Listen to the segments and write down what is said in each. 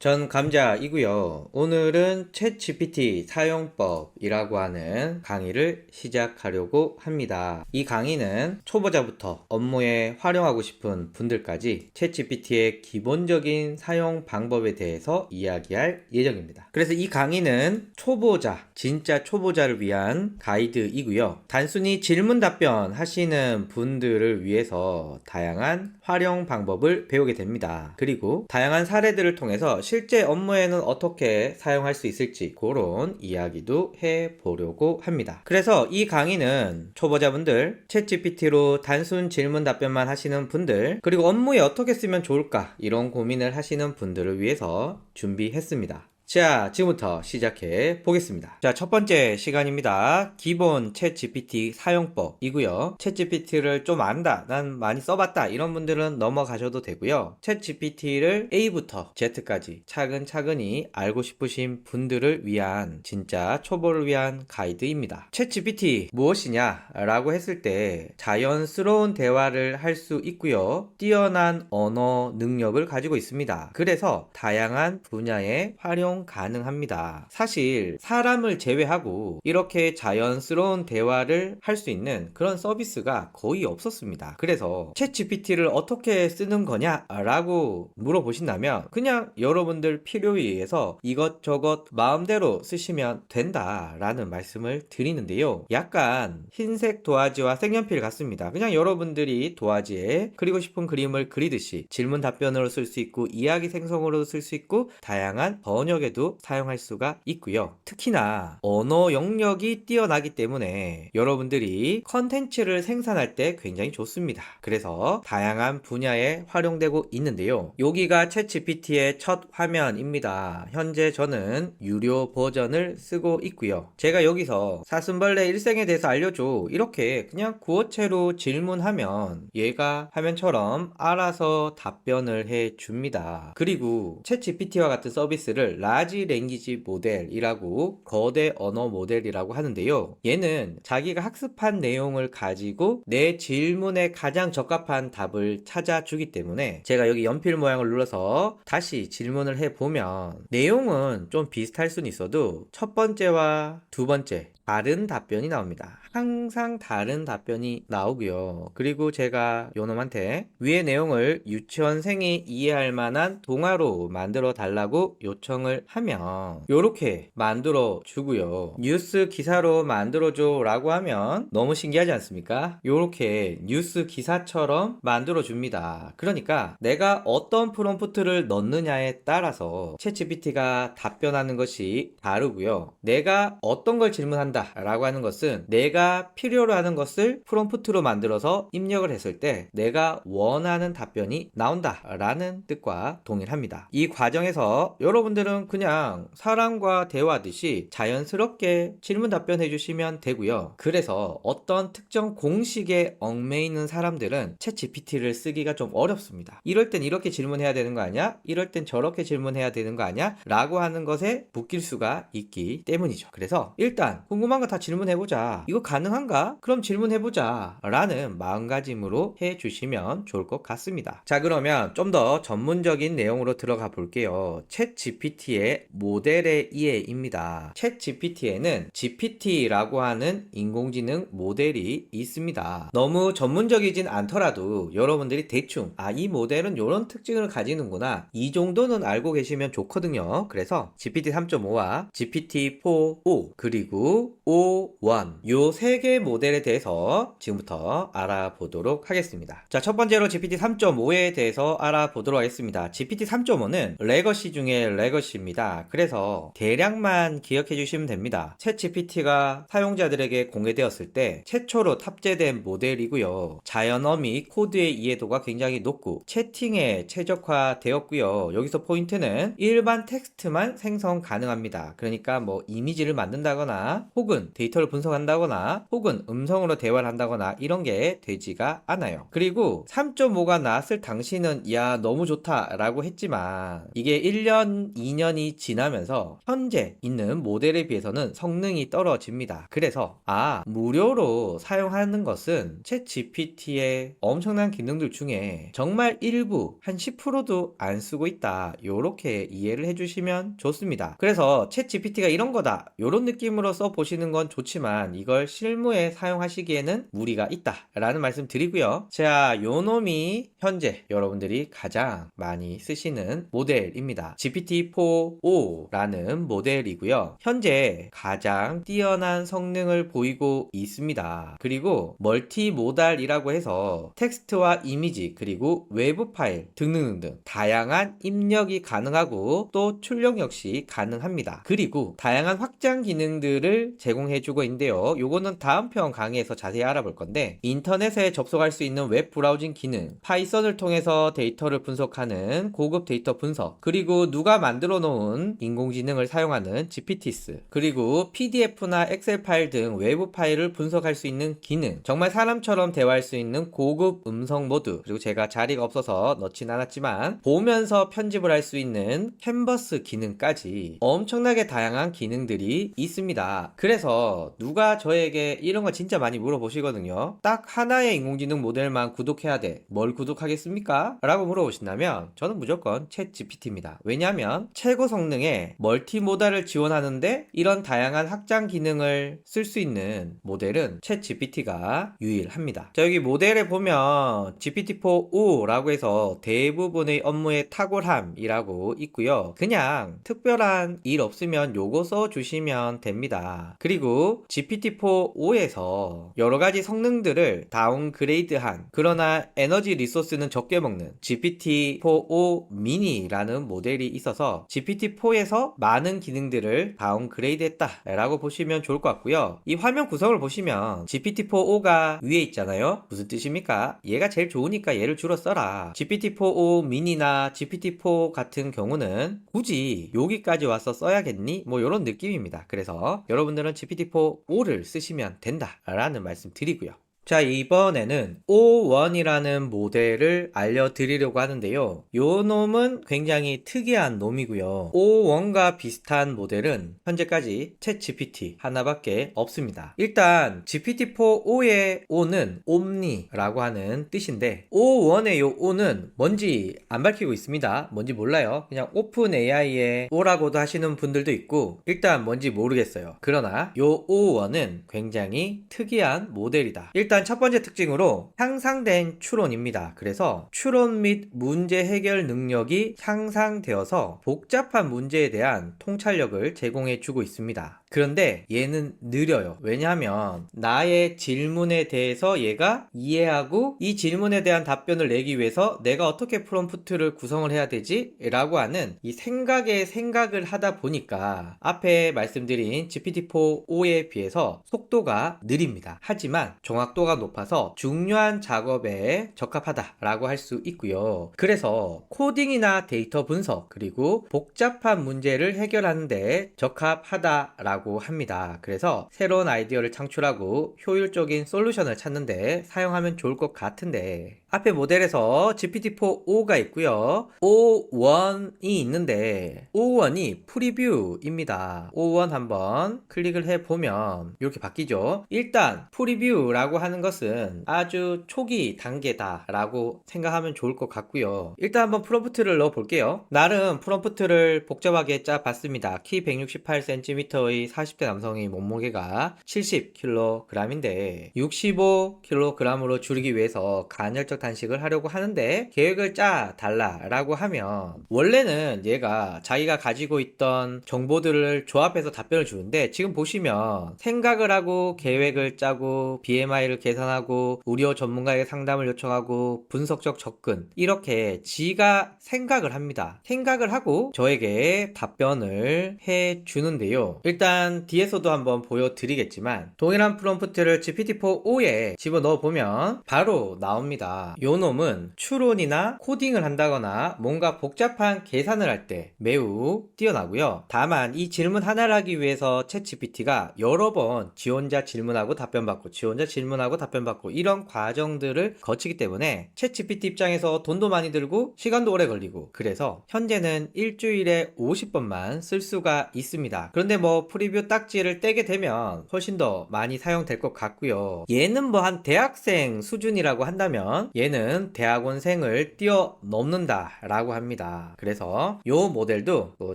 전 감자이고요. 오늘은 챗GPT 사용법이라고 하는 강의를 시작하려고 합니다. 이 강의는 초보자부터 업무에 활용하고 싶은 분들까지 챗GPT의 기본적인 사용 방법에 대해서 이야기할 예정입니다. 그래서 이 강의는 초보자, 진짜 초보자를 위한 가이드이고요. 단순히 질문 답변 하시는 분들을 위해서 다양한 활용 방법을 배우게 됩니다. 그리고 다양한 사례들을 통해서 실제 업무에는 어떻게 사용할 수 있을지 그런 이야기도 해보려고 합니다. 그래서 이 강의는 초보자분들, 챗GPT로 단순 질문 답변만 하시는 분들, 그리고 업무에 어떻게 쓰면 좋을까 이런 고민을 하시는 분들을 위해서 준비했습니다. 자, 지금부터 시작해 보겠습니다. 자, 첫 번째 시간입니다. 기본 챗GPT 사용법이고요. 챗GPT를 좀 안다, 난 많이 써봤다 이런 분들은 넘어가셔도 되고요. 챗GPT를 A부터 Z까지 차근차근히 알고 싶으신 분들을 위한 진짜 초보를 위한 가이드입니다. 챗GPT 무엇이냐 라고 했을 때 자연스러운 대화를 할 수 있고요. 뛰어난 언어 능력을 가지고 있습니다. 그래서 다양한 분야에 활용 가능합니다. 사실 사람을 제외하고 이렇게 자연스러운 대화를 할 수 있는 그런 서비스가 거의 없었습니다. 그래서 챗GPT를 어떻게 쓰는 거냐 라고 물어보신다면 그냥 여러분들 필요에 의해서 이것저것 마음대로 쓰시면 된다 라는 말씀을 드리는데요. 약간 흰색 도화지와 색연필 같습니다. 그냥 여러분들이 도화지에 그리고 싶은 그림을 그리듯이 질문 답변으로 쓸 수 있고 이야기 생성으로 쓸 수 있고 다양한 번역에 도 사용할 수가 있고요. 특히나 언어 영역이 뛰어나기 때문에 여러분들이 컨텐츠를 생산할 때 굉장히 좋습니다. 그래서 다양한 분야에 활용되고 있는데요. 여기가 챗GPT의 첫 화면입니다. 현재 저는 유료 버전을 쓰고 있고요. 제가 여기서 사슴벌레 일생에 대해서 알려줘 이렇게 그냥 구어체로 질문하면 얘가 화면처럼 알아서 답변을 해줍니다. 그리고 챗GPT와 같은 서비스를 라지 랭귀지 모델이라고 거대 언어 모델이라고 하는데요. 얘는 자기가 학습한 내용을 가지고 내 질문에 가장 적합한 답을 찾아주기 때문에 제가 여기 연필 모양을 눌러서 다시 질문을 해보면 내용은 좀 비슷할 수는 있어도 첫 번째와 두 번째 다른 답변이 나옵니다. 항상 다른 답변이 나오고요. 그리고 제가 요놈한테 위의 내용을 유치원생이 이해할 만한 동화로 만들어 달라고 요청을 하면 요렇게 만들어 주고요. 뉴스 기사로 만들어 줘 라고 하면 너무 신기하지 않습니까? 요렇게 뉴스 기사처럼 만들어 줍니다. 그러니까 내가 어떤 프롬프트를 넣느냐에 따라서 챗GPT가 답변하는 것이 다르고요. 내가 어떤 걸 질문한다 라고 하는 것은 내가 필요로 하는 것을 프롬프트로 만들어서 입력을 했을 때 내가 원하는 답변이 나온다 라는 뜻과 동일합니다. 이 과정에서 여러분들은 그냥 사람과 대화하듯이 자연스럽게 질문 답변해 주시면 되고요. 그래서 어떤 특정 공식에 얽매이는 사람들은 챗GPT를 쓰기가 좀 어렵습니다. 이럴 땐 이렇게 질문해야 되는 거 아니야? 이럴 땐 저렇게 질문해야 되는 거 아니야? 라고 하는 것에 묶일 수가 있기 때문이죠. 그래서 일단 궁금한 거 다 질문해보자. 이거 가능한가? 그럼 질문해보자. 라는 마음가짐으로 해주시면 좋을 것 같습니다. 자, 그러면 좀 더 전문적인 내용으로 들어가 볼게요. 챗GPT의 모델의 이해입니다. 챗GPT에는 GPT라고 하는 인공지능 모델이 있습니다. 너무 전문적이진 않더라도 여러분들이 대충 이 모델은 이런 특징을 가지는구나 이 정도는 알고 계시면 좋거든요. 그래서 GPT 3.5와 GPT 4.5 그리고 5.1 요 세 개 모델에 대해서 지금부터 알아보도록 하겠습니다. 자, 첫 번째로 GPT 3.5에 대해서 알아보도록 하겠습니다. GPT 3.5는 레거시 중에 레거시입니다. 그래서 대략만 기억해 주시면 됩니다. 챗GPT가 사용자들에게 공개되었을 때 최초로 탑재된 모델이고요. 자연어미 코드의 이해도가 굉장히 높고 채팅에 최적화되었고요. 여기서 포인트는 일반 텍스트만 생성 가능합니다. 그러니까 뭐 이미지를 만든다거나 혹은 데이터를 분석한다거나 혹은 음성으로 대화를 한다거나 이런 게 되지가 않아요. 그리고 3.5가 나왔을 당시는 야 너무 좋다 라고 했지만 이게 1년 2년이 시간이 지나면서 현재 있는 모델에 비해서는 성능이 떨어집니다. 그래서 무료로 사용하는 것은 챗 GPT의 엄청난 기능들 중에 정말 일부 한 10%도 안 쓰고 있다, 요렇게 이해를 해주시면 좋습니다. 그래서 챗 GPT가 이런 거다, 요런 느낌으로 써보시는 건 좋지만 이걸 실무에 사용하시기에는 무리가 있다 라는 말씀 드리고요. 자, 요 놈이 현재 여러분들이 가장 많이 쓰시는 모델입니다. GPT-4o 라는 모델이고요. 현재 가장 뛰어난 성능을 보이고 있습니다. 그리고 멀티모달이라고 해서 텍스트와 이미지 그리고 외부 파일 등등등등 다양한 입력이 가능하고 또 출력 역시 가능합니다. 그리고 다양한 확장 기능들을 제공해주고 있는데요. 요거는 다음 편 강의에서 자세히 알아볼 건데, 인터넷에 접속할 수 있는 웹 브라우징 기능, 파이썬을 통해서 데이터를 분석하는 고급 데이터 분석, 그리고 누가 만들어 놓은 인공지능을 사용하는 GPTs, 그리고 PDF나 엑셀 파일 등 외부 파일을 분석할 수 있는 기능, 정말 사람처럼 대화할 수 있는 고급 음성 모드, 그리고 제가 자리가 없어서 넣진 않았지만 보면서 편집을 할 수 있는 캔버스 기능까지 엄청나게 다양한 기능들이 있습니다. 그래서 누가 저에게 이런 거 진짜 많이 물어보시거든요. 딱 하나의 인공지능 모델만 구독해야 돼, 뭘 구독하겠습니까? 라고 물어보신다면 저는 무조건 챗 GPT입니다. 왜냐하면 최고 성능의 멀티모달을 지원하는데 이런 다양한 확장 기능을 쓸 수 있는 모델은 챗 GPT가 유일합니다. 자, 여기 모델에 보면 GPT-4o 라고 해서 대부분의 업무의 탁월함이라고 있고요. 그냥 특별한 일 없으면 요거 써주시면 됩니다. 그리고 GPT-4o에서 여러가지 성능들을 다운그레이드한, 그러나 에너지 리소스는 적게 먹는 GPT-4o 미니라는 모델이 있어서 GPT-4에서 많은 기능들을 다운그레이드 했다 라고 보시면 좋을 것 같고요. 이 화면 구성을 보시면 GPT-4o가 위에 있잖아요. 무슨 뜻입니까? 얘가 제일 좋으니까 얘를 줄여 써라. GPT-4o 미니나 GPT-4 같은 경우는 굳이 여기까지 와서 써야겠니? 뭐 이런 느낌입니다. 그래서 여러분들은 GPT-4o를 쓰시면 된다 라는 말씀 드리고요. 자, 이번에는 O1이라는 모델을 알려드리려고 하는데요. 요 놈은 굉장히 특이한 놈이고요. O1과 비슷한 모델은 현재까지 챗 GPT 하나밖에 없습니다. 일단 GPT-4o의 O는 옴니라고 하는 뜻인데, O1의 요 O는 뭔지 안 밝히고 있습니다. 뭔지 몰라요. 그냥 오픈 AI의 O라고도 하시는 분들도 있고, 일단 뭔지 모르겠어요. 그러나 요 O1은 굉장히 특이한 모델이다. 일단 첫 번째 특징으로 향상된 추론입니다. 그래서 추론 및 문제 해결 능력이 향상되어서 복잡한 문제에 대한 통찰력을 제공해 주고 있습니다. 그런데 얘는 느려요. 왜냐하면 나의 질문에 대해서 얘가 이해하고 이 질문에 대한 답변을 내기 위해서 내가 어떻게 프롬프트를 구성을 해야 되지? 라고 하는 이 생각을 하다 보니까 앞에 말씀드린 GPT-4o에 비해서 속도가 느립니다. 하지만 정확도가 높아서 중요한 작업에 적합하다라고 할 수 있고요. 그래서 코딩이나 데이터 분석 그리고 복잡한 문제를 해결하는데 적합하다라고 합니다. 그래서 새로운 아이디어를 창출하고 효율적인 솔루션을 찾는데 사용하면 좋을 것 같은데, 앞에 모델에서 GPT-4o가 있고요. O1이 있는데 O1이 프리뷰입니다. O1 한번 클릭을 해보면 이렇게 바뀌죠. 일단 프리뷰라고 하는 것은 아주 초기 단계다 라고 생각하면 좋을 것 같고요. 일단 한번 프롬프트를 넣어 볼게요. 나름 프롬프트를 복잡하게 짜봤습니다. 키 168cm의 40대 남성의 몸무게가 70kg인데 65kg으로 줄이기 위해서 간헐적 단식을 하려고 하는데 계획을 짜 달라 라고 하면, 원래는 얘가 자기가 가지고 있던 정보들을 조합해서 답변을 주는데, 지금 보시면 생각을 하고 계획을 짜고 BMI를 계산하고 우려 전문가에게 상담을 요청하고 분석적 접근, 이렇게 지가 생각을 합니다. 생각을 하고 저에게 답변을 해 주는데요. 일단 뒤에서도 한번 보여드리겠지만 동일한 프롬프트를 GPT-4o에 집어넣어 보면 바로 나옵니다. 있습니다. 요 놈은 추론이나 코딩을 한다거나 뭔가 복잡한 계산을 할 때 매우 뛰어나고요. 다만 이 질문 하나를 하기 위해서 챗GPT가 여러 번 지 혼자 질문하고 답변받고 지 혼자 질문하고 답변받고 이런 과정들을 거치기 때문에 챗GPT 입장에서 돈도 많이 들고 시간도 오래 걸리고, 그래서 현재는 일주일에 50번만 쓸 수가 있습니다. 그런데 뭐 프리뷰 딱지를 떼게 되면 훨씬 더 많이 사용될 것 같고요. 얘는 뭐 한 대학생 수준이라고 한다면 얘는 대학원생을 뛰어넘는다 라고 합니다. 그래서 요 모델도 또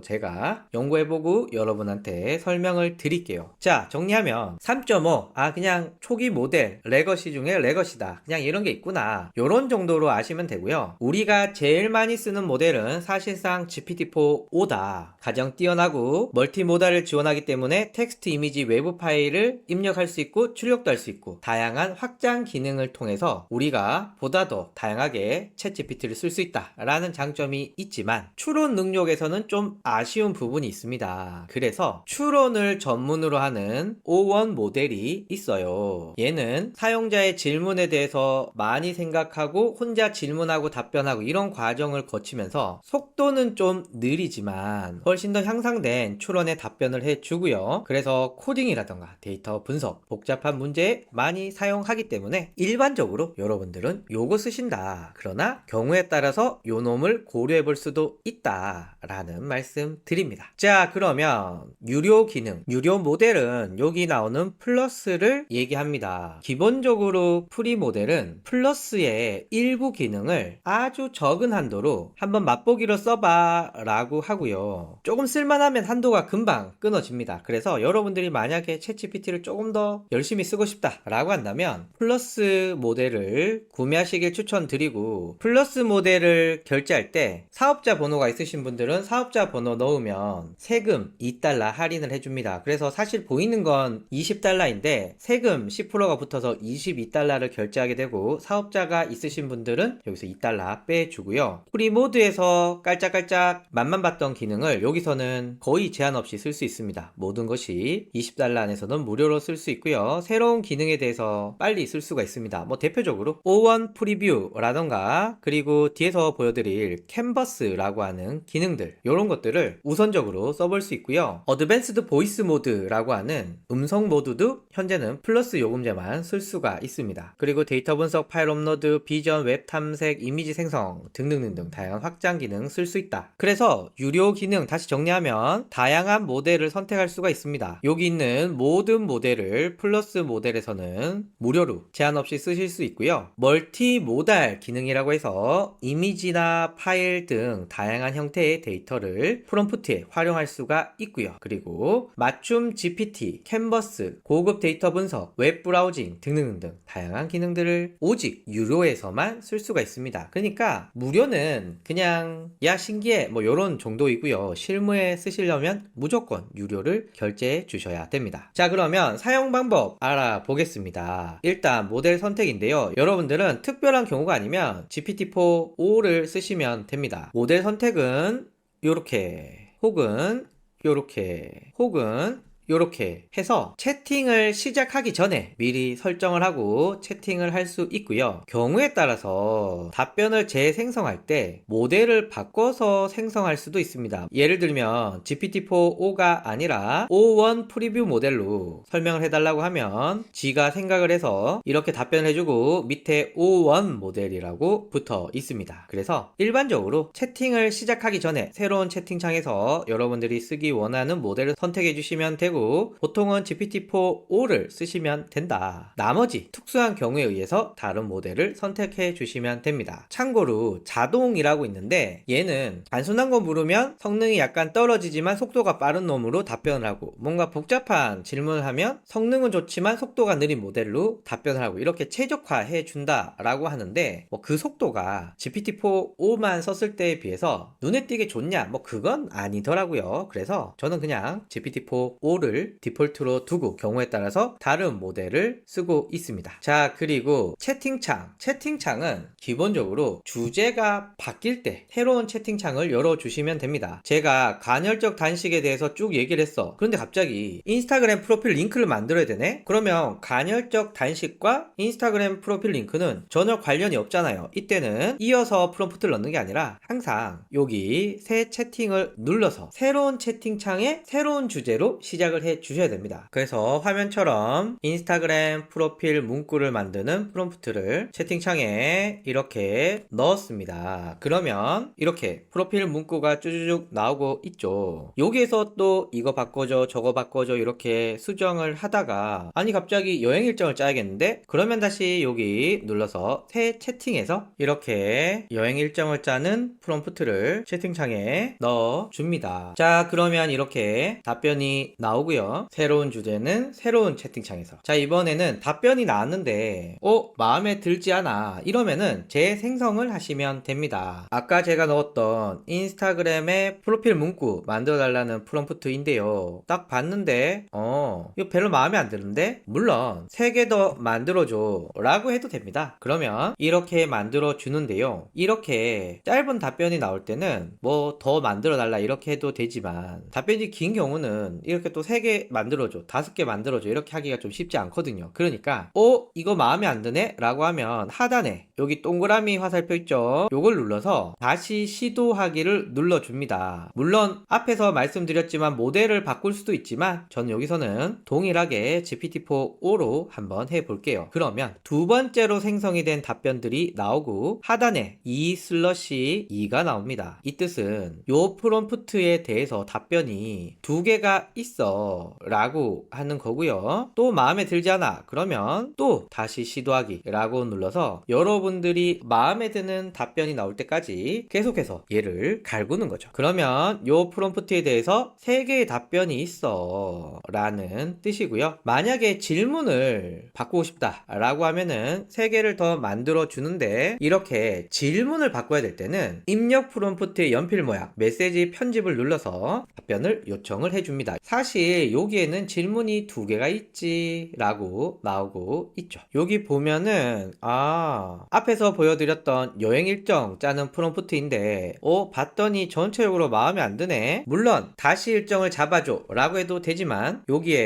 제가 연구해보고 여러분한테 설명을 드릴게요. 자, 정리하면 3.5 그냥 초기 모델 레거시 중에 레거시다, 그냥 이런 게 있구나, 요런 정도로 아시면 되고요. 우리가 제일 많이 쓰는 모델은 사실상 GPT-4o다. 가장 뛰어나고 멀티모달을 지원하기 때문에 텍스트, 이미지, 외부 파일을 입력할 수 있고 출력도 할 수 있고 다양한 확장 기능을 통해서 우리가 보다 더 다양하게 챗GPT를 쓸 수 있다 라는 장점이 있지만, 추론 능력에서는 좀 아쉬운 부분이 있습니다. 그래서 추론을 전문으로 하는 O1 모델이 있어요. 얘는 사용자의 질문에 대해서 많이 생각하고 혼자 질문하고 답변하고 이런 과정을 거치면서 속도는 좀 느리지만 훨씬 더 향상된 추론의 답변을 해주고요. 그래서 코딩이라던가 데이터 분석, 복잡한 문제에 많이 사용하기 때문에 일반적으로 여러분들은 요거 쓰신다, 그러나 경우에 따라서 요 놈을 고려해 볼 수도 있다 라는 말씀 드립니다. 자, 그러면 유료 기능, 유료 모델은 여기 나오는 플러스를 얘기합니다. 기본적으로 프리 모델은 플러스의 일부 기능을 아주 적은 한도로 한번 맛보기로 써봐 라고 하고요. 조금 쓸만하면 한도가 금방 끊어집니다. 그래서 여러분들이 만약에 챗GPT를 조금 더 열심히 쓰고 싶다 라고 한다면 플러스 모델을 구매하시길 추천드리고, 플러스 모델을 결제할 때 사업자 번호가 있으신 분들은 사업자 번호 넣으면 세금 2달러 할인을 해줍니다. 그래서 사실 보이는 건 20달러인데 세금 10%가 붙어서 22달러를 결제하게 되고, 사업자가 있으신 분들은 여기서 2달러 빼주고요. 프리 모드에서 깔짝깔짝 맛만 봤던 기능을 여기서는 거의 제한 없이 쓸 수 있습니다. 모든 것이 20달러 안에서는 무료로 쓸 수 있고요. 새로운 기능에 대해서 빨리 쓸 수가 있습니다. 뭐 대표적으로 O1 프리뷰라던가 그리고 뒤에서 보여드릴 캔버스라고 하는 기능들, 이런 것들을 우선적으로 써볼 수 있고요. 어드밴스드 보이스 모드라고 하는 음성 모드도 현재는 플러스 요금제만 쓸 수가 있습니다. 그리고 데이터 분석, 파일 업로드, 비전, 웹 탐색, 이미지 생성 등등등등 다양한 확장 기능 쓸 수 있다. 그래서 유료 기능 다시 정리하면 다양한 모델을 선택할 수가 있습니다. 여기 있는 모든 모델을 플러스 모델에서는 무료로 제한 없이 쓰실 수 있고요. 멀티 모달 기능이라고 해서 이미지나 파일 등 다양한 형태의 데이터를 프롬프트에 활용할 수가 있고요. 그리고 맞춤 GPT, 캔버스, 고급 데이터 분석, 웹 브라우징 등등등 다양한 기능들을 오직 유료에서만 쓸 수가 있습니다. 그러니까 무료는 그냥 야 신기해 뭐 요런 정도이고요. 실무에 쓰시려면 무조건 유료를 결제해 주셔야 됩니다. 자, 그러면 사용 방법 알아보겠습니다. 일단 모델 선택인데요. 여러분들은 특별한 경우가 아니면 GPT-4o를 쓰시면 됩니다. 모델 선택은 요렇게 혹은 요렇게 혹은 요렇게 해서 채팅을 시작하기 전에 미리 설정을 하고 채팅을 할 수 있고요. 경우에 따라서 답변을 재생성할 때 모델을 바꿔서 생성할 수도 있습니다. 예를 들면 GPT-4o가 아니라 O1 프리뷰 모델로 설명을 해달라고 하면 지가 생각을 해서 이렇게 답변을 해주고 밑에 O1 모델이라고 붙어 있습니다. 그래서 일반적으로 채팅을 시작하기 전에 새로운 채팅창에서 여러분들이 쓰기 원하는 모델을 선택해 주시면 되고, 보통은 GPT-4o를 쓰시면 된다. 나머지 특수한 경우에 의해서 다른 모델을 선택해 주시면 됩니다. 참고로 자동이라고 있는데 얘는 단순한 거 물으면 성능이 약간 떨어지지만 속도가 빠른 놈으로 답변을 하고, 뭔가 복잡한 질문을 하면 성능은 좋지만 속도가 느린 모델로 답변을 하고, 이렇게 최적화해 준다 라고 하는데 뭐 그 속도가 GPT-4o만 썼을 때에 비해서 눈에 띄게 좋냐, 뭐 그건 아니더라고요. 그래서 저는 그냥 GPT-4o를 5를 디폴트로 두고 경우에 따라서 다른 모델을 쓰고 있습니다. 자, 그리고 채팅창은 기본적으로 주제가 바뀔 때 새로운 채팅창을 열어주시면 됩니다. 제가 간헐적 단식에 대해서 쭉 얘기를 했어. 그런데 갑자기 인스타그램 프로필 링크를 만들어야 되네? 그러면 간헐적 단식과 인스타그램 프로필 링크는 전혀 관련이 없잖아요. 이때는 이어서 프롬프트를 넣는 게 아니라 항상 여기 새 채팅을 눌러서 새로운 채팅창에 새로운 주제로 시작을 해 주셔야 됩니다. 그래서 화면처럼 인스타그램 프로필 문구를 만드는 프롬프트를 채팅창에 이렇게 넣었습니다. 그러면 이렇게 프로필 문구가 쭈쭈쭉 나오고 있죠. 여기에서 또 이거 바꿔줘 저거 바꿔줘 이렇게 수정을 하다가 아니 갑자기 여행 일정을 짜야겠는데? 그러면 다시 여기 눌러서 새 채팅에서 이렇게 여행 일정을 짜는 프롬프트를 채팅창에 넣어줍니다. 자, 그러면 이렇게 답변이 나오고요. 새로운 주제는 새로운 채팅창에서. 자, 이번에는 답변이 나왔는데 마음에 들지 않아 이러면은 재생성을 하시면 됩니다. 아까 제가 넣었던 인스타그램의 프로필 문구 만들어 달라는 프롬프트인데요. 딱 봤는데 이거 별로 마음에 안 드는데 물론 3개 더 만들어줘 라고 해도 됩니다. 그러면 이렇게 만들어 주는데요. 이렇게 짧은 답변이 나올 때는 뭐 더 만들어 달라 이렇게 해도 되지만 답변이 긴 경우는 이렇게 또 3개 만들어줘 5개 만들어줘 이렇게 하기가 좀 쉽지 않거든요. 그러니까 이거 마음에 안 드네 라고 하면 하단에 여기 동그라미 화살표 있죠. 요걸 눌러서 다시 시도하기를 눌러줍니다. 물론 앞에서 말씀드렸지만 모델을 바꿀 수도 있지만 저는 여기서는 동일하게 GPT-4O로 한번 해볼게요. 그러면 두 번째로 생성이 된 답변들이 나오고 하단에 2/2가 나옵니다. 이 뜻은 요 프롬프트에 대해서 답변이 2개가 있어 라고 하는 거고요. 또 마음에 들지 않아 그러면 또 다시 시도하기 라고 눌러서 여러분들이 마음에 드는 답변이 나올 때까지 계속해서 얘를 갈구는 거죠. 그러면 요 프롬프트에 대해서 3개의 답변이 있어 라는 뜻이고요. 만약에 질문을 바꾸고 싶다 라고 하면은 3개를 더 만들어 주는데 이렇게 질문을 바꿔야 될 때는 입력 프롬프트의 연필 모양 메시지 편집을 눌러서 답변을 요청을 해줍니다. 사실 여기에는 질문이 2개가 있지 라고 나오고 있죠. 여기 보면은 앞에서 보여드렸던 여행 일정 짜는 프롬프트인데 봤더니 전체적으로 마음에 안 드네. 물론 다시 일정을 잡아줘 라고 해도 되지만 여기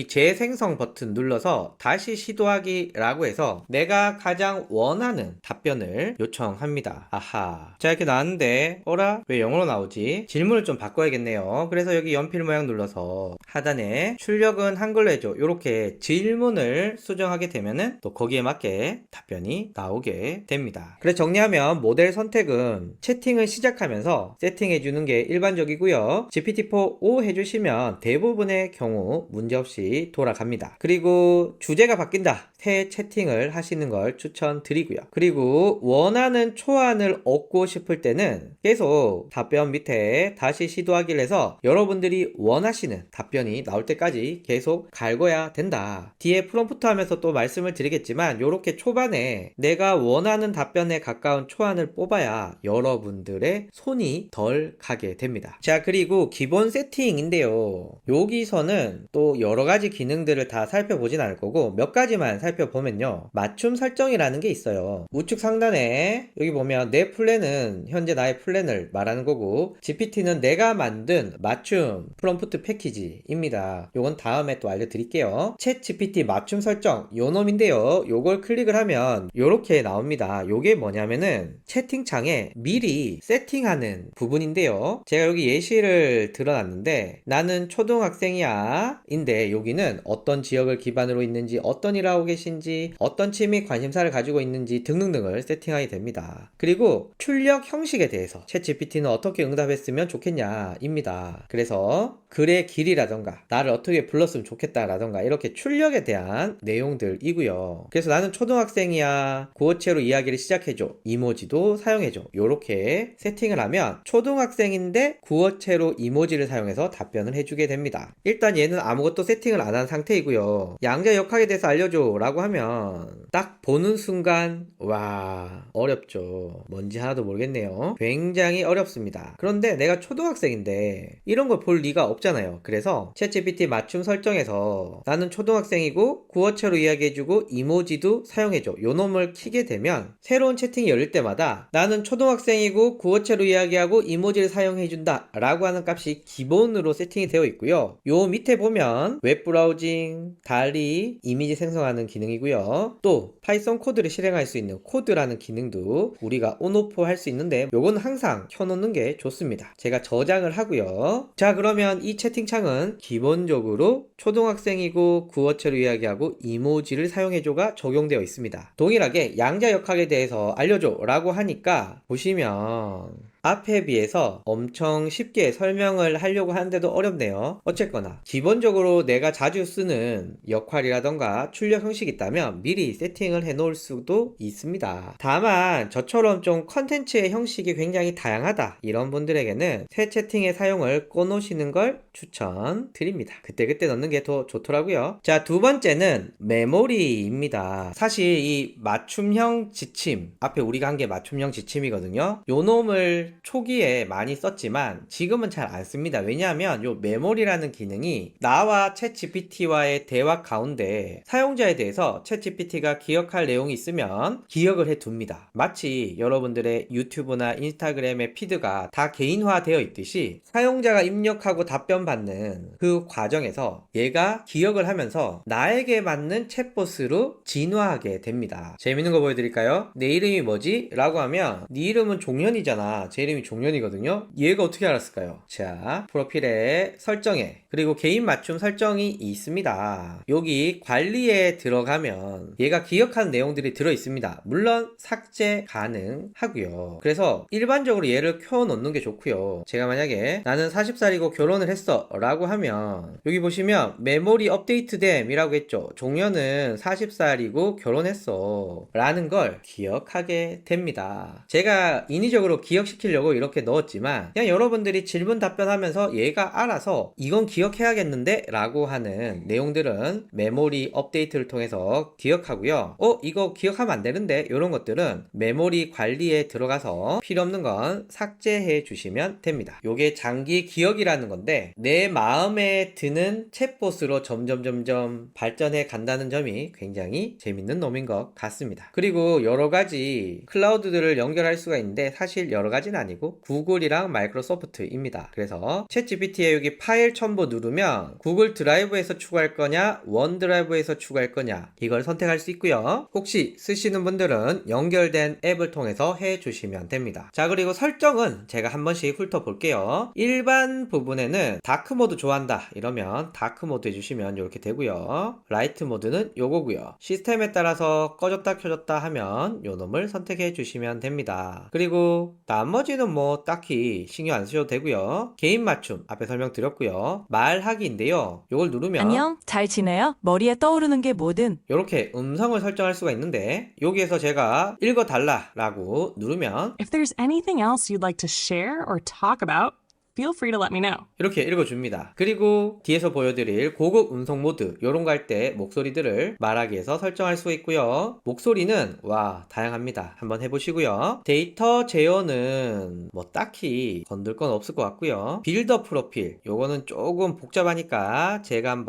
재생성 버튼 눌러서 다시 시도하기 라고 해서 내가 가장 원하는 답변을 요청합니다. 아하, 자 이렇게 나왔는데 왜 영어로 나오지? 질문을 좀 바꿔야겠네요. 그래서 여기 연필 모양 눌러서 하단에 출력은 한글로 해줘 이렇게 질문을 수정하게 되면은 또 거기에 맞게 답변이 나오게 됩니다. 그래서 정리하면 모델 선택은 채팅을 시작하면서 세팅해주는 게 일반적이고요. GPT-4O 해주시면 대부분의 경우 문제없이 돌아갑니다. 그리고 주제가 바뀐다. 새 채팅을 하시는 걸 추천드리고요. 그리고 원하는 초안을 얻고 싶을 때는 계속 답변 밑에 다시 시도하기를 해서 여러분들이 원하시는 답변이 나올 때까지 계속 갈궈야 된다. 뒤에 프롬프트 하면서 또 말씀을 드리겠지만 이렇게 초반에 내가 원하는 답변에 가까운 초안을 뽑아야 여러분들의 손이 덜 가게 됩니다. 자, 그리고 기본 세팅인데요. 여기서는 또 여러가지 기능들을 다 살펴보진 않을 거고 몇 가지만 살펴보면요. 맞춤 설정이라는 게 있어요. 우측 상단에 여기 보면 내 플랜은 현재 나의 플랜을 말하는 거고 GPT는 내가 만든 맞춤 프롬프트 패키지입니다. 요건 다음에 또 알려드릴게요. 챗 GPT 맞춤 설정 요 놈인데요. 요걸 클릭을 하면 요렇게 나옵니다. 요게 뭐냐면은 채팅창에 미리 세팅하는 부분인데요. 제가 여기 예시를 들어놨는데 나는 초등학생이야 인데 여기는 어떤 지역을 기반으로 있는지 어떤 일을 하고 계신지 어떤 취미 관심사를 가지고 있는지 등등등을 세팅하게 됩니다. 그리고 출력 형식에 대해서 챗 GPT는 어떻게 응답했으면 좋겠냐 입니다. 그래서 글의 길이라던가 나를 어떻게 불렀으면 좋겠다 라던가 이렇게 출력에 대한 내용들이고요. 그래서 나는 초등학생이야 구어체로 이야기를 시작해줘 이모지도 사용해줘 요렇게 세팅을 하면 초등학생인데 구어체로 이모지를 사용해서 답변을 해주게 됩니다. 일단 얘는 아무것도 세팅을 안 한 상태이고요. 양자 역학에 대해서 알려줘 라고 하면 딱 보는 순간 와 어렵죠. 뭔지 하나도 모르겠네요. 굉장히 어렵습니다. 그런데 내가 초등학생인데 이런 걸 볼 리가 없잖아요. 그래서 챗GPT 맞춤 설정에서 나는 초등학생이고 구어체로 이야기해주고 이모지도 사용해줘 요 놈을 키게 되면 새로운 채팅이 열릴 때마다 나는 초등학생이고 구어체로 이야기하고 이모지를 사용해준다 라고 하는 값이 기본으로 세팅이 되어 있고요. 요 밑에 보면 웹브라우징, 달리, 이미지 생성하는 기능이고요. 또 파이썬 코드를 실행할 수 있는 코드라는 기능도 우리가 온오프 할 수 있는데 요건 항상 켜놓는 게 좋습니다. 제가 저장을 하고요. 자, 그러면 이 채팅창은 기본적으로 초등학생이고 구어체로 이야기하고 이모지를 사용해줘가 적용되어 있습니다. 동일하게 양자역학에 대해서 알려줘 라고 하니까 보시면 앞에 비해서 엄청 쉽게 설명을 하려고 하는데도 어렵네요. 어쨌거나 기본적으로 내가 자주 쓰는 역할이라던가 출력 형식이 있다면 미리 세팅을 해 놓을 수도 있습니다. 다만 저처럼 좀 컨텐츠의 형식이 굉장히 다양하다 이런 분들에게는 새 채팅의 사용을 꺼놓으시는 걸 추천드립니다. 그때그때 넣는 게 더 좋더라고요. 자, 두 번째는 메모리입니다. 사실 이 맞춤형 지침, 앞에 우리가 한 게 맞춤형 지침이거든요. 요 놈을 초기에 많이 썼지만 지금은 잘 안 씁니다. 왜냐하면 요 메모리라는 기능이 나와 챗GPT와의 대화 가운데 사용자에 대해서 챗GPT가 기억할 내용이 있으면 기억을 해 둡니다. 마치 여러분들의 유튜브나 인스타그램의 피드가 다 개인화되어 있듯이 사용자가 입력하고 답변 받는 그 과정에서 얘가 기억을 하면서 나에게 맞는 챗봇으로 진화하게 됩니다. 재밌는 거 보여드릴까요? 내 이름이 뭐지? 라고 하면 네 이름은 종현이잖아. 제 이름이 종현이거든요. 얘가 어떻게 알았을까요? 자, 프로필에 설정에 그리고 개인 맞춤 설정이 있습니다. 여기 관리에 들어가면 얘가 기억하는 내용들이 들어있습니다. 물론 삭제 가능하고요. 그래서 일반적으로 얘를 켜놓는 게 좋고요. 제가 만약에 나는 40살이고 결혼을 했어 라고 하면 여기 보시면 메모리 업데이트됨 이라고 했죠. 종현은 40살이고 결혼했어 라는 걸 기억하게 됩니다. 제가 인위적으로 기억시키려고 이렇게 넣었지만 그냥 여러분들이 질문 답변하면서 얘가 알아서 이건 기억해야겠는데 라고 하는 내용들은 메모리 업데이트를 통해서 기억하고요. 이거 기억하면 안 되는데 이런 것들은 메모리 관리에 들어가서 필요 없는 건 삭제해 주시면 됩니다. 요게 장기 기억이라는 건데 내 마음에 드는 챗봇으로 점점 발전해 간다는 점이 굉장히 재밌는 놈인 것 같습니다. 그리고 여러 가지 클라우드들을 연결할 수가 있는데 사실 여러 가지는 아니고 구글이랑 마이크로소프트입니다. 그래서 챗GPT에 여기 파일 첨부 누르면 구글 드라이브에서 추가할 거냐 원 드라이브에서 추가할 거냐 이걸 선택할 수 있고요. 혹시 쓰시는 분들은 연결된 앱을 통해서 해 주시면 됩니다. 자, 그리고 설정은 제가 한 번씩 훑어볼게요. 일반 부분에는 다크 모드 좋아한다 이러면 다크 모드 해주시면 이렇게 되고요. 라이트 모드는 요거고요. 시스템에 따라서 꺼졌다 켜졌다 하면 요 놈을 선택해 주시면 됩니다. 그리고 나머지는 뭐 딱히 신경 안 쓰셔도 되고요. 개인 맞춤 앞에 설명드렸고요. 말하기인데요. 요걸 누르면 안녕, 잘 지내요? 머리에 떠오르는 게 뭐든. 이렇게 음성을 설정할 수가 있는데 여기에서 제가 읽어달라 라고 누르면 If there's anything else you'd like to share or talk about, feel free to let me know. 이렇게 읽어줍니다. 그리고 뒤에서 보여드릴 고급 음성 모드 요런 거 할 때 목소리들을 말하기에서 설정할 수 있고요. 목소리는 와 다양합니다. 한번 해보시고요. 데이터 제어는 뭐 딱히 건들 건 없을 것 같고요. 빌더 프로필 요거는 조금 복잡하니까 제가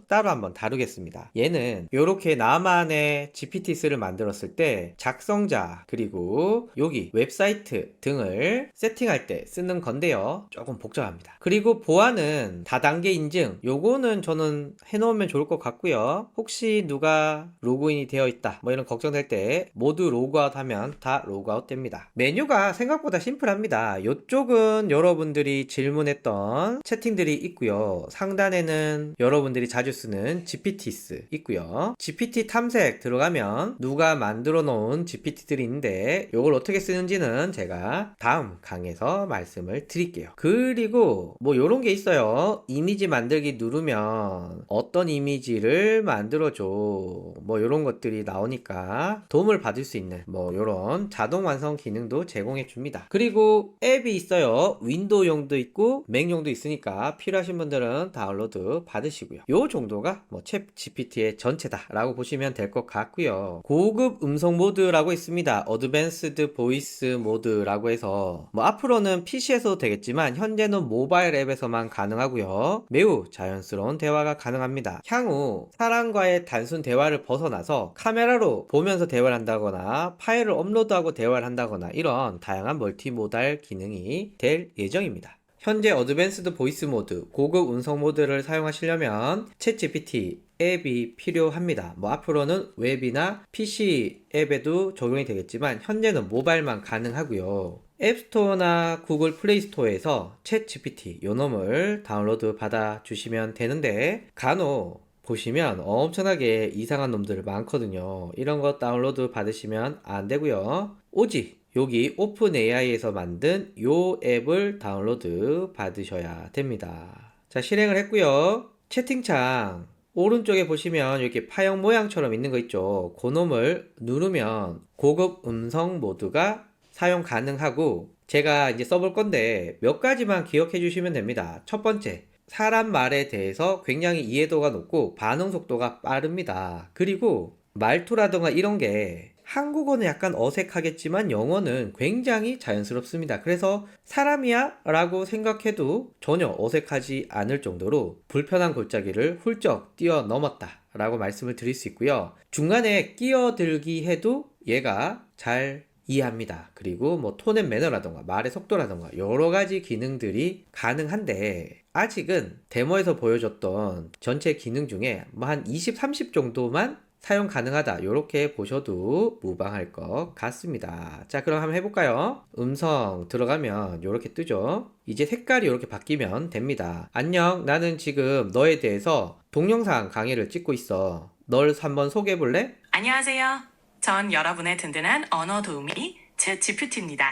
따로 한번 다루겠습니다. 얘는 요렇게 나만의 GPT-3를 만들었을 때 작성자 그리고 여기 웹사이트 등을 세팅할 때 쓰는 건데요. 조금 복잡합니다. 그리고 보안은 다단계 인증 요거는 저는 해놓으면 좋을 것 같고요. 혹시 누가 로그인이 되어 있다 뭐 이런 걱정될 때 모두 로그아웃 하면 다 로그아웃 됩니다. 메뉴가 생각보다 심플합니다. 요쪽은 여러분들이 질문했던 채팅들이 있고요. 상단에는 여러분들이 자주 쓰는 GPTs 있고요. GPT 탐색 들어가면 누가 만들어 놓은 GPT들이 있는데 요걸 어떻게 쓰는지는 제가 다음 강의에서 말씀을 드릴게요. 그리고 뭐 요런 게 있어요. 이미지 만들기 누르면 어떤 이미지를 만들어줘 뭐 요런 것들이 나오니까 도움을 받을 수 있는 뭐 요런 자동 완성 기능도 제공해 줍니다. 그리고 앱이 있어요. 윈도우용도 있고 맥용도 있으니까 필요하신 분들은 다운로드 받으시고요. 요 정도가 뭐 챗 GPT의 전체다 라고 보시면 될 것 같고요. 고급 음성 모드라고 있습니다. 어드밴스드 보이스 모드라고 해서 뭐 앞으로는 PC에서도 되겠지만 현재 현재는 모바일 앱에서만 가능하고요. 매우 자연스러운 대화가 가능합니다. 향후 사람과의 단순 대화를 벗어나서 카메라로 보면서 대화를 한다거나 파일을 업로드하고 대화를 한다거나 이런 다양한 멀티모달 기능이 될 예정입니다. 현재 어드밴스드 보이스 모드, 고급 음성 모드를 사용하시려면 챗GPT 앱이 필요합니다. 앞으로는 웹이나 PC 앱에도 적용이 되겠지만 현재는 모바일만 가능하고요. 앱스토어나 구글 플레이스토어에서 챗GPT 요놈을 다운로드 받아 주시면 되는데 간혹 보시면 엄청나게 이상한 놈들 많거든요. 이런 거 다운로드 받으시면 안 되고요. 오직 여기 오픈 AI에서 만든 요 앱을 다운로드 받으셔야 됩니다. 자, 실행을 했고요. 채팅창 오른쪽에 보시면 이렇게 파형 모양처럼 있는 거 있죠. 그 놈을 누르면 고급 음성 모드가 사용 가능하고 제가 이제 써볼 건데 몇 가지만 기억해 주시면 됩니다. 첫 번째, 사람 말에 대해서 굉장히 이해도가 높고 반응 속도가 빠릅니다. 그리고 말투라던가 이런 게 한국어는 약간 어색하겠지만 영어는 굉장히 자연스럽습니다. 그래서 사람이야? 라고 생각해도 전혀 어색하지 않을 정도로 불편한 골짜기를 훌쩍 뛰어넘었다 라고 말씀을 드릴 수 있고요. 중간에 끼어들기 해도 얘가 잘 이해합니다. 그리고 톤 앤 매너라던가 말의 속도라던가 여러 가지 기능들이 가능한데 아직은 데모에서 보여줬던 전체 기능 중에 한 20, 30 정도만 사용 가능하다 이렇게 보셔도 무방할 것 같습니다. 자, 그럼 한번 해볼까요? 음성 들어가면 이렇게 뜨죠. 이제 색깔이 이렇게 바뀌면 됩니다. 안녕, 나는 지금 너에 대해서 동영상 강의를 찍고 있어. 널 한번 소개해볼래? 안녕하세요. 전 여러분의 든든한 언어 도우미 챗GPT입니다.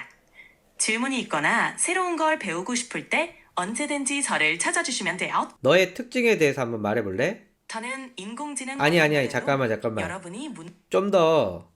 질문이 있거나 새로운 걸 배우고 싶을 때 언제든지 저를 찾아주시면 돼요. 너의 특징에 대해서 한번 말해볼래? 저는 인공지능 아니 언어로 잠깐만 여러분이 좀 더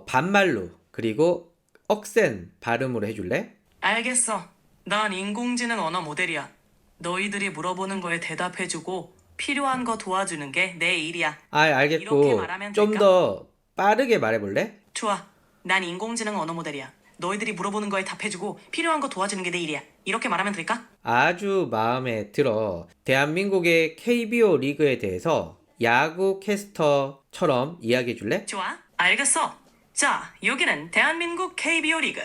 반말로 그리고 억센 발음으로 해줄래? 알겠어. 난 인공지능 언어 모델이야. 너희들이 물어보는 거에 대답해주고 필요한 거 도와주는 게 내 일이야. 이렇게 알겠고 말하면 좀 될까? 더 빠르게 말해볼래? 좋아. 난 인공지능 언어 모델이야. 너희들이 물어보는 거에 답해주고 필요한 거 도와주는 게 내 일이야. 이렇게 말하면 될까? 아주 마음에 들어. 대한민국의 KBO 리그에 대해서 야구 캐스터처럼 이야기해줄래? 좋아. 알겠어. 자, 여기는 대한민국 KBO 리그.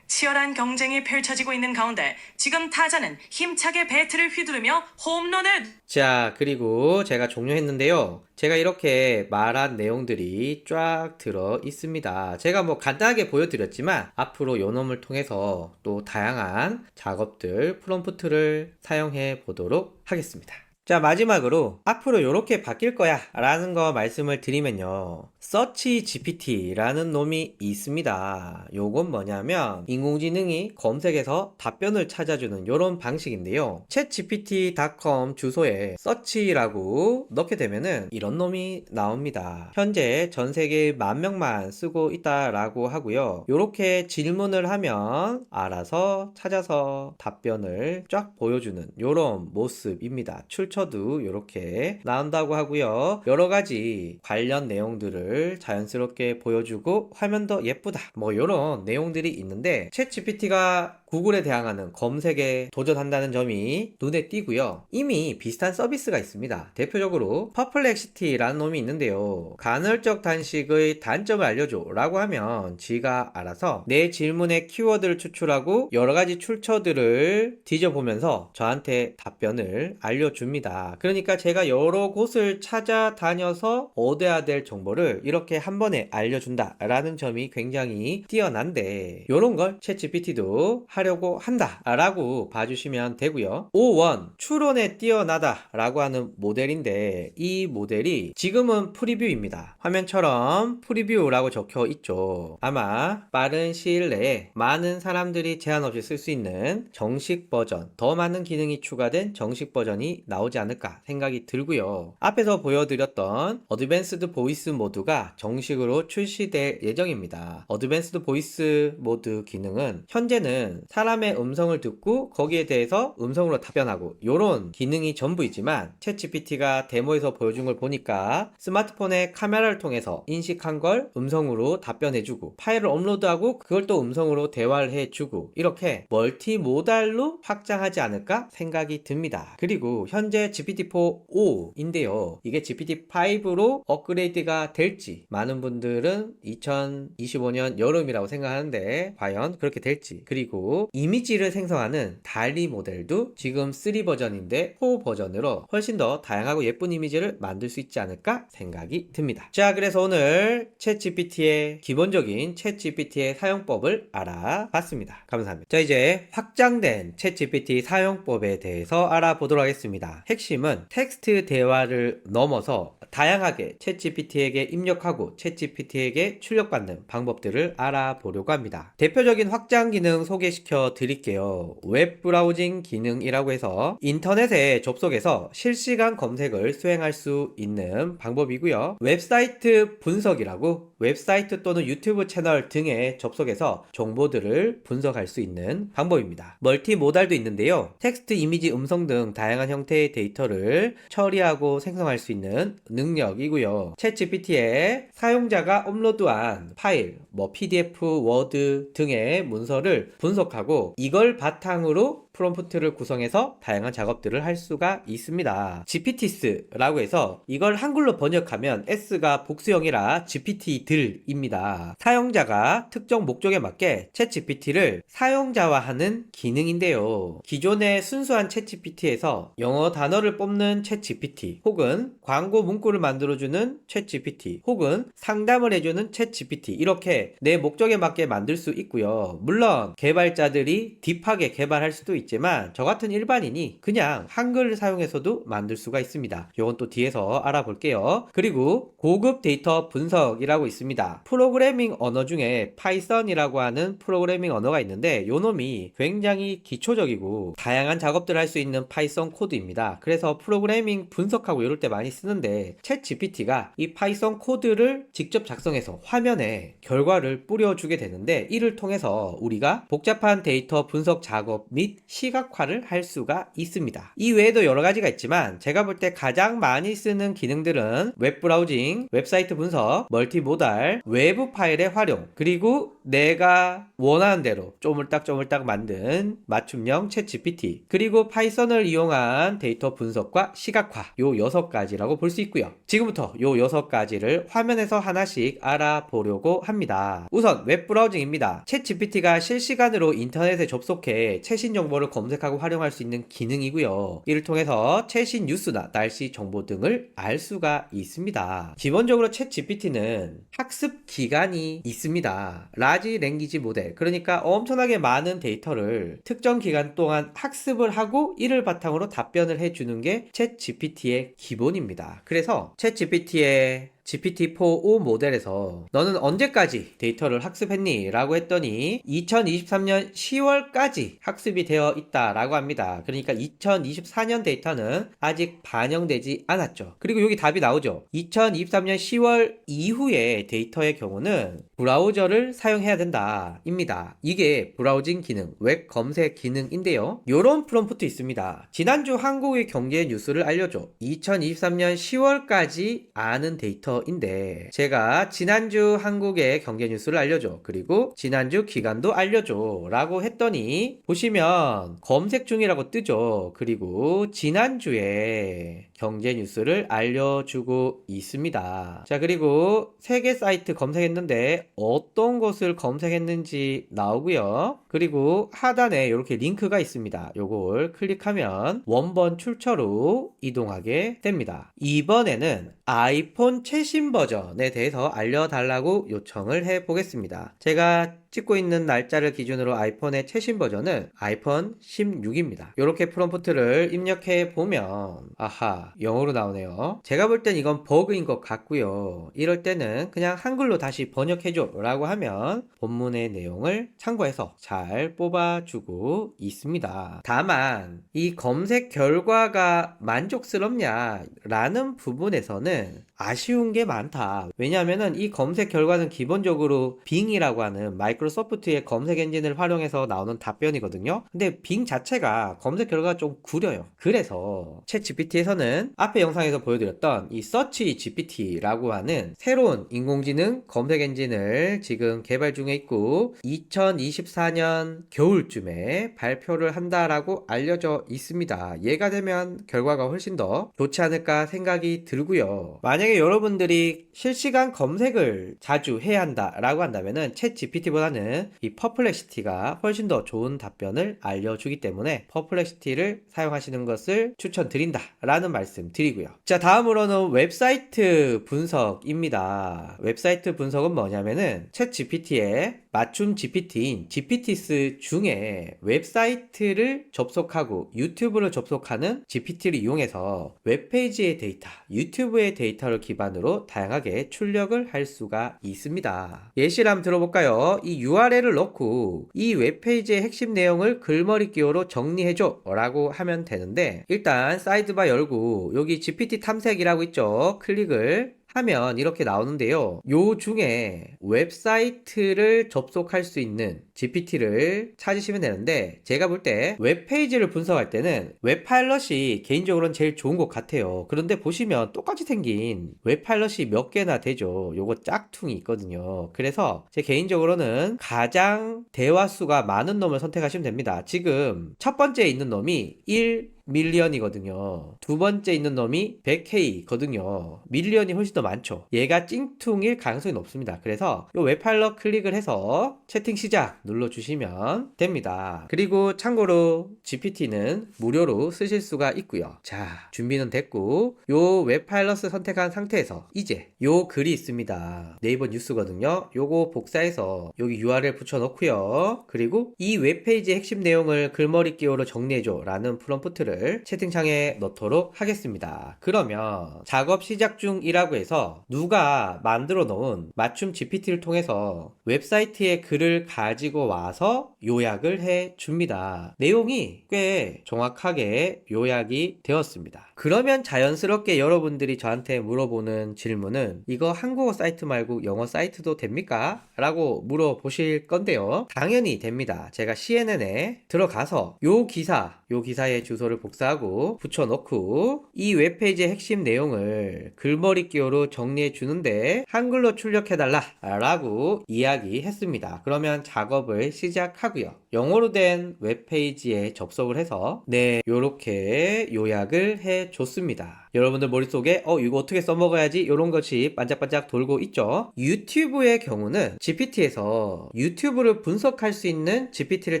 치열한 경쟁이 펼쳐지고 있는 가운데 지금 타자는 힘차게 배트를 휘두르며 홈런을 자, 그리고 제가 종료했는데요. 제가 이렇게 말한 내용들이 쫙 들어 있습니다. 제가 간단하게 보여드렸지만 앞으로 요놈을 통해서 또 다양한 작업들, 프롬프트를 사용해 보도록 하겠습니다. 자, 마지막으로 앞으로 이렇게 바뀔 거야 라는 거 말씀을 드리면요. 서치 GPT라는 놈이 있습니다. 요건 뭐냐면 인공지능이 검색해서 답변을 찾아주는 요런 방식인데요. chatgpt.com 주소에 서치라고 넣게 되면은 이런 놈이 나옵니다. 현재 전 세계 10,000명만 쓰고 있다라고 하고요. 요렇게 질문을 하면 알아서 찾아서 답변을 쫙 보여주는 요런 모습입니다. 출처도 이렇게 나온다고 하고요. 여러 가지 관련 내용들을 자연스럽게 보여주고 화면도 예쁘다 이런 내용들이 있는데 챗GPT가 구글에 대항하는 검색에 도전한다는 점이 눈에 띄고요. 이미 비슷한 서비스가 있습니다. 대표적으로 퍼플렉시티라는 놈이 있는데요. 간헐적 단식의 단점을 알려줘 라고 하면 지가 알아서 내 질문의 키워드를 추출하고 여러가지 출처들을 뒤져보면서 저한테 답변을 알려줍니다. 그러니까 제가 여러 곳을 찾아다녀서 얻어야 될 정보를 이렇게 한 번에 알려준다 라는 점이 굉장히 뛰어난데 이런 걸 챗GPT도 하려고 한다 라고 봐주시면 되고요. O1 추론에 뛰어나다 라고 하는 모델인데 이 모델이 지금은 프리뷰입니다. 화면처럼 프리뷰라고 적혀 있죠. 아마 빠른 시일 내에 많은 사람들이 제한 없이 쓸 수 있는 정식 버전, 더 많은 기능이 추가된 정식 버전이 나오지 않을까 생각이 들고요. 앞에서 보여드렸던 어드밴스드 보이스 모드가 정식으로 출시될 예정입니다. 어드밴스드 보이스 모드 기능은 현재는 사람의 음성을 듣고 거기에 대해서 음성으로 답변하고 요런 기능이 전부이지만 챗GPT가 데모에서 보여준 걸 보니까 스마트폰의 카메라를 통해서 인식한 걸 음성으로 답변해주고 파일을 업로드하고 그걸 또 음성으로 대화를 해주고 이렇게 멀티모달로 확장하지 않을까 생각이 듭니다. 그리고 현재 GPT-4O인데요. 이게 GPT-5로 업그레이드가 될지 많은 분들은 2025년 여름이라고 생각하는데 과연 그렇게 될지 그리고 이미지를 생성하는 DALL-E 모델도 지금 3 버전인데 4 버전으로 훨씬 더 다양하고 예쁜 이미지를 만들 수 있지 않을까 생각이 듭니다. 자, 그래서 오늘 챗GPT의 기본적인 챗GPT의 사용법을 알아봤습니다. 감사합니다. 자, 이제 확장된 챗GPT 사용법에 대해서 알아보도록 하겠습니다. 핵심은 텍스트 대화를 넘어서 다양하게 챗GPT에게 입력하고 챗GPT에게 출력받는 방법들을 알아보려고 합니다. 대표적인 확장 기능 소개시켜 드릴게요. 웹 브라우징 기능이라고 해서 인터넷에 접속해서 실시간 검색을 수행할 수 있는 방법이고요. 웹사이트 분석이라고 웹사이트 또는 유튜브 채널 등에 접속해서 정보들을 분석할 수 있는 방법입니다. 멀티모달도 있는데요. 텍스트, 이미지, 음성 등 다양한 형태의 데이터를 처리하고 생성할 수 있는 능력이고요. 챗GPT에 사용자가 업로드한 파일, PDF, 워드 등의 문서를 분석하고 이걸 바탕으로 프롬프트를 구성해서 다양한 작업들을 할 수가 있습니다. GPTs라고 해서 이걸 한글로 번역하면 S가 복수형이라 GPT들입니다. 사용자가 특정 목적에 맞게 챗GPT를 사용자화하는 기능인데요. 기존의 순수한 챗GPT에서 영어 단어를 뽑는 챗GPT 혹은 광고 문구를 만들어주는 챗GPT 혹은 상담을 해주는 챗GPT 이렇게 내 목적에 맞게 만들 수 있고요. 물론 개발자들이 딥하게 개발할 수도 있지만 저 같은 일반인이 그냥 한글을 사용해서도 만들 수가 있습니다. 이건 또 뒤에서 알아볼게요. 그리고 고급 데이터 분석이라고 있습니다. 프로그래밍 언어 중에 파이썬이라고 하는 프로그래밍 언어가 있는데 요 놈이 굉장히 기초적이고 다양한 작업들을 할 수 있는 파이썬 코드입니다. 그래서 프로그래밍 분석하고 이럴 때 많이 쓰는데 챗 GPT가 이 파이썬 코드를 직접 작성해서 화면에 결과를 뿌려주게 되는데 이를 통해서 우리가 복잡한 데이터 분석 작업 및 시각화를 할 수가 있습니다. 이 외에도 여러 가지가 있지만 제가 볼 때 가장 많이 쓰는 기능들은 웹 브라우징, 웹사이트 분석, 멀티모달, 외부 파일의 활용, 그리고 내가 원하는 대로 쪼물딱쪼물딱 만든 맞춤형 챗 GPT, 그리고 파이썬을 이용한 데이터 분석과 시각화, 요 6가지라고 볼 수 있고요. 지금부터 요 6가지를 화면에서 하나씩 알아보려고 합니다. 우선 웹 브라우징입니다. 챗 GPT가 실시간으로 인터넷에 접속해 최신 정보를 검색하고 활용할 수 있는 기능이고요. 이를 통해서 최신 뉴스나 날씨 정보 등을 알 수가 있습니다. 기본적으로 챗 GPT는 학습 기간이 있습니다. 라지 랭귀지 모델, 그러니까 엄청나게 많은 데이터를 특정 기간 동안 학습을 하고 이를 바탕으로 답변을 해주는 게 챗 GPT의 기본입니다. 그래서 챗 GPT의 GPT-4o 모델에서 너는 언제까지 데이터를 학습했니? 라고 했더니 2023년 10월까지 학습이 되어 있다라고 합니다. 그러니까 2024년 데이터는 아직 반영되지 않았죠. 그리고 여기 답이 나오죠. 2023년 10월 이후의 데이터의 경우는 브라우저를 사용해야 된다 입니다. 이게 브라우징 기능, 웹 검색 기능인데요. 요런 프롬프트 있습니다. 지난주 한국의 경제 뉴스를 알려줘. 2023년 10월까지 아는 데이터인데 제가 지난주 한국의 경제 뉴스를 알려줘. 그리고 지난주 기간도 알려줘 라고 했더니 보시면 검색 중이라고 뜨죠. 그리고 지난주에 경제 뉴스를 알려주고 있습니다. 자, 그리고 세계 사이트 검색했는데 어떤 것을 검색했는지 나오고요. 그리고 하단에 이렇게 링크가 있습니다. 요걸 클릭하면 원본 출처로 이동하게 됩니다. 이번에는 아이폰 최신 버전에 대해서 알려달라고 요청을 해보겠습니다. 제가 찍고 있는 날짜를 기준으로 아이폰의 최신 버전은 아이폰 16입니다. 이렇게 프롬프트를 입력해 보면 아하, 영어로 나오네요. 제가 볼 땐 이건 버그인 것 같고요. 이럴 때는 그냥 한글로 다시 번역해줘 라고 하면 본문의 내용을 참고해서 잘 뽑아주고 있습니다. 다만 이 검색 결과가 만족스럽냐 라는 부분에서는 아쉬운 게 많다. 왜냐하면 이 검색 결과는 기본적으로 빙이라고 하는 마이크로소프트 마이크로소프트의 검색 엔진을 활용해서 나오는 답변이거든요. 근데 빙 자체가 검색 결과가 좀 구려요. 그래서 챗 GPT에서는 앞에 영상에서 보여드렸던 이 서치 GPT라고 하는 새로운 인공지능 검색 엔진을 지금 개발 중에 있고 2024년 겨울쯤에 발표를 한다라고 알려져 있습니다. 얘가 되면 결과가 훨씬 더 좋지 않을까 생각이 들고요. 만약에 여러분들이 실시간 검색을 자주 해야 한다라고 한다면은 챗 GPT보다는 이 퍼플렉시티가 훨씬 더 좋은 답변을 알려주기 때문에 퍼플렉시티를 사용하시는 것을 추천드린다라는 말씀 드리고요. 자, 다음으로는 웹사이트 분석입니다. 웹사이트 분석은 뭐냐면은 챗 GPT의 맞춤 GPT인 GPTs 중에 웹사이트를 접속하고 유튜브를 접속하는 GPT를 이용해서 웹페이지의 데이터, 유튜브의 데이터를 기반으로 다양하게 출력을 할 수가 있습니다. 예시를 한번 들어볼까요? 이 URL을 넣고 이 웹페이지의 핵심 내용을 글머리 기호로 정리해줘 라고 하면 되는데, 일단 사이드바 열고 여기 GPT 탐색이라고 있죠? 클릭을 하면 이렇게 나오는데요. 요 중에 웹사이트를 접속할 수 있는 GPT를 찾으시면 되는데, 제가 볼 때 웹페이지를 분석할 때는 웹파일럿이 개인적으로는 제일 좋은 것 같아요. 그런데 보시면 똑같이 생긴 웹파일럿이 몇 개나 되죠. 요거 짝퉁이 있거든요. 그래서 제 개인적으로는 가장 대화수가 많은 놈을 선택하시면 됩니다. 지금 첫 번째 있는 놈이 1밀리언이거든요. 두 번째 있는 놈이 100K거든요. 밀리언이 훨씬 더 많죠. 얘가 찡퉁일 가능성이 높습니다. 그래서 이 웹파일럿 클릭을 해서 채팅 시작 눌러주시면 됩니다. 그리고 참고로 GPT는 무료로 쓰실 수가 있고요. 자, 준비는 됐고 요 웹파일럿을 선택한 상태에서 이제 요 글이 있습니다. 네이버 뉴스거든요. 요거 복사해서 여기 URL 붙여넣고요. 그리고 이 웹페이지의 핵심 내용을 글머리 기호로 정리해줘 라는 프롬프트를 채팅창에 넣도록 하겠습니다. 그러면 작업 시작 중이라고 해서 누가 만들어 놓은 맞춤 GPT를 통해서 웹사이트의 글을 가지고 와서 요약을 해 줍니다. 내용이 꽤 정확하게 요약이 되었습니다. 그러면 자연스럽게 여러분들이 저한테 물어보는 질문은 이거 한국어 사이트 말고 영어 사이트도 됩니까? 라고 물어보실 건데요. 당연히 됩니다. 제가 CNN에 들어가서 요 기사의 주소를 복사하고 붙여넣고 이 웹페이지의 핵심 내용을 글머리 기호로 정리해 주는데 한글로 출력해달라 라고 이야기했습니다. 그러면 작업을 시작하고요. 영어로 된 웹페이지에 접속을 해서 네, 요렇게 요약을 해 줬습니다. 여러분들 머릿속에 이거 어떻게 써먹어야지 이런 것이 반짝반짝 돌고 있죠. 유튜브의 경우는 GPT에서 유튜브를 분석할 수 있는 GPT를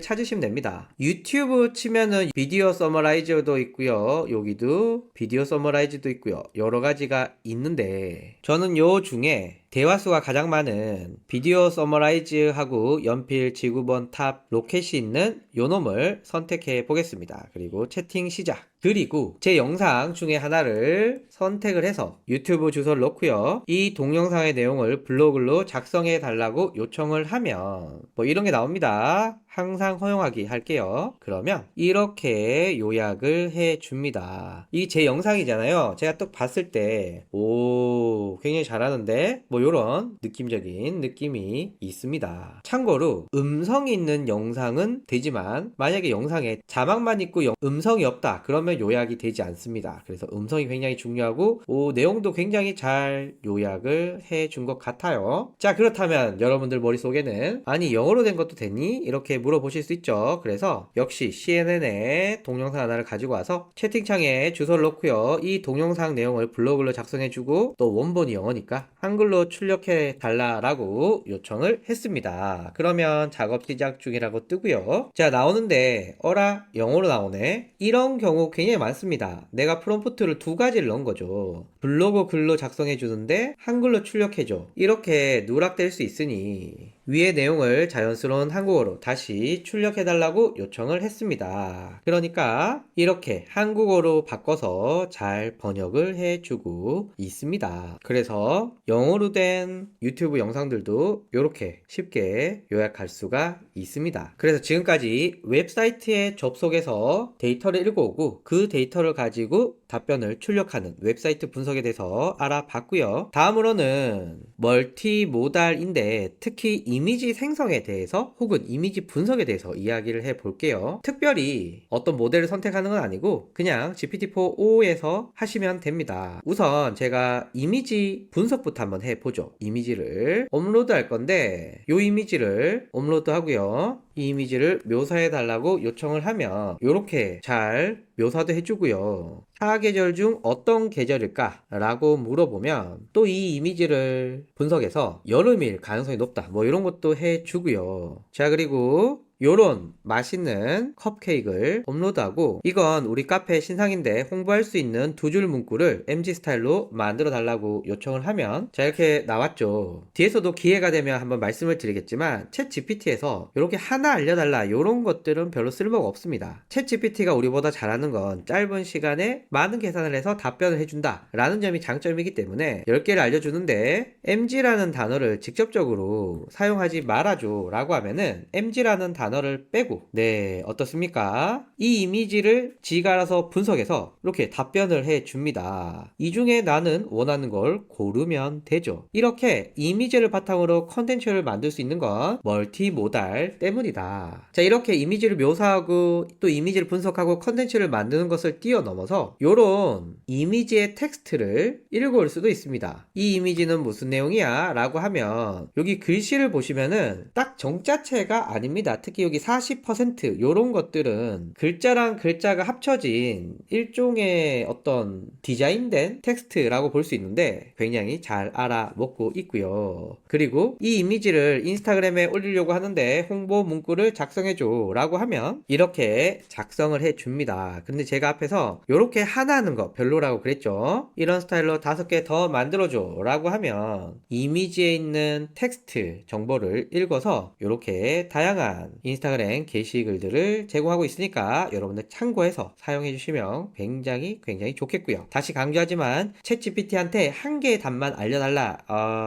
찾으시면 됩니다. 유튜브 치면은 비디오 서머라이저도 있고요. 여기도 비디오 서머라이즈도 있고요. 여러 가지가 있는데 저는 요 중에 대화수가 가장 많은 비디오 서머라이즈하고 연필 지구본 탑 로켓이 있는 요 놈을 선택해 보겠습니다. 그리고 채팅 시작. 그리고 제 영상 중에 하나를 선택을 해서 유튜브 주소를 넣고요. 이 동영상의 내용을 블로글로 작성해 달라고 요청을 하면 뭐 이런 게 나옵니다. 항상 허용하기 할게요. 그러면 이렇게 요약을 해 줍니다. 이 제 영상이잖아요. 제가 딱 봤을 때 오, 굉장히 잘하는데 뭐 요런 느낌적인 느낌이 있습니다. 참고로 음성이 있는 영상은 되지만 만약에 영상에 자막만 있고 음성이 없다 그러면 요약이 되지 않습니다. 그래서 음성이 굉장히 중요하고 내용도 굉장히 잘 요약을 해 준 것 같아요. 자, 그렇다면 여러분들 머릿속에는 아니 영어로 된 것도 되니? 이렇게 물어보실 수 있죠. 그래서 역시 CNN에 동영상 하나를 가지고 와서 채팅창에 주소를 넣고요. 이 동영상 내용을 블로글로 작성해주고 또 원본이 영어니까 한글로 출력해 달라라고 요청을 했습니다. 그러면 작업 시작 중이라고 뜨고요. 자, 나오는데 어라? 영어로 나오네? 이런 경우 굉장히 많습니다. 내가 프롬프트를 두 가지를 넣은 거죠. 블로그 글로 작성해 주는데 한글로 출력해줘. 이렇게 누락될 수 있으니 위의 내용을 자연스러운 한국어로 다시 출력해달라고 요청을 했습니다. 그러니까 이렇게 한국어로 바꿔서 잘 번역을 해주고 있습니다. 그래서 영어로 된 유튜브 영상들도 이렇게 쉽게 요약할 수가 있습니다. 그래서 지금까지 웹사이트에 접속해서 데이터를 읽어오고 그 데이터를 가지고 답변을 출력하는 웹사이트 분석에 대해서 알아봤고요. 다음으로는 멀티모달인데 특히 이미지 생성에 대해서 혹은 이미지 분석에 대해서 이야기를 해 볼게요. 특별히 어떤 모델을 선택하는 건 아니고 그냥 GPT-4o에서 하시면 됩니다. 우선 제가 이미지 분석부터 한번 해보죠. 이미지를 업로드 할 건데 이 이미지를 업로드 하고요. 이 이미지를 묘사해 달라고 요청을 하면 이렇게 잘 묘사도 해주고요. 사계절 중 어떤 계절일까? 라고 물어보면 또 이 이미지를 분석해서 여름일 가능성이 높다. 뭐 이런 것도 해주고요. 자, 그리고 요런 맛있는 컵케이크를 업로드하고 이건 우리 카페 신상인데 홍보할 수 있는 두 줄 문구를 MG 스타일로 만들어 달라고 요청을 하면 자 이렇게 나왔죠. 뒤에서도 기회가 되면 한번 말씀을 드리겠지만 챗 GPT에서 이렇게 하나 알려달라 요런 것들은 별로 쓸모가 없습니다. 챗 GPT가 우리보다 잘하는 건 짧은 시간에 많은 계산을 해서 답변을 해준다 라는 점이 장점이기 때문에 10개를 알려주는데 MG라는 단어를 직접적으로 사용하지 말아줘 라고 하면은 MG라는 단어를 빼고 네 어떻습니까? 이 이미지를 지가 알아서 분석해서 이렇게 답변을 해줍니다. 이 중에 나는 원하는 걸 고르면 되죠. 이렇게 이미지를 바탕으로 컨텐츠를 만들 수 있는 건 멀티모달 때문이다. 자 이렇게 이미지를 묘사하고 또 이미지를 분석하고 컨텐츠를 만드는 것을 뛰어넘어서 요런 이미지의 텍스트를 읽어올 수도 있습니다. 이 이미지는 무슨 내용이야? 라고 하면 여기 글씨를 보시면은 딱 정자체가 아닙니다. 특히 여기 40% 요런 것들은 글자랑 글자가 합쳐진 일종의 어떤 디자인된 텍스트라고 볼 수 있는데 굉장히 잘 알아먹고 있고요. 그리고 이 이미지를 인스타그램에 올리려고 하는데 홍보 문구를 작성해줘 라고 하면 이렇게 작성을 해줍니다. 근데 제가 앞에서 이렇게 하나 하는 거 별로라고 그랬죠. 이런 스타일로 5개 더 만들어줘 라고 하면 이미지에 있는 텍스트 정보를 읽어서 이렇게 다양한 인스타그램 게시글들을 제공하고 있으니까 여러분들 참고해서 사용해 주시면 굉장히 좋겠고요. 다시 강조하지만 챗 GPT한테 한 개의 답만 알려달라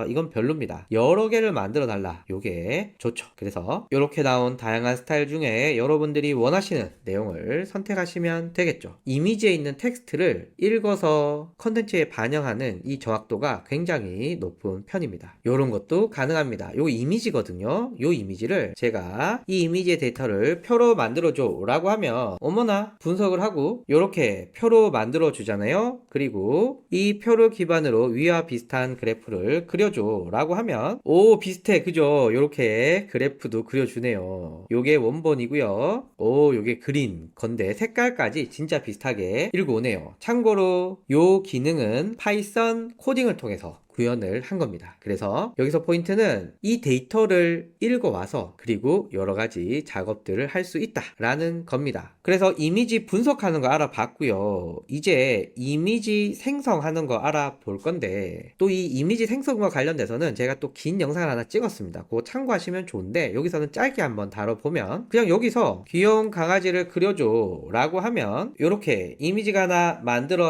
이건 별로입니다. 여러 개를 만들어 달라 요게 좋죠. 그래서 이렇게 나온 다양한 스타일 중에 여러분들이 원하시는 내용을 선택하시면 되겠죠. 이미지에 있는 텍스트를 읽어서 컨텐츠에 반영하는 이 정확도가 굉장히 높은 편입니다. 이런 것도 가능합니다. 요 이미지거든요. 요 이미지를 제가 이 이미지의 데이터를 표로 만들어줘 라고 하면 어머나 분석을 하고 이렇게 표로 만들어 주잖아요. 그리고 이 표를 기반으로 위와 비슷한 그래프를 그려줘 라고 하면 오 비슷해 그죠. 이렇게 그래프도 그려주네요. 요게 원본이고요. 오 요게 그린 건데 색깔까지 진짜 비슷하게 읽어오네요. 참고로 요 기능은 파이썬 코딩을 통해서 구현을 한 겁니다. 그래서 여기서 포인트는 이 데이터를 읽어와서 그리고 여러 가지 작업들을 할 수 있다 라는 겁니다. 그래서 이미지 분석하는 거 알아봤고요. 이제 이미지 생성하는 거 알아볼 건데 또 이 이미지 생성과 관련돼서는 제가 또 긴 영상을 하나 찍었습니다. 그거 참고하시면 좋은데 여기서는 짧게 한번 다뤄보면 그냥 여기서 귀여운 강아지를 그려줘 라고 하면 이렇게 이미지가 하나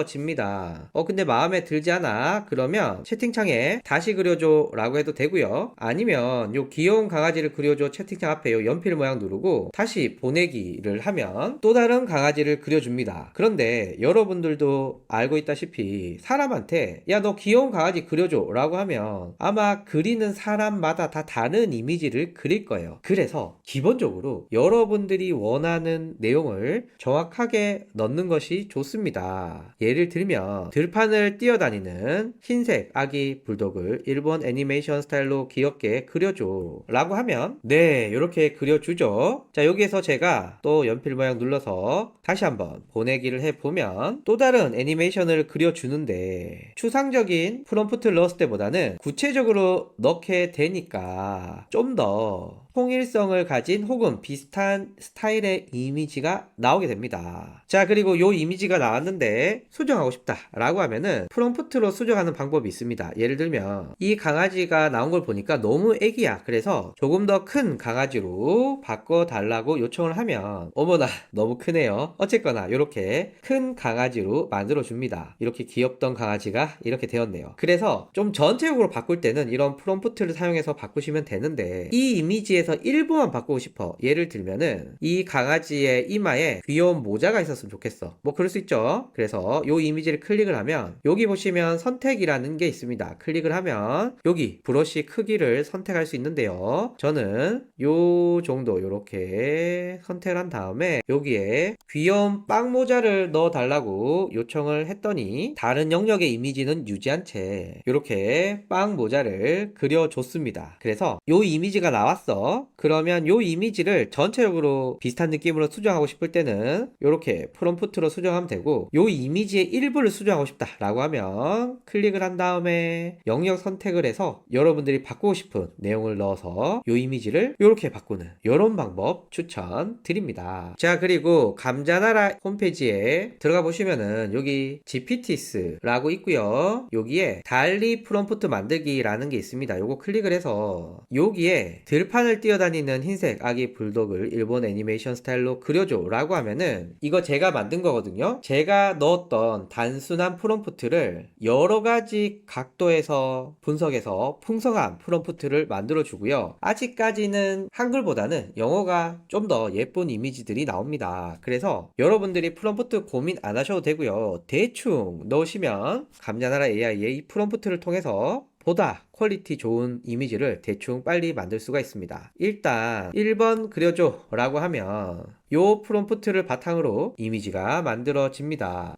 만들어집니다. 근데 마음에 들지 않아? 그러면 채팅창에 다시 그려줘 라고 해도 되고요. 아니면 요 귀여운 강아지를 그려줘 채팅창 앞에 요 연필 모양 누르고 다시 보내기를 하면 또 다른 강아지를 그려줍니다. 그런데 여러분들도 알고 있다시피 사람한테 야 너 귀여운 강아지 그려줘 라고 하면 아마 그리는 사람마다 다 다른 이미지를 그릴 거예요. 그래서 기본적으로 여러분들이 원하는 내용을 정확하게 넣는 것이 좋습니다. 예를 들면 들판을 뛰어다니는 흰색 아기 불독을 일본 애니메이션 스타일로 귀엽게 그려줘 라고 하면 네 이렇게 그려주죠. 자 여기에서 제가 또 연필 모양 눌러서 다시 한번 보내기를 해보면 또 다른 애니메이션을 그려주는데 추상적인 프롬프트를 넣었을 때보다는 구체적으로 넣게 되니까 좀 더 통일성을 가진 혹은 비슷한 스타일의 이미지가 나오게 됩니다. 자 그리고 요 이미지가 나왔는데 수정하고 싶다 라고 하면은 프롬프트로 수정하는 방법이 있습니다. 예를 들면 이 강아지가 나온 걸 보니까 너무 애기야. 그래서 조금 더 큰 강아지로 바꿔달라고 요청을 하면 어머나 너무 크네요. 어쨌거나 이렇게 큰 강아지로 만들어 줍니다. 이렇게 귀엽던 강아지가 이렇게 되었네요. 그래서 좀 전체적으로 바꿀 때는 이런 프롬프트를 사용해서 바꾸시면 되는데 이 이미지에 이미지에서 일부만 바꾸고 싶어. 예를 들면은 이 강아지의 이마에 귀여운 모자가 있었으면 좋겠어. 뭐 그럴 수 있죠. 그래서 요 이미지를 클릭을 하면 여기 보시면 선택이라는 게 있습니다. 클릭을 하면 여기 브러쉬 크기를 선택할 수 있는데요. 저는 요 정도 요렇게 선택을 한 다음에 여기에 귀여운 빵 모자를 넣어 달라고 요청을 했더니 다른 영역의 이미지는 유지한 채 이렇게 빵 모자를 그려줬습니다. 그래서 요 이미지가 나왔어. 그러면 요 이미지를 전체적으로 비슷한 느낌으로 수정하고 싶을 때는 이렇게 프롬프트로 수정하면 되고 요 이미지의 일부를 수정하고 싶다 라고 하면 클릭을 한 다음에 영역 선택을 해서 여러분들이 바꾸고 싶은 내용을 넣어서 요 이미지를 이렇게 바꾸는 이런 방법 추천드립니다. 자, 그리고 감자나라 홈페이지에 들어가 보시면은 여기 GPTs라고 있고요. 여기에 달리 프롬프트 만들기라는 게 있습니다. 요거 클릭을 해서 여기에 들판을 뛰어다니는 흰색 아기 불독을 일본 애니메이션 스타일로 그려줘 라고 하면은 이거 제가 만든 거거든요. 제가 넣었던 단순한 프롬프트를 여러 가지 각도에서 분석해서 풍성한 프롬프트를 만들어 주고요. 아직까지는 한글보다는 영어가 좀 더 예쁜 이미지들이 나옵니다. 그래서 여러분들이 프롬프트 고민 안 하셔도 되고요. 대충 넣으시면 감자나라 AI의 이 프롬프트를 통해서 보다 퀄리티 좋은 이미지를 대충 빨리 만들 수가 있습니다. 일단 1번 그려줘 라고 하면 요 프롬프트를 바탕으로 이미지가 만들어집니다.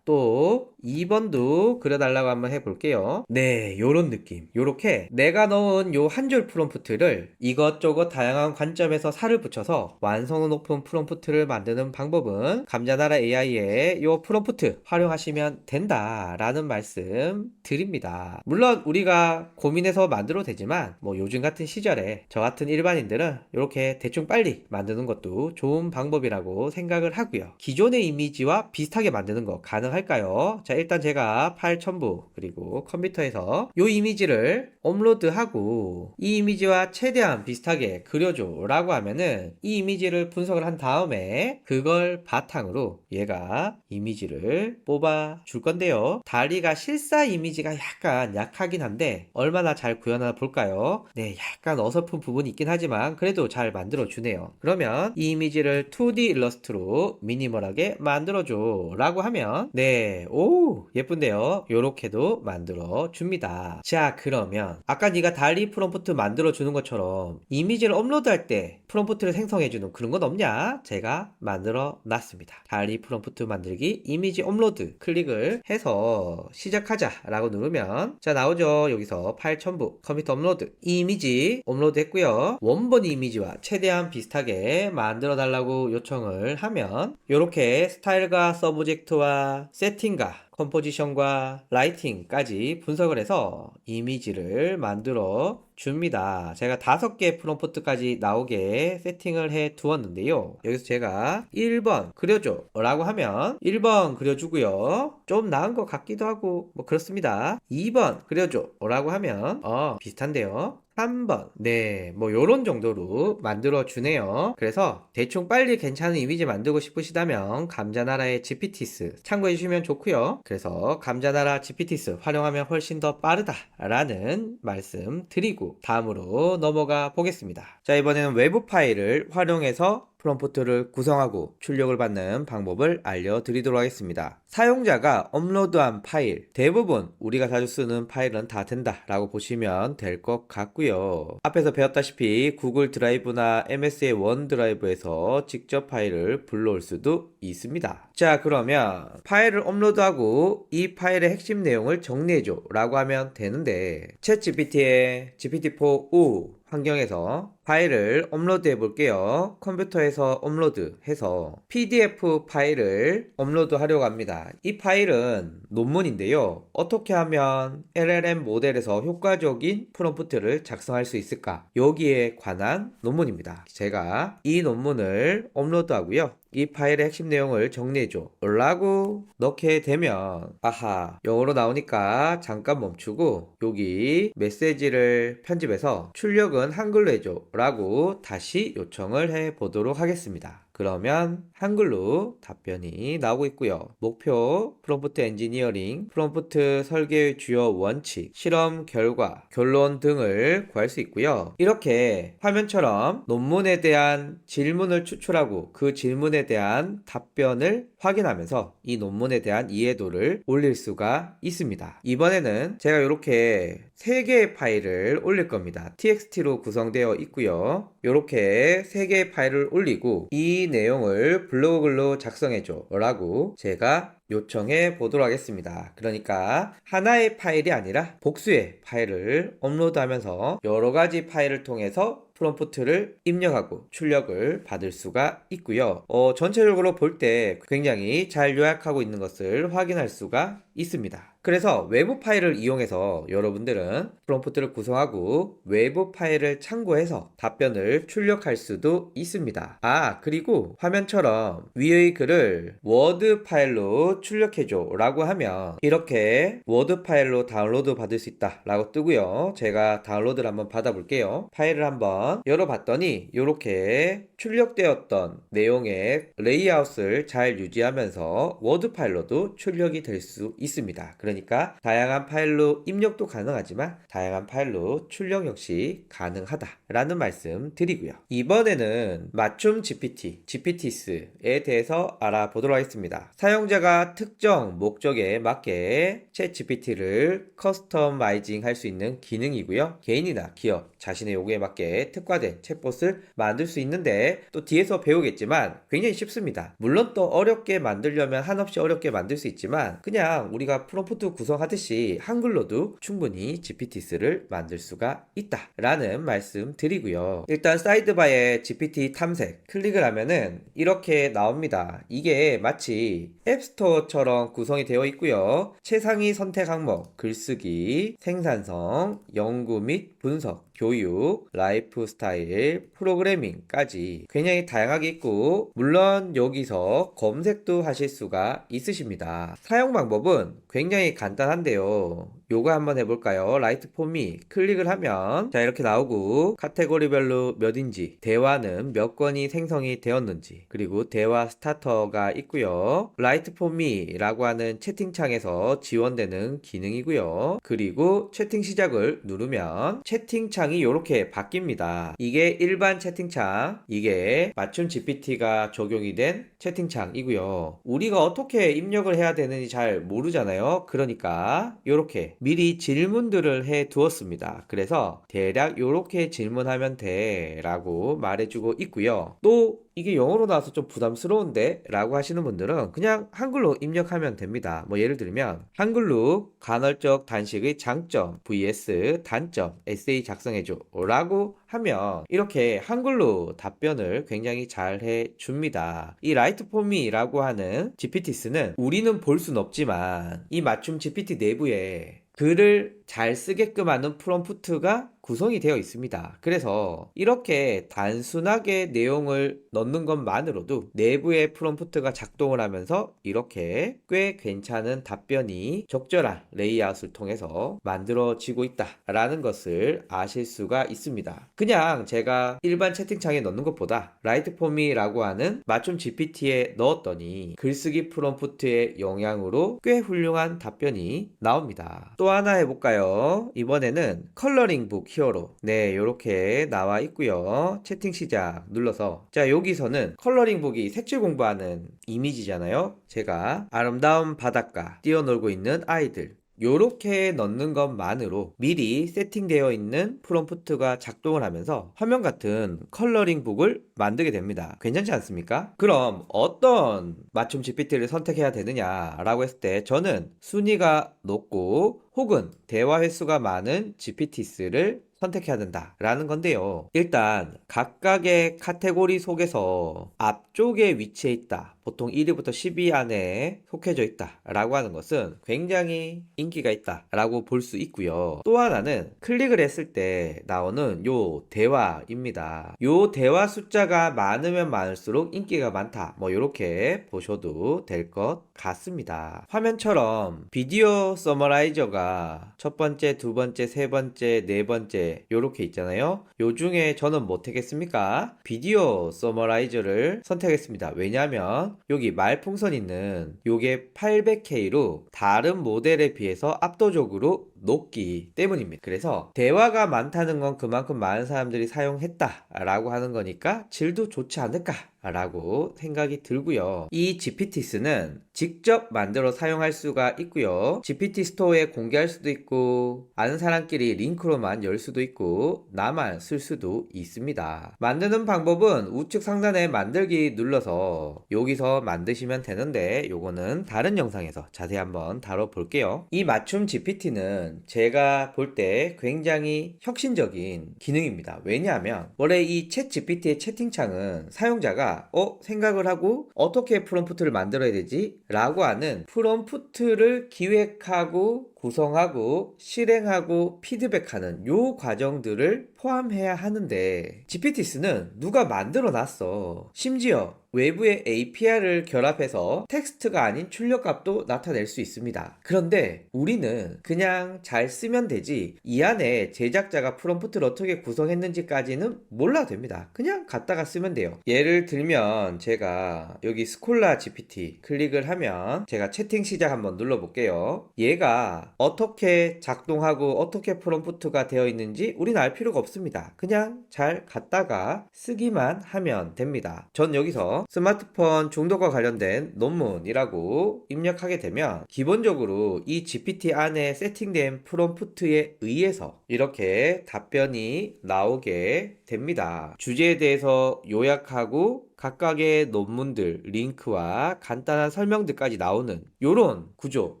또 2번도 그려달라고 한번 해볼게요. 네, 요런 느낌. 요렇게 내가 넣은 요 한 줄 프롬프트를 이것저것 다양한 관점에서 살을 붙여서 완성도 높은 프롬프트를 만드는 방법은 감자나라 AI의 요 프롬프트 활용하시면 된다라는 말씀 드립니다. 물론 우리가 고민해서 만들어도 되지만 뭐 요즘 같은 시절에 저 같은 일반인들은 이렇게 대충 빨리 만드는 것도 좋은 방법이라고 생각을 하고요. 기존의 이미지와 비슷하게 만드는 거 가능할까요? 자, 일단 제가 파일 첨부 그리고 컴퓨터에서 이 이미지를 업로드하고 이 이미지와 최대한 비슷하게 그려줘 라고 하면은 이 이미지를 분석을 한 다음에 그걸 바탕으로 얘가 이미지를 뽑아 줄 건데요. 다리가 실사 이미지가 약간 약하긴 한데 얼마나 잘 구현하나 볼까요? 네, 약간 어설픈 부분이 있긴 하지만 그래도 잘 만들어 주네요. 그러면 이 이미지를 2D 일러스트로 미니멀하게 만들어 줘 라고 하면 네, 오 예쁜데요. 요렇게도 만들어 줍니다. 자, 그러면 아까 네가 달리 프롬프트 만들어 주는 것처럼 이미지를 업로드할 때 프롬프트를 생성해 주는 그런 건 없냐? 제가 만들어 놨습니다. 달리 프롬프트 만들기 이미지 업로드 클릭을 해서 시작하자 라고 누르면 자, 나오죠. 여기서 파일 첨부 컴퓨터 업로드 이 이미지 업로드 했고요. 원본 이미지와 최대한 비슷하게 만들어 달라고 요청을 하면 이렇게 스타일과 서브젝트와 세팅과 컴포지션과 라이팅까지 분석을 해서 이미지를 만들어 줍니다. 제가 5개 프롬프트까지 나오게 세팅을 해 두었는데요. 여기서 제가 1번 그려줘 라고 하면 1번 그려주고요. 좀 나은 것 같기도 하고 뭐 그렇습니다. 2번 그려줘 라고 하면 비슷한데요. 3번 네, 뭐 요런 정도로 만들어 주네요. 그래서 대충 빨리 괜찮은 이미지 만들고 싶으시다면 감자나라의 GPTs 참고해 주시면 좋고요. 그래서 감자나라 GPTs 활용하면 훨씬 더 빠르다라는 말씀 드리고 다음으로 넘어가 보겠습니다. 자, 이번에는 외부 파일을 활용해서 프롬프트를 구성하고 출력을 받는 방법을 알려드리도록 하겠습니다. 사용자가 업로드한 파일, 대부분 우리가 자주 쓰는 파일은 다 된다 라고 보시면 될 것 같고요. 앞에서 배웠다시피 구글 드라이브나 MS의 원드라이브에서 직접 파일을 불러올 수도 있습니다. 자, 그러면 파일을 업로드하고 이 파일의 핵심 내용을 정리해줘 라고 하면 되는데 챗GPT의 GPT-4o 환경에서 파일을 업로드 해 볼게요. 컴퓨터에서 업로드 해서 PDF 파일을 업로드 하려고 합니다. 이 파일은 논문인데요. 어떻게 하면 LLM 모델에서 효과적인 프롬프트를 작성할 수 있을까? 여기에 관한 논문입니다. 제가 이 논문을 업로드 하고요. 이 파일의 핵심 내용을 정리해줘 라고 넣게 되면 아하, 영어로 나오니까 잠깐 멈추고 여기 메시지를 편집해서 출력은 한글로 해줘 라고 다시 요청을 해 보도록 하겠습니다. 그러면 한글로 답변이 나오고 있고요. 목표, 프롬프트 엔지니어링, 프롬프트 설계의 주요 원칙, 실험 결과, 결론 등을 구할 수 있고요. 이렇게 화면처럼 논문에 대한 질문을 추출하고 그 질문에 대한 답변을 확인하면서 이 논문에 대한 이해도를 올릴 수가 있습니다. 이번에는 제가 이렇게 3개의 파일을 올릴 겁니다. txt로 구성되어 있고요. 이렇게 3개의 파일을 올리고 이 내용을 블로그글로 작성해줘 라고 제가 요청해 보도록 하겠습니다. 그러니까 하나의 파일이 아니라 복수의 파일을 업로드하면서 여러 가지 파일을 통해서 프롬프트를 입력하고 출력을 받을 수가 있고요. 전체적으로 볼 때 굉장히 잘 요약하고 있는 것을 확인할 수가 있습니다. 그래서 외부 파일을 이용해서 여러분들은 프롬프트를 구성하고 외부 파일을 참고해서 답변을 출력할 수도 있습니다. 그리고 화면처럼 위의 글을 워드 파일로 출력해줘 라고 하면 이렇게 워드 파일로 다운로드 받을 수 있다 라고 뜨고요. 제가 다운로드를 한번 받아볼게요. 파일을 한번 열어봤더니 이렇게 출력되었던 내용의 레이아웃을 잘 유지하면서 워드 파일로도 출력이 될 수 있습니다. 그러니까 다양한 파일로 입력도 가능하지만 다양한 파일로 출력 역시 가능하다라는 말씀 드리고요. 이번에는 맞춤 GPT, GPTs에 대해서 알아보도록 하겠습니다. 사용자가 특정 목적에 맞게 챗 GPT를 커스터마이징 할 수 있는 기능이고요. 개인이나 기업, 자신의 요구에 맞게 특화된 챗봇을 만들 수 있는데 또 뒤에서 배우겠지만 굉장히 쉽습니다. 물론 또 어렵게 만들려면 한없이 어렵게 만들 수 있지만 그냥 우리가 프롬프트 구성하듯이 한글로도 충분히 GPTs를 만들 수가 있다 라는 말씀 드리고요. 일단 사이드바에 GPT 탐색 클릭을 하면은 이렇게 나옵니다. 이게 마치 앱스토어처럼 구성이 되어 있고요. 최상위 선택 항목, 글쓰기, 생산성, 연구 및 분석, 교육, 라이프 스타일, 프로그래밍까지 굉장히 다양하게 있고 물론 여기서 검색도 하실 수가 있으십니다. 사용 방법은 굉장히 간단한데요. 요거 한번 해볼까요? 라이트 포미 클릭을 하면 자 이렇게 나오고 카테고리별로 몇인지 대화는 몇 건이 생성이 되었는지 그리고 대화 스타터가 있고요. 라이트 포미라고 하는 채팅창에서 지원되는 기능이고요. 그리고 채팅 시작을 누르면 채팅창이 이렇게 바뀝니다. 이게 일반 채팅창, 이게 맞춤 GPT가 적용이 된 채팅창이고요. 우리가 어떻게 입력을 해야 되는지 잘 모르잖아요. 그러니까 이렇게 미리 질문들을 해 두었습니다. 그래서 대략 이렇게 질문하면 돼 라고 말해주고 있고요. 또 이게 영어로 나와서 좀 부담스러운데? 라고 하시는 분들은 그냥 한글로 입력하면 됩니다. 뭐 예를 들면 한글로 간헐적 단식의 장점 vs 단점 에세이 작성해줘 라고 하면 이렇게 한글로 답변을 굉장히 잘 해줍니다. 이 라이트 포미라고 하는 GPTs는 우리는 볼 순 없지만 이 맞춤 GPT 내부에 글을 잘 쓰게끔 하는 프롬프트가 구성이 되어 있습니다. 그래서 이렇게 단순하게 내용을 넣는 것만으로도 내부의 프롬프트가 작동을 하면서 이렇게 꽤 괜찮은 답변이 적절한 레이아웃을 통해서 만들어지고 있다라는 것을 아실 수가 있습니다. 그냥 제가 일반 채팅창에 넣는 것보다 라이트 포미라고 하는 맞춤 GPT에 넣었더니 글쓰기 프롬프트의 영향으로 꽤 훌륭한 답변이 나옵니다. 또 하나 해볼까요? 이번에는 컬러링 북 히어로 이렇게 나와 있고요. 채팅 시작 눌러서 자 여기서는 컬러링 북이 색칠 공부하는 이미지잖아요. 제가 아름다운 바닷가 뛰어놀고 있는 아이들 요렇게 넣는 것만으로 미리 세팅되어 있는 프롬프트가 작동을 하면서 화면 같은 컬러링 북을 만들게 됩니다. 괜찮지 않습니까? 그럼 어떤 맞춤 GPT를 선택해야 되느냐 라고 했을 때 저는 순위가 높고 혹은 대화 횟수가 많은 GPTs를 선택해야 된다라는 건데요. 일단 각각의 카테고리 속에서 앞쪽에 위치해 있다. 보통 1위부터 10위 안에 속해져 있다 라고 하는 것은 굉장히 인기가 있다 라고 볼 수 있고요. 또 하나는 클릭을 했을 때 나오는 요 대화입니다. 요 대화 숫자가 많으면 많을수록 인기가 많다, 뭐 이렇게 보셔도 될 것 같습니다. 화면처럼 비디오 서머라이저가 첫 번째, 두 번째, 세 번째, 네 번째 요렇게 있잖아요. 요 중에 저는 뭐 택했습니까? 비디오 서머라이저를 선택했습니다. 왜냐하면 여기 말풍선 있는 요게 800K로 다른 모델에 비해서 압도적으로 높기 때문입니다. 그래서 대화가 많다는 건 그만큼 많은 사람들이 사용했다 라고 하는 거니까 질도 좋지 않을까 라고 생각이 들고요. 이 GPT스는 직접 만들어 사용할 수가 있고요. GPT 스토어에 공개할 수도 있고, 아는 사람끼리 링크로만 열 수도 있고, 나만 쓸 수도 있습니다. 만드는 방법은 우측 상단에 만들기 눌러서 여기서 만드시면 되는데, 요거는 다른 영상에서 자세히 한번 다뤄볼게요. 이 맞춤 GPT는 제가 볼 때 굉장히 혁신적인 기능입니다. 왜냐하면 원래 이 챗 GPT의 채팅창은 사용자가 생각을 하고 어떻게 프롬프트를 만들어야 되지? 라고 하는 프롬프트를 기획하고 구성하고 실행하고 피드백하는 요 과정들을 포함해야 하는데, GPT스는 누가 만들어 놨어. 심지어 외부의 API를 결합해서 텍스트가 아닌 출력값도 나타낼 수 있습니다. 그런데 우리는 그냥 잘 쓰면 되지 이 안에 제작자가 프롬프트를 어떻게 구성했는지까지는 몰라도 됩니다. 그냥 갖다가 쓰면 돼요. 예를 들면 제가 여기 스콜라 GPT 클릭을 하면 제가 채팅 시작 한번 눌러볼게요. 얘가 어떻게 작동하고 어떻게 프롬프트가 되어 있는지 우리는 알 필요가 없습니다. 그냥 잘 갖다가 쓰기만 하면 됩니다. 전 여기서 스마트폰 중독과 관련된 논문이라고 입력하게 되면 기본적으로 이 GPT 안에 세팅된 프롬프트에 의해서 이렇게 답변이 나오게 됩니다. 주제에 대해서 요약하고 각각의 논문들, 링크와 간단한 설명들까지 나오는 요런 구조.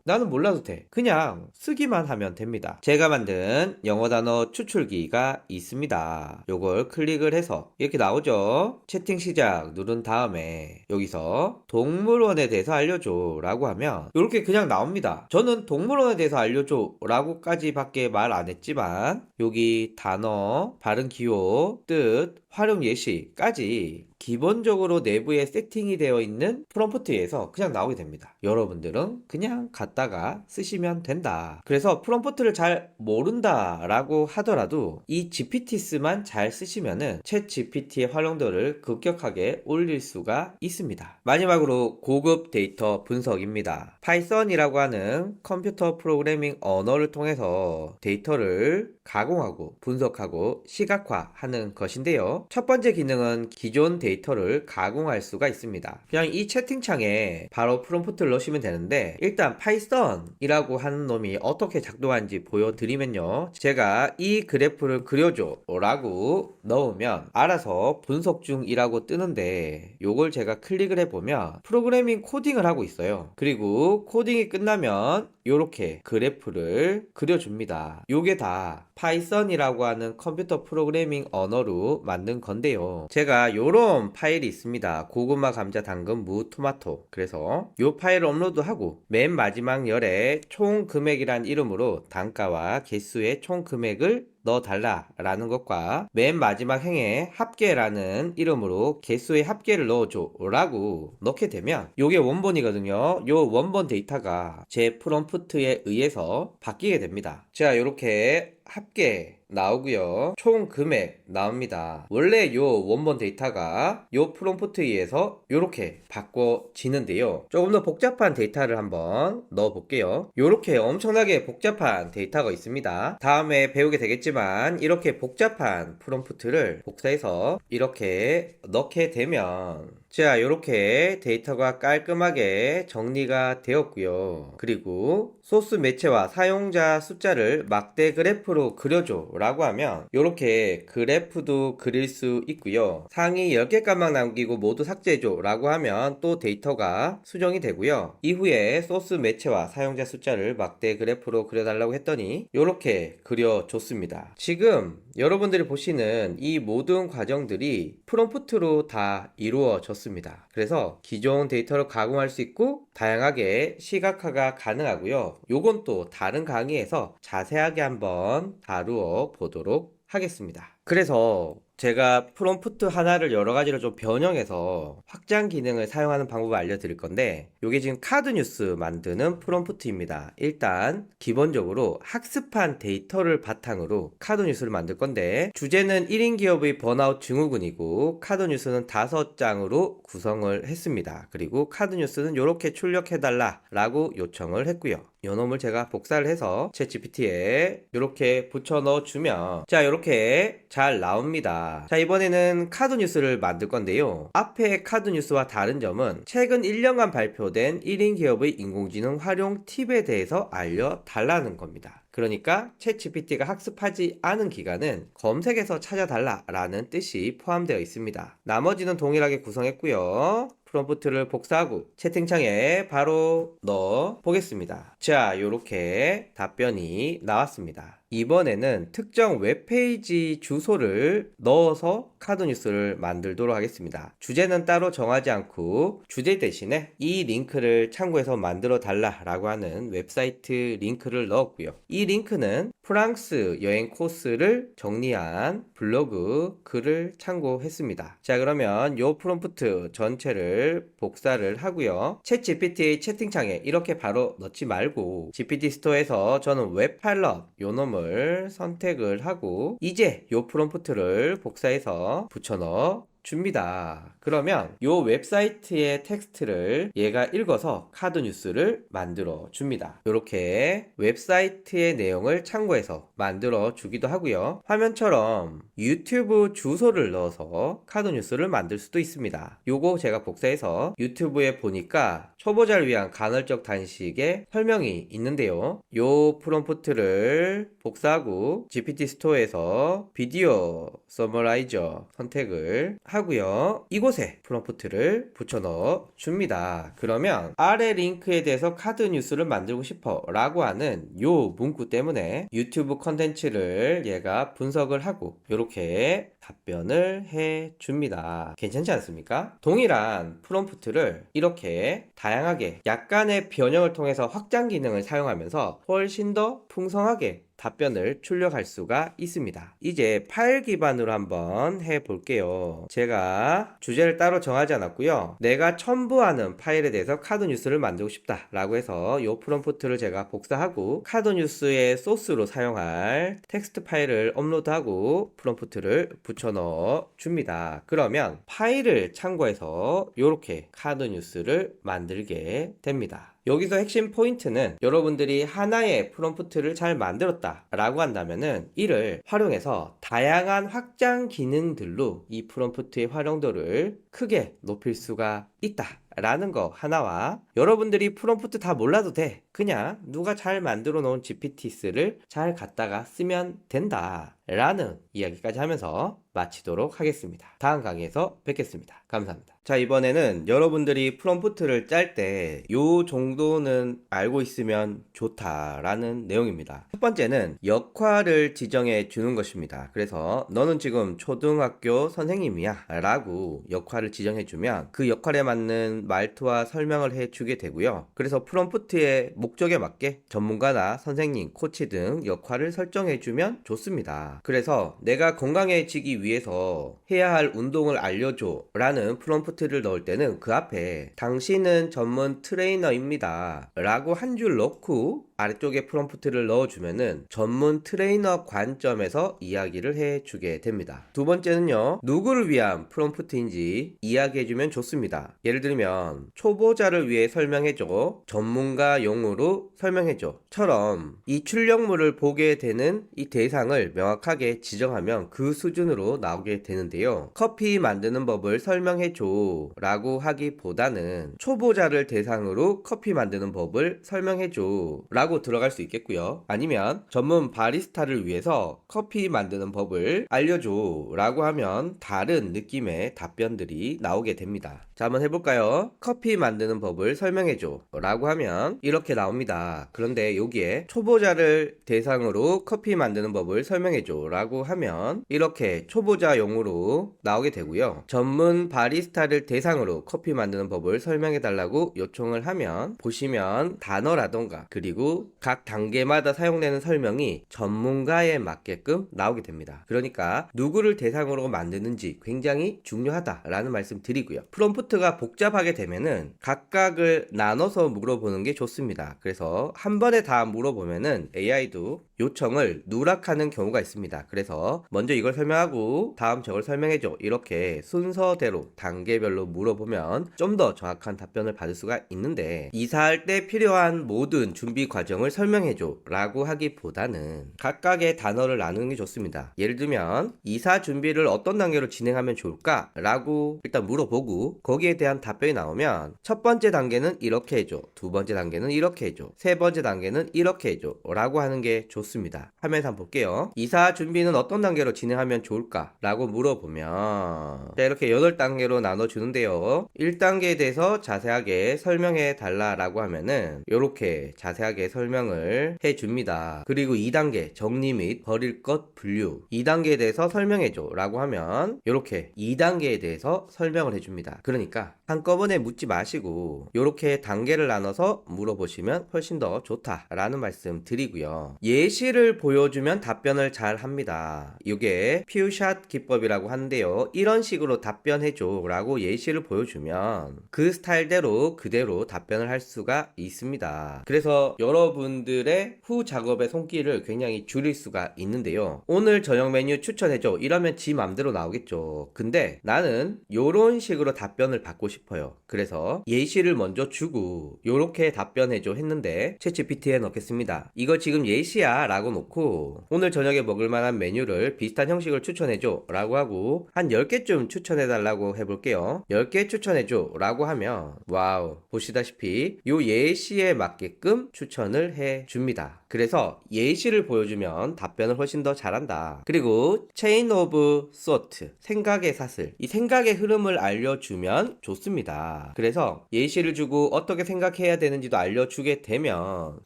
나는 몰라도 돼. 그냥 쓰기만 하면 됩니다. 제가 만든 영어 단어 추출기가 있습니다. 요걸 클릭을 해서 이렇게 나오죠. 채팅 시작 누른 다음에 여기서 동물원에 대해서 알려줘 라고 하면 이렇게 그냥 나옵니다. 저는 동물원에 대해서 알려줘 라고까지 밖에 말 안 했지만 여기 단어, 발음 기호, 뜻, 활용 예시까지 기본적으로 내부에 세팅이 되어 있는 프롬프트에서 그냥 나오게 됩니다. 여러분들은 그냥 갖다가 쓰시면 된다. 그래서 프롬프트를 잘 모른다 라고 하더라도 이 GPT스만 잘 쓰시면은 챗 GPT의 활용도를 급격하게 올릴 수가 있습니다. 마지막으로 고급 데이터 분석입니다. 파이썬이라고 하는 컴퓨터 프로그래밍 언어를 통해서 데이터를 가공하고 분석하고 시각화하는 것인데요. 첫 번째 기능은 기존 데이터를 가공할 수가 있습니다. 그냥 이 채팅창에 바로 프롬프트를 넣으시면 되는데, 일단 파이썬이라고 하는 놈이 어떻게 작동하는지 보여드리면요. 제가 이 그래프를 그려줘 라고 넣으면 알아서 분석 중이라고 뜨는데, 요걸 제가 클릭을 해보면 프로그래밍 코딩을 하고 있어요. 그리고 코딩이 끝나면 요렇게 그래프를 그려줍니다. 요게 다 파이썬이라고 하는 컴퓨터 프로그래밍 언어로 만든 건데요. 제가 요런 파일이 있습니다. 고구마, 감자, 당근, 무, 토마토. 그래서 요 파일을 업로드하고 맨 마지막 열에 총 금액이란 이름으로 단가와 개수의 총 금액을 넣어달라 라는 것과 맨 마지막 행에 합계라는 이름으로 개수의 합계를 넣어줘 라고 넣게 되면 요게 원본이거든요. 요 원본 데이터가 제 프롬프트에 의해서 바뀌게 됩니다. 자, 요렇게 합계 나오고요. 총 금액 나옵니다. 원래 요 원본 데이터가 요 프롬프트에 의해서 요렇게 바꿔지는데요. 조금 더 복잡한 데이터를 한번 넣어 볼게요. 요렇게 엄청나게 복잡한 데이터가 있습니다. 다음에 배우게 되겠지만 이렇게 복잡한 프롬프트를 복사해서 이렇게 넣게 되면 자, 요렇게 데이터가 깔끔하게 정리가 되었고요. 그리고 소스 매체와 사용자 숫자를 막대 그래프로 그려줘 라고 하면 요렇게 그래프도 그릴 수 있고요. 상위 10개 값만 남기고 모두 삭제해줘 라고 하면 또 데이터가 수정이 되고요. 이후에 소스 매체와 사용자 숫자를 막대 그래프로 그려달라고 했더니 요렇게 그려줬습니다. 지금 여러분들이 보시는 이 모든 과정들이 프롬프트로 다 이루어졌습니다. 그래서 기존 데이터를 가공할 수 있고 다양하게 시각화가 가능하고요. 요건 또 다른 강의에서 자세하게 한번 다루어 보도록 하겠습니다. 그래서 제가 프롬프트 하나를 여러 가지로 좀 변형해서 확장 기능을 사용하는 방법을 알려드릴 건데, 이게 지금 카드 뉴스 만드는 프롬프트입니다. 일단 기본적으로 학습한 데이터를 바탕으로 카드 뉴스를 만들 건데, 주제는 1인 기업의 번아웃 증후군이고 카드 뉴스는 5장으로 구성을 했습니다. 그리고 카드 뉴스는 이렇게 출력해달라 라고 요청을 했고요. 요 놈을 제가 복사를 해서 챗GPT에 이렇게 붙여 넣어주면 자, 이렇게 잘 나옵니다. 자, 이번에는 카드 뉴스를 만들 건데요. 앞에 카드 뉴스와 다른 점은 최근 1년간 발표된 1인 기업의 인공지능 활용 팁에 대해서 알려달라는 겁니다. 그러니까 챗GPT가 학습하지 않은 기간은 검색해서 찾아달라 라는 뜻이 포함되어 있습니다. 나머지는 동일하게 구성했고요. 프롬프트를 복사하고 채팅창에 바로 넣어 보겠습니다. 자, 요렇게 답변이 나왔습니다. 이번에는 특정 웹페이지 주소를 넣어서 카드 뉴스를 만들도록 하겠습니다. 주제는 따로 정하지 않고 주제 대신에 이 링크를 참고해서 만들어 달라라고 하는 웹사이트 링크를 넣었고요. 이 링크는 프랑스 여행 코스를 정리한 블로그 글을 참고했습니다. 자, 그러면 요 프롬프트 전체를 복사를 하고요. 챗 GPT 채팅창에 이렇게 바로 넣지 말고 GPT 스토어에서 저는 웹파일럿 요 놈을 선택을 하고 이제 요 프롬프트를 복사해서 붙여넣어 줍니다. 그러면 요 웹사이트의 텍스트를 얘가 읽어서 카드 뉴스를 만들어 줍니다. 이렇게 웹사이트의 내용을 참고해서 만들어 주기도 하고요. 화면처럼 유튜브 주소를 넣어서 카드 뉴스를 만들 수도 있습니다. 요거 제가 복사해서 유튜브에 보니까 초보자를 위한 간헐적 단식의 설명이 있는데요. 요 프롬프트를 복사하고 GPT 스토어에서 비디오 서머라이저 선택을 하고요. 이곳에 프롬프트를 붙여 넣어 줍니다. 그러면 아래 링크에 대해서 카드 뉴스를 만들고 싶어 라고 하는 요 문구 때문에 유튜브 컨텐츠를 얘가 분석을 하고 이렇게 답변을 해 줍니다. 괜찮지 않습니까? 동일한 프롬프트를 이렇게 다양하게 약간의 변형을 통해서 확장 기능을 사용하면서 훨씬 더 풍성하게 답변을 출력할 수가 있습니다. 이제 파일 기반으로 한번 해볼게요. 제가 주제를 따로 정하지 않았고요. 내가 첨부하는 파일에 대해서 카드 뉴스를 만들고 싶다 라고 해서 이 프롬프트를 제가 복사하고 카드 뉴스의 소스로 사용할 텍스트 파일을 업로드하고 프롬프트를 붙여 넣어 줍니다. 그러면 파일을 참고해서 이렇게 카드 뉴스를 만들게 됩니다. 여기서 핵심 포인트는 여러분들이 하나의 프롬프트를 잘 만들었다 라고 한다면은 이를 활용해서 다양한 확장 기능들로 이 프롬프트의 활용도를 크게 높일 수가 있다 라는 거 하나와 여러분들이 프롬프트 다 몰라도 돼. 그냥 누가 잘 만들어 놓은 GPTs를 잘 갖다가 쓰면 된다 라는 이야기까지 하면서 마치도록 하겠습니다. 다음 강의에서 뵙겠습니다. 감사합니다. 자, 이번에는 여러분들이 프롬프트를 짤 때 요 정도는 알고 있으면 좋다라는 내용입니다. 첫 번째는 역할을 지정해 주는 것입니다. 그래서 너는 지금 초등학교 선생님이야 라고 역할을 지정해 주면 그 역할에 맞는 말투와 설명을 해 주게 되고요. 그래서 프롬프트의 목적에 맞게 전문가나 선생님, 코치 등 역할을 설정해 주면 좋습니다. 그래서 내가 건강해지기 위해서 해야 할 운동을 알려줘 라는 프롬프트를 넣을 때는 그 앞에 당신은 전문 트레이너입니다 라고 한 줄 넣고 아래쪽에 프롬프트를 넣어주면은 전문 트레이너 관점에서 이야기를 해주게 됩니다. 두 번째는요, 누구를 위한 프롬프트인지 이야기해주면 좋습니다. 예를 들면 초보자를 위해 설명해줘, 전문가용으로 설명해줘 처럼 이 출력물을 보게 되는 이 대상을 명확하게 지정하면 그 수준으로 나오게 되는데요. 커피 만드는 법을 설명해줘 라고 하기보다는 초보자를 대상으로 커피 만드는 법을 설명해줘 라고 들어갈 수 있겠고요. 아니면 전문 바리스타를 위해서 커피 만드는 법을 알려줘 라고 하면 다른 느낌의 답변들이 나오게 됩니다. 자, 한번 해볼까요? 커피 만드는 법을 설명해줘 라고 하면 이렇게 나옵니다. 그런데 여기에 초보자를 대상으로 커피 만드는 법을 설명해줘 라고 하면 이렇게 초보자용으로 나오게 되고요. 전문 바리스타를 대상으로 커피 만드는 법을 설명해달라고 요청을 하면 보시면 단어라던가 그리고 각 단계마다 사용되는 설명이 전문가에 맞게끔 나오게 됩니다. 그러니까 누구를 대상으로 만드는지 굉장히 중요하다라는 말씀 드리고요. 프롬프트가 복잡하게 되면은 각각을 나눠서 물어보는 게 좋습니다. 그래서 한 번에 다 물어보면은 AI도 요청을 누락하는 경우가 있습니다. 그래서 먼저 이걸 설명하고 다음 저걸 설명해줘 이렇게 순서대로 단계별로 물어보면 좀 더 정확한 답변을 받을 수가 있는데 이사할 때 필요한 모든 준비 과정을 설명해줘 라고 하기보다는 각각의 단어를 나누는 게 좋습니다. 예를 들면 이사 준비를 어떤 단계로 진행하면 좋을까? 라고 일단 물어보고 거기에 대한 답변이 나오면 첫 번째 단계는 이렇게 해줘, 두 번째 단계는 이렇게 해줘, 세 번째 단계는 이렇게 해줘 라고 하는 게 좋습니다. 화면에서 한번 볼게요. 이사 준비는 어떤 단계로 진행하면 좋을까? 라고 물어보면 자, 이렇게 8단계로 나눠주는데요. 1단계에 대해서 자세하게 설명해 달라라고 하면은 이렇게 자세하게 설명을 해줍니다. 그리고 2단계 정리 및 버릴 것 분류 2단계에 대해서 설명해줘 라고 하면 이렇게 2단계에 대해서 설명을 해줍니다. 그러니까 한꺼번에 묻지 마시고 이렇게 단계를 나눠서 물어보시면 훨씬 더 좋다라는 말씀 드리고요. 예시를 보여주면 답변을 잘 합니다. 이게 퓨샷 기법이라고 하는데요. 이런 식으로 답변해줘 라고 예시를 보여주면 그 스타일대로 그대로 답변을 할 수가 있습니다. 그래서 여러분들의 후 작업의 손길을 굉장히 줄일 수가 있는데요. 오늘 저녁 메뉴 추천해줘 이러면 지 맘대로 나오겠죠. 근데 나는 요런 식으로 답변을 받고 싶어요. 그래서 예시를 먼저 주고 요렇게 답변해줘 했는데 챗GPT에 넣겠습니다. 이거 지금 예시야 라고 놓고 오늘 저녁에 먹을 만한 메뉴를 비슷한 형식을 추천해줘 라고 하고 한 10개쯤 추천해달라고 해볼게요. 10개 추천해줘 라고 하면 와우 보시다시피 요 예시에 맞게끔 추천을 해줍니다. 그래서 예시를 보여주면 답변을 훨씬 더 잘한다. 그리고 체인 오브 소트 생각의 사슬 이 생각의 흐름을 알려주면 좋습니다. 그래서 예시를 주고 어떻게 생각해야 되는지도 알려주게 되면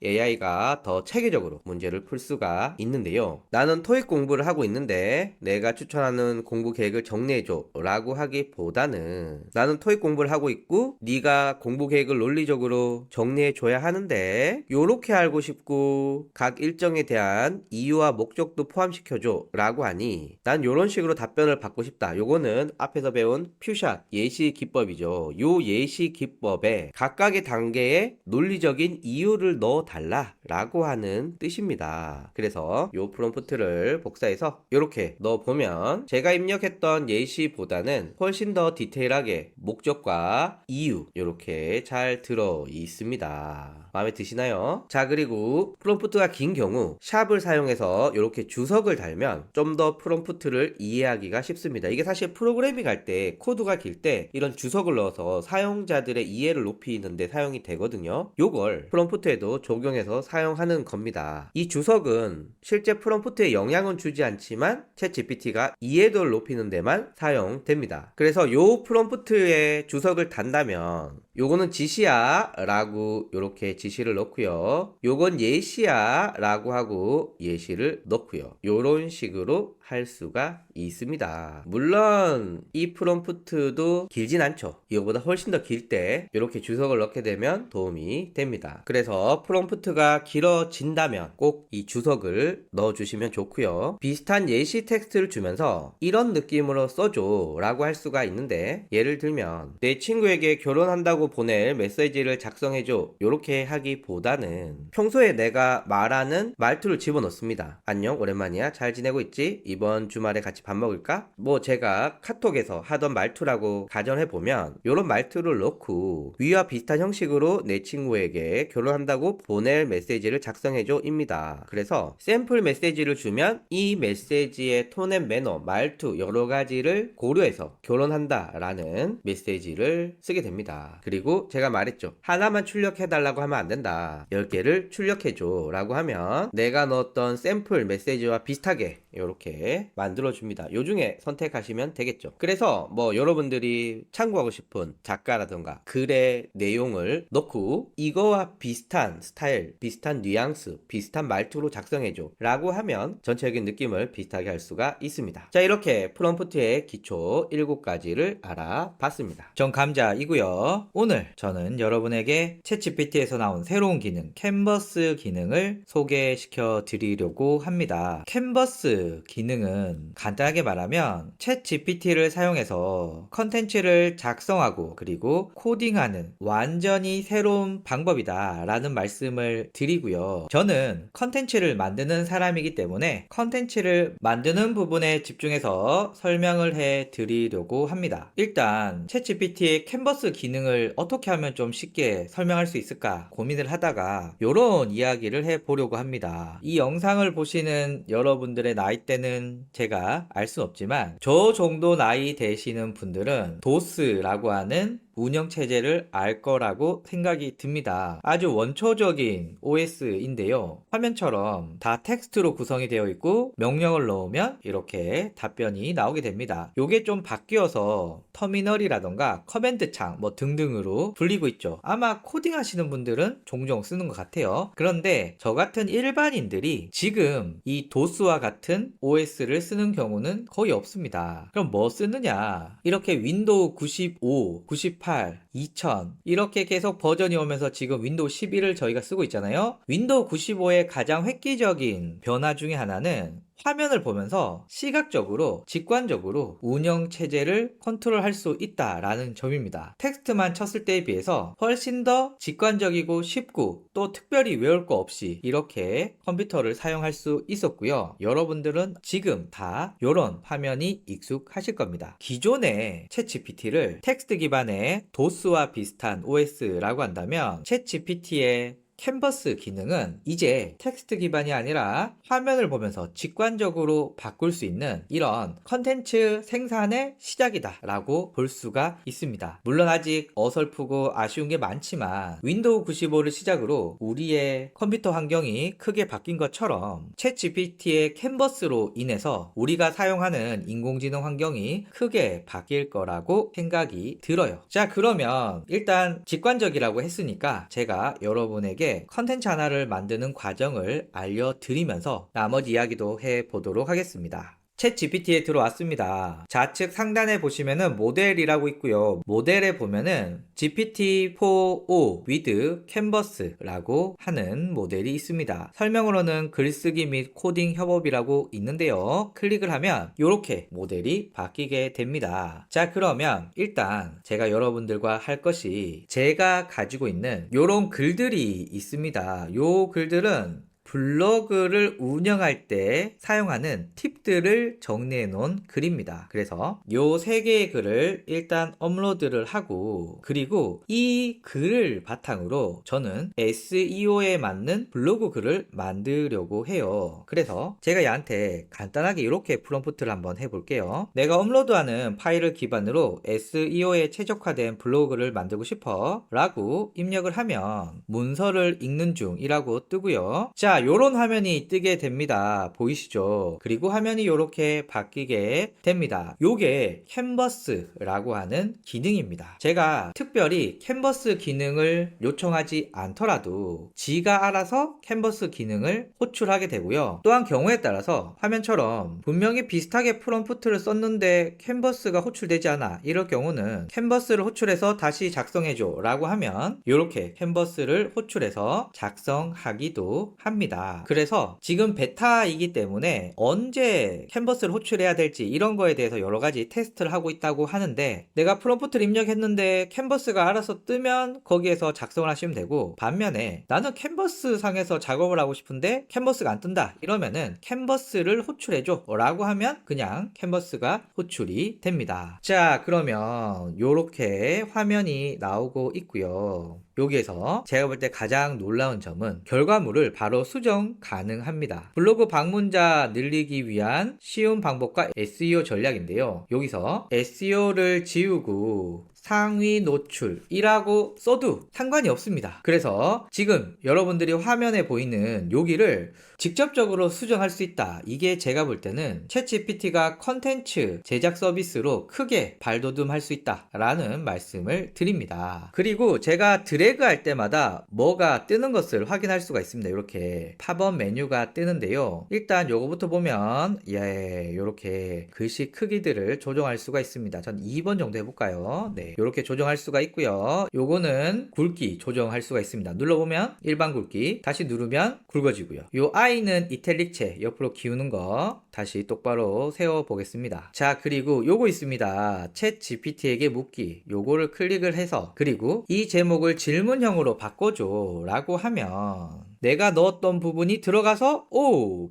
AI가 더 체계적으로 문제를 풀 수가 있는데요. 나는 토익 공부를 하고 있는데 내가 추천하는 공부 계획을 정리해줘 라고 하기보다는 나는 토익 공부를 하고 있고 네가 공부 계획을 논리적으로 정리해줘야 하는데 요렇게 알고 싶고 각 일정에 대한 이유와 목적도 포함시켜줘 라고 하니 난 요런 식으로 답변을 받고 싶다. 요거는 앞에서 배운 퓨샷 예시 기법이죠. 요 예시 기법에 각각의 단계에 논리적인 이유를 넣어 달라 라고 하는 뜻입니다. 그래서 요 프롬프트를 복사해서 이렇게 넣어보면 제가 입력했던 예시보다는 훨씬 더 디테일하게 목적과 이유 이렇게 잘 들어 있습니다. 마음에 드시나요? 자, 그리고 프롬프트가 긴 경우 샵을 사용해서 이렇게 주석을 달면 좀 더 프롬프트를 이해하기가 쉽습니다. 이게 사실 프로그래밍 할 때 코드가 길 때 이런 주석을 넣어서 사용자들의 이해를 높이는데 사용이 되거든요. 요걸 프롬프트에도 적용해서 사용하는 겁니다. 이 주석은 실제 프롬프트에 영향은 주지 않지만 챗GPT가 이해도를 높이는 데만 사용됩니다. 그래서 요 프롬프트에 주석을 단다면 요거는 지시야 라고 요렇게 지시를 넣고요. 요건 예시야 라고 하고 예시를 넣고요. 요런 식으로 할 수가 있습니다. 물론 이 프롬프트도 길진 않죠. 이거보다 훨씬 더 길 때 이렇게 주석을 넣게 되면 도움이 됩니다. 그래서 프롬프트가 길어진다면 꼭 이 주석을 넣어주시면 좋고요. 비슷한 예시 텍스트를 주면서 이런 느낌으로 써줘 라고 할 수가 있는데 예를 들면 내 친구에게 결혼한다고 보낼 메시지를 작성해줘 이렇게 하기보다는 평소에 내가 말하는 말투를 집어넣습니다. 안녕 오랜만이야 잘 지내고 있지? 이번 주말에 같이 밥 먹을까? 뭐 제가 카톡에서 하던 말투라고 가정해보면 이런 말투를 넣고 위와 비슷한 형식으로 내 친구에게 결혼한다고 보낼 메시지를 작성해줘 입니다. 그래서 샘플 메시지를 주면 이 메시지의 톤 앤 매너, 말투 여러 가지를 고려해서 결혼한다 라는 메시지를 쓰게 됩니다. 그리고 제가 말했죠. 하나만 출력해달라고 하면 안 된다. 10개를 출력해줘 라고 하면 내가 넣었던 샘플 메시지와 비슷하게 이렇게 만들어줍니다. 요 중에 선택하시면 되겠죠. 그래서 뭐 여러분들이 참고하고 싶은 작가라던가 글의 내용을 넣고 이거와 비슷한 스타일, 비슷한 뉘앙스, 비슷한 말투로 작성해줘 라고 하면 전체적인 느낌을 비슷하게 할 수가 있습니다. 자, 이렇게 프롬프트의 기초 7가지를 알아봤습니다. 전 감자이고요. 오늘 저는 여러분에게 챗GPT에서 나온 새로운 기능 캔버스 기능을 소개시켜 드리려고 합니다. 캔버스 기능은 간단하게 말하면 챗GPT를 사용해서 컨텐츠를 작성하고 그리고 코딩하는 완전히 새로운 방법이다 라는 말씀을 드리고요. 저는 컨텐츠를 만드는 사람이기 때문에 컨텐츠를 만드는 부분에 집중해서 설명을 해 드리려고 합니다. 일단 챗GPT의 캔버스 기능을 어떻게 하면 좀 쉽게 설명할 수 있을까 고민을 하다가 이런 이야기를 해 보려고 합니다. 이 영상을 보시는 여러분들의 나이대는 제가 알 수 없지만 저 정도 나이 되시는 분들은 도스라고 하는 운영체제를 알 거라고 생각이 듭니다. 아주 원초적인 OS인데요. 화면처럼 다 텍스트로 구성이 되어 있고 명령을 넣으면 이렇게 답변이 나오게 됩니다. 요게 좀 바뀌어서 터미널이라던가 커맨드 창 뭐 등등으로 불리고 있죠. 아마 코딩 하시는 분들은 종종 쓰는 것 같아요. 그런데 저 같은 일반인들이 지금 이 도스와 같은 OS를 쓰는 경우는 거의 없습니다. 그럼 뭐 쓰느냐? 이렇게 윈도우 95, 98, 2000 이렇게 계속 버전이 오면서 지금 윈도우 11을 저희가 쓰고 있잖아요. 윈도우 95의 가장 획기적인 변화 중에 하나는 화면을 보면서 시각적으로 직관적으로 운영체제를 컨트롤할 수 있다라는 점입니다. 텍스트만 쳤을 때에 비해서 훨씬 더 직관적이고 쉽고 또 특별히 외울 거 없이 이렇게 컴퓨터를 사용할 수 있었고요. 여러분들은 지금 다 이런 화면이 익숙하실 겁니다. 기존의 챗GPT를 텍스트 기반의 도스와 비슷한 OS라고 한다면 챗GPT의 캔버스 기능은 이제 텍스트 기반이 아니라 화면을 보면서 직관적으로 바꿀 수 있는 이런 컨텐츠 생산의 시작이다 라고 볼 수가 있습니다. 물론 아직 어설프고 아쉬운 게 많지만 윈도우 95를 시작으로 우리의 컴퓨터 환경이 크게 바뀐 것처럼 챗GPT의 캔버스로 인해서 우리가 사용하는 인공지능 환경이 크게 바뀔 거라고 생각이 들어요. 자, 그러면 일단 직관적이라고 했으니까 제가 여러분에게 컨텐츠 하나를 만드는 과정을 알려드리면서 나머지 이야기도 해보도록 하겠습니다. 챗 GPT에 들어왔습니다. 좌측 상단에 보시면은 모델이라고 있고요. 모델에 보면은 GPT-4o with Canvas라고 하는 모델이 있습니다. 설명으로는 글쓰기 및 코딩 협업이라고 있는데요. 클릭을 하면 이렇게 모델이 바뀌게 됩니다. 자, 그러면 일단 제가 여러분들과 할 것이 제가 가지고 있는 이런 글들이 있습니다. 요 글들은 블로그를 운영할 때 사용하는 팁들을 정리해 놓은 글입니다. 그래서 요 3개의 글을 일단 업로드를 하고 그리고 이 글을 바탕으로 저는 SEO에 맞는 블로그 글을 만들려고 해요. 그래서 제가 얘한테 간단하게 이렇게 프롬프트를 한번 해볼게요. 내가 업로드하는 파일을 기반으로 SEO에 최적화된 블로그를 만들고 싶어 라고 입력을 하면 문서를 읽는 중이라고 뜨고요. 자, 요런 화면이 뜨게 됩니다. 보이시죠? 그리고 화면이 이렇게 바뀌게 됩니다. 요게 캔버스라고 하는 기능입니다. 제가 특별히 캔버스 기능을 요청하지 않더라도 지가 알아서 캔버스 기능을 호출하게 되고요. 또한 경우에 따라서 화면처럼 분명히 비슷하게 프롬프트를 썼는데 캔버스가 호출되지 않아 이럴 경우는 캔버스를 호출해서 다시 작성해줘 라고 하면 이렇게 캔버스를 호출해서 작성하기도 합니다. 그래서 지금 베타이기 때문에 언제 캔버스를 호출해야 될지 이런 거에 대해서 여러 가지 테스트를 하고 있다고 하는데 내가 프롬프트를 입력했는데 캔버스가 알아서 뜨면 거기에서 작성을 하시면 되고 반면에 나는 캔버스 상에서 작업을 하고 싶은데 캔버스가 안 뜬다 이러면은 캔버스를 호출해줘 라고 하면 그냥 캔버스가 호출이 됩니다. 자, 그러면 요렇게 화면이 나오고 있고요. 여기에서 제가 볼 때 가장 놀라운 점은 결과물을 바로 수정 가능합니다. 블로그 방문자 늘리기 위한 쉬운 방법과 SEO 전략인데요. 여기서 SEO를 지우고 상위 노출이라고 써도 상관이 없습니다. 그래서 지금 여러분들이 화면에 보이는 여기를 직접적으로 수정할 수 있다. 이게 제가 볼 때는 챗GPT가 컨텐츠 제작 서비스로 크게 발돋움할 수 있다 라는 말씀을 드립니다. 그리고 제가 드래그 할 때마다 뭐가 뜨는 것을 확인할 수가 있습니다. 이렇게 팝업 메뉴가 뜨는데요. 일단 요거부터 보면 이렇게 글씨 크기들을 조정할 수가 있습니다. 전 2번 정도 해볼까요? 네, 이렇게 조정할 수가 있고요. 요거는 굵기 조정할 수가 있습니다. 눌러보면 일반 굵기, 다시 누르면 굵어지고요. 요 I는 이탈릭체 옆으로 기우는 거 다시 똑바로 세워 보겠습니다. 자, 그리고 요거 있습니다. 챗 GPT에게 묻기. 요거를 클릭을 해서, 그리고 이 제목을 질문형으로 바꿔줘 라고 하면 내가 넣었던 부분이 들어가서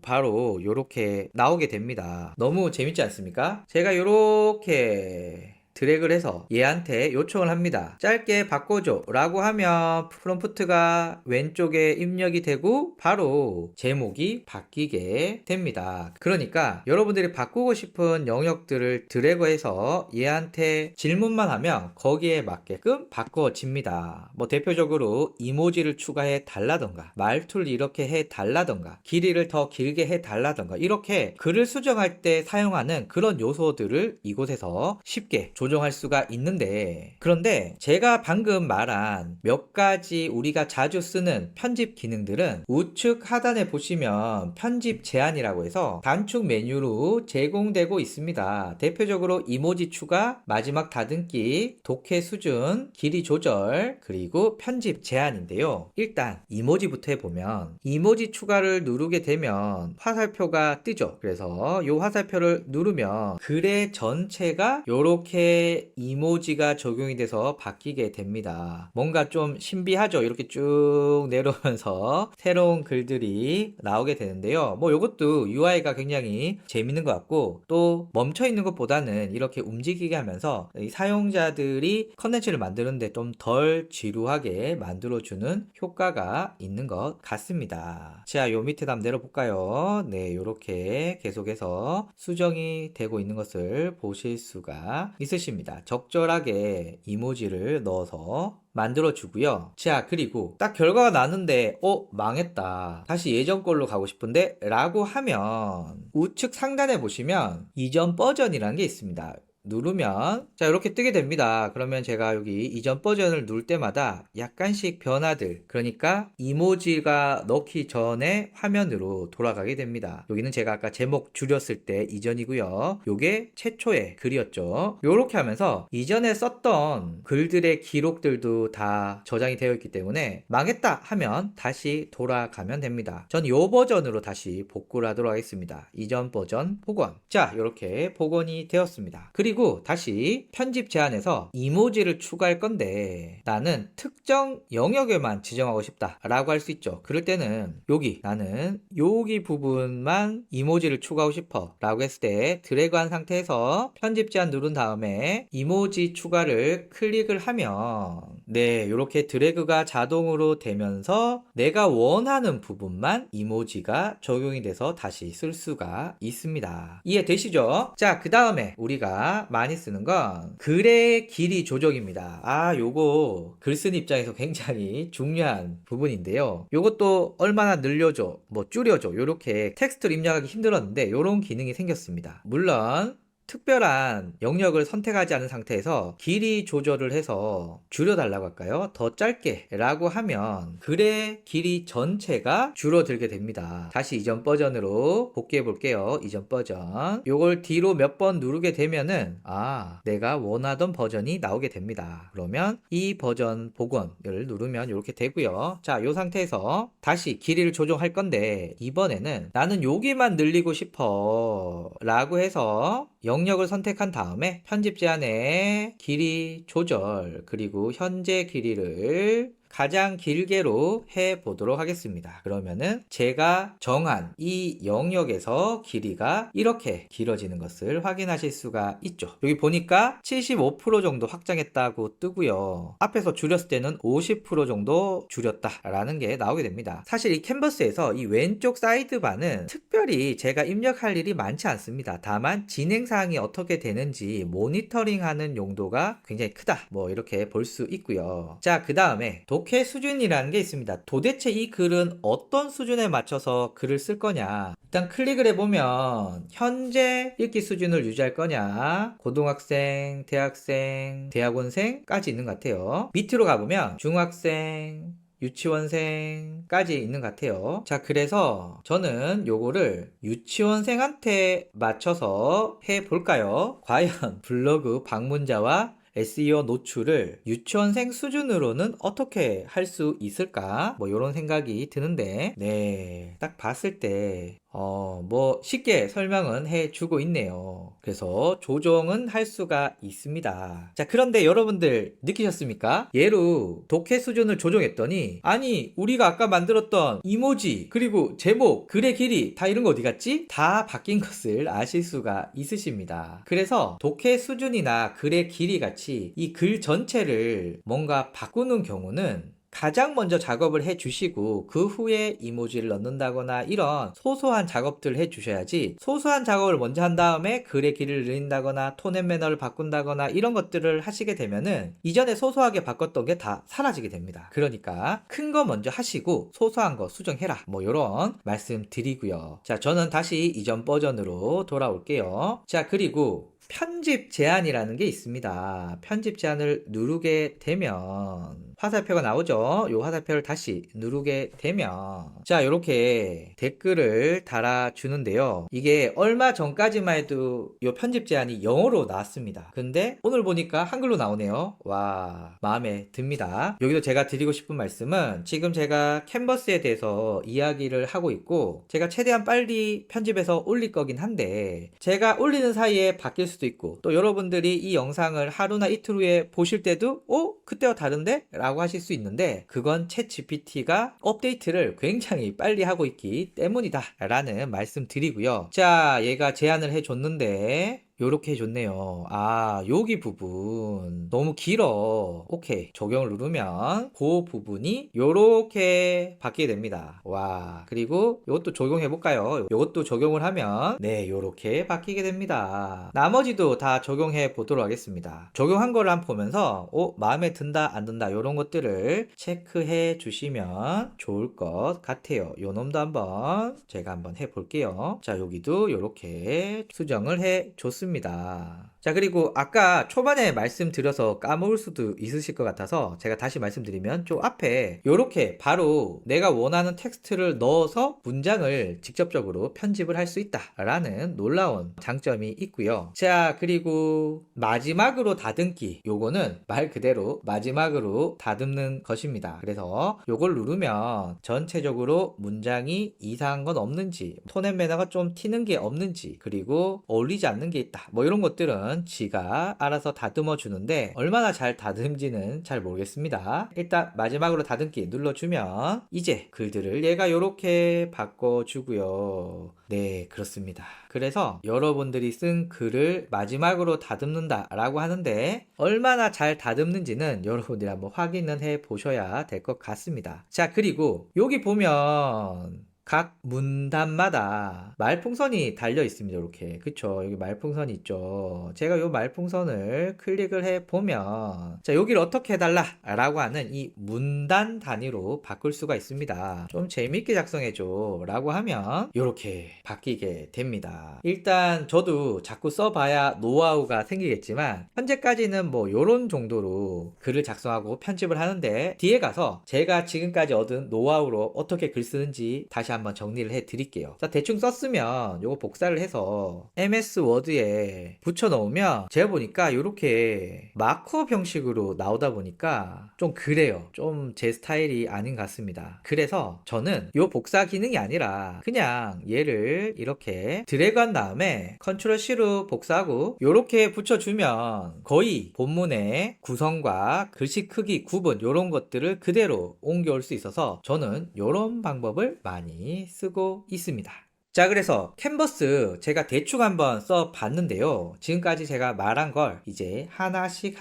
바로 요렇게 나오게 됩니다. 너무 재밌지 않습니까? 제가 요렇게 드래그를 해서 얘한테 요청을 합니다. 짧게 바꿔줘 라고 하면 프롬프트가 왼쪽에 입력이 되고 바로 제목이 바뀌게 됩니다. 그러니까 여러분들이 바꾸고 싶은 영역들을 드래그해서 얘한테 질문만 하면 거기에 맞게끔 바꿔집니다. 뭐 대표적으로 이모지를 추가해 달라던가, 말투를 이렇게 해 달라던가, 길이를 더 길게 해 달라던가, 이렇게 글을 수정할 때 사용하는 그런 요소들을 이곳에서 쉽게 조정할 수가 있는데, 그런데 제가 방금 말한 몇 가지 우리가 자주 쓰는 편집 기능들은 우측 하단에 보시면 편집 제한이라고 해서 단축 메뉴로 제공되고 있습니다. 대표적으로 이모지 추가, 마지막 다듬기, 독해 수준, 길이 조절, 그리고 편집 제한인데요. 일단 이모지부터 해보면 이모지 추가를 누르게 되면 화살표가 뜨죠. 그래서 이 화살표를 누르면 글의 전체가 이렇게 이모지가 적용이 돼서 바뀌게 됩니다. 뭔가 좀 신비하죠. 이렇게 쭉 내려오면서 새로운 글들이 나오게 되는데요. 뭐 이것도 UI가 굉장히 재밌는 것 같고, 또 멈춰 있는 것보다는 이렇게 움직이게 하면서 이 사용자들이 컨텐츠를 만드는데 좀 덜 지루하게 만들어주는 효과가 있는 것 같습니다. 자, 요 밑에 한번 내려볼까요? 네, 이렇게 계속해서 수정이 되고 있는 것을 보실 수가 있으십니다. 적절하게 이모지를 넣어서 만들어 주고요. 자, 그리고 딱 결과가 나는데 망했다, 다시 예전 걸로 가고 싶은데 라고 하면 우측 상단에 보시면 이전 버전이라는 게 있습니다. 누르면 자, 이렇게 뜨게 됩니다. 그러면 제가 여기 이전 버전을 누를 때마다 약간씩 변화들, 그러니까 이모지가 넣기 전에 화면으로 돌아가게 됩니다. 여기는 제가 아까 제목 줄였을 때 이전이고요. 요게 최초의 글이었죠. 요렇게 하면서 이전에 썼던 글들의 기록들도 다 저장이 되어 있기 때문에 망했다 하면 다시 돌아가면 됩니다. 전 요 버전으로 다시 복구를 하도록 하겠습니다. 이전 버전 복원. 자, 이렇게 복원이 되었습니다. 그리고 다시 편집 제한에서 이모지를 추가할 건데 나는 특정 영역에만 지정하고 싶다 라고 할 수 있죠. 그럴 때는 나는 여기 부분만 이모지를 추가하고 싶어 라고 했을 때 드래그한 상태에서 편집 제한 누른 다음에 이모지 추가를 클릭을 하면 이렇게 드래그가 자동으로 되면서 내가 원하는 부분만 이모지가 적용이 돼서 다시 쓸 수가 있습니다. 이해되시죠? 자, 그 다음에 우리가 많이 쓰는 건 글의 길이 조정입니다. 요거 글 쓰는 입장에서 굉장히 중요한 부분인데요. 요것도 얼마나 늘려줘, 뭐 줄여줘, 요렇게 텍스트를 입력하기 힘들었는데 요런 기능이 생겼습니다. 물론 특별한 영역을 선택하지 않은 상태에서 길이 조절을 해서 줄여달라고 할까요? 더 짧게 라고 하면 글의 길이 전체가 줄어들게 됩니다. 다시 이전 버전으로 복귀해 볼게요. 이전 버전. 요걸 뒤로 몇 번 누르게 되면은 내가 원하던 버전이 나오게 됩니다. 그러면 이 버전 복원을 누르면 이렇게 되고요. 자, 요 상태에서 다시 길이를 조정할 건데 이번에는 나는 여기만 늘리고 싶어 라고 해서 영역을 선택한 다음에 편집 제한에 길이 조절, 그리고 현재 길이를 가장 길게로 해보도록 하겠습니다. 그러면은 제가 정한 이 영역에서 길이가 이렇게 길어지는 것을 확인하실 수가 있죠. 여기 보니까 75% 정도 확장했다고 뜨고요. 앞에서 줄였을 때는 50% 정도 줄였다라는 게 나오게 됩니다. 사실 이 캔버스에서 이 왼쪽 사이드바는 특별히 제가 입력할 일이 많지 않습니다. 다만 진행사항이 어떻게 되는지 모니터링하는 용도가 굉장히 크다, 뭐 이렇게 볼 수 있고요. 자, 그 다음에 독해 수준이라는 게 있습니다. 도대체 이 글은 어떤 수준에 맞춰서 글을 쓸 거냐. 일단 클릭을 해보면 현재 읽기 수준을 유지할 거냐, 고등학생, 대학생, 대학원생까지 있는 것 같아요. 밑으로 가보면 중학생, 유치원생까지 있는 것 같아요. 자, 그래서 저는 요거를 유치원생한테 맞춰서 해볼까요? 과연 블로그 방문자와 SEO 노출을 유치원생 수준으로는 어떻게 할 수 있을까? 뭐 이런 생각이 드는데, 네, 딱 봤을 때 뭐 쉽게 설명은 해주고 있네요. 그래서 조정은 할 수가 있습니다. 자, 그런데 여러분들 느끼셨습니까? 얘로 독해 수준을 조정했더니, 아니 우리가 아까 만들었던 이모지 그리고 제목, 글의 길이 다 이런 거 어디 갔지? 다 바뀐 것을 아실 수가 있으십니다. 그래서 독해 수준이나 글의 길이 같이 이 글 전체를 뭔가 바꾸는 경우는 가장 먼저 작업을 해주시고 그 후에 이모지를 넣는다거나 이런 소소한 작업들을 해주셔야지, 소소한 작업을 먼저 한 다음에 글의 길이를 늘린다거나 톤 앤 매너를 바꾼다거나 이런 것들을 하시게 되면은 이전에 소소하게 바꿨던 게 다 사라지게 됩니다. 그러니까 큰 거 먼저 하시고 소소한 거 수정해라, 뭐 이런 말씀 드리고요. 자, 저는 다시 이전 버전으로 돌아올게요. 자, 그리고 편집 제한이라는 게 있습니다. 편집 제한을 누르게 되면 화살표가 나오죠. 이 화살표를 다시 누르게 되면 자, 이렇게 댓글을 달아주는데요. 이게 얼마 전까지만 해도 이 편집 제한이 영어로 나왔습니다. 근데 오늘 보니까 한글로 나오네요. 와, 마음에 듭니다. 여기서 제가 드리고 싶은 말씀은, 지금 제가 캔버스에 대해서 이야기를 하고 있고 제가 최대한 빨리 편집해서 올릴 거긴 한데, 제가 올리는 사이에 바뀔 수도 있고, 또 여러분들이 이 영상을 하루나 이틀 후에 보실 때도 그때와 다른데? 라고 하실 수 있는데, 그건 챗GPT가 업데이트를 굉장히 빨리 하고 있기 때문이다 라는 말씀 드리고요. 자, 얘가 제안을 해줬는데 요렇게 해줬네요. 아, 여기 부분 너무 길어. 오케이, 적용을 누르면 그 부분이 요렇게 바뀌게 됩니다. 와, 그리고 이것도 적용해 볼까요? 이것도 적용을 하면 네, 요렇게 바뀌게 됩니다. 나머지도 다 적용해 보도록 하겠습니다. 적용한 거를 한번 보면서 마음에 든다 안 든다 요런 것들을 체크해 주시면 좋을 것 같아요. 요 놈도 한번 제가 한번 해 볼게요. 자, 여기도 요렇게 수정을 해 줬습니다. 자, 그리고 아까 초반에 말씀드려서 까먹을 수도 있으실 것 같아서 제가 다시 말씀드리면, 좀 앞에 요렇게 바로 내가 원하는 텍스트를 넣어서 문장을 직접적으로 편집을 할 수 있다 라는 놀라운 장점이 있고요. 자, 그리고 마지막으로 다듬기, 요거는 말 그대로 마지막으로 다듬는 것입니다. 그래서 요걸 누르면 전체적으로 문장이 이상한 건 없는지, 톤 앤 매너가 좀 튀는 게 없는지, 그리고 어울리지 않는 게 있다, 뭐 이런 것들은 지가 알아서 다듬어 주는데 얼마나 잘 다듬지는 잘 모르겠습니다. 일단 마지막으로 다듬기 눌러주면 이제 글들을 얘가 요렇게 바꿔주고요. 네, 그렇습니다. 그래서 여러분들이 쓴 글을 마지막으로 다듬는다 라고 하는데, 얼마나 잘 다듬는지는 여러분들이 한번 확인은 해 보셔야 될 것 같습니다. 자, 그리고 여기 보면 각 문단마다 말풍선이 달려 있습니다. 이렇게, 그쵸? 여기 말풍선이 있죠. 제가 이 말풍선을 클릭을 해 보면, 자, 여기를 어떻게 해달라 라고 하는 이 문단 단위로 바꿀 수가 있습니다. 좀 재밌게 작성해줘 라고 하면 이렇게 바뀌게 됩니다. 일단 저도 자꾸 써봐야 노하우가 생기겠지만, 현재까지는 뭐 요런 정도로 글을 작성하고 편집을 하는데, 뒤에 가서 제가 지금까지 얻은 노하우로 어떻게 글 쓰는지 다시 한번 정리를 해 드릴게요. 자, 대충 썼으면 요거 복사를 해서 MS 워드에 붙여 넣으면 제가 보니까 요렇게 마크업 형식으로 나오다 보니까 좀 그래요. 좀 제 스타일이 아닌 것 같습니다. 그래서 저는 요 복사 기능이 아니라 그냥 얘를 이렇게 드래그 한 다음에 컨트롤 C로 복사하고 요렇게 붙여주면 거의 본문의 구성과 글씨 크기 구분 요런 것들을 그대로 옮겨올 수 있어서 저는 요런 방법을 많이 쓰고 있습니다. 자, 그래서 캔버스 제가 대충 한번 써 봤는데요. 지금까지 제가 말한 걸 이제 하나씩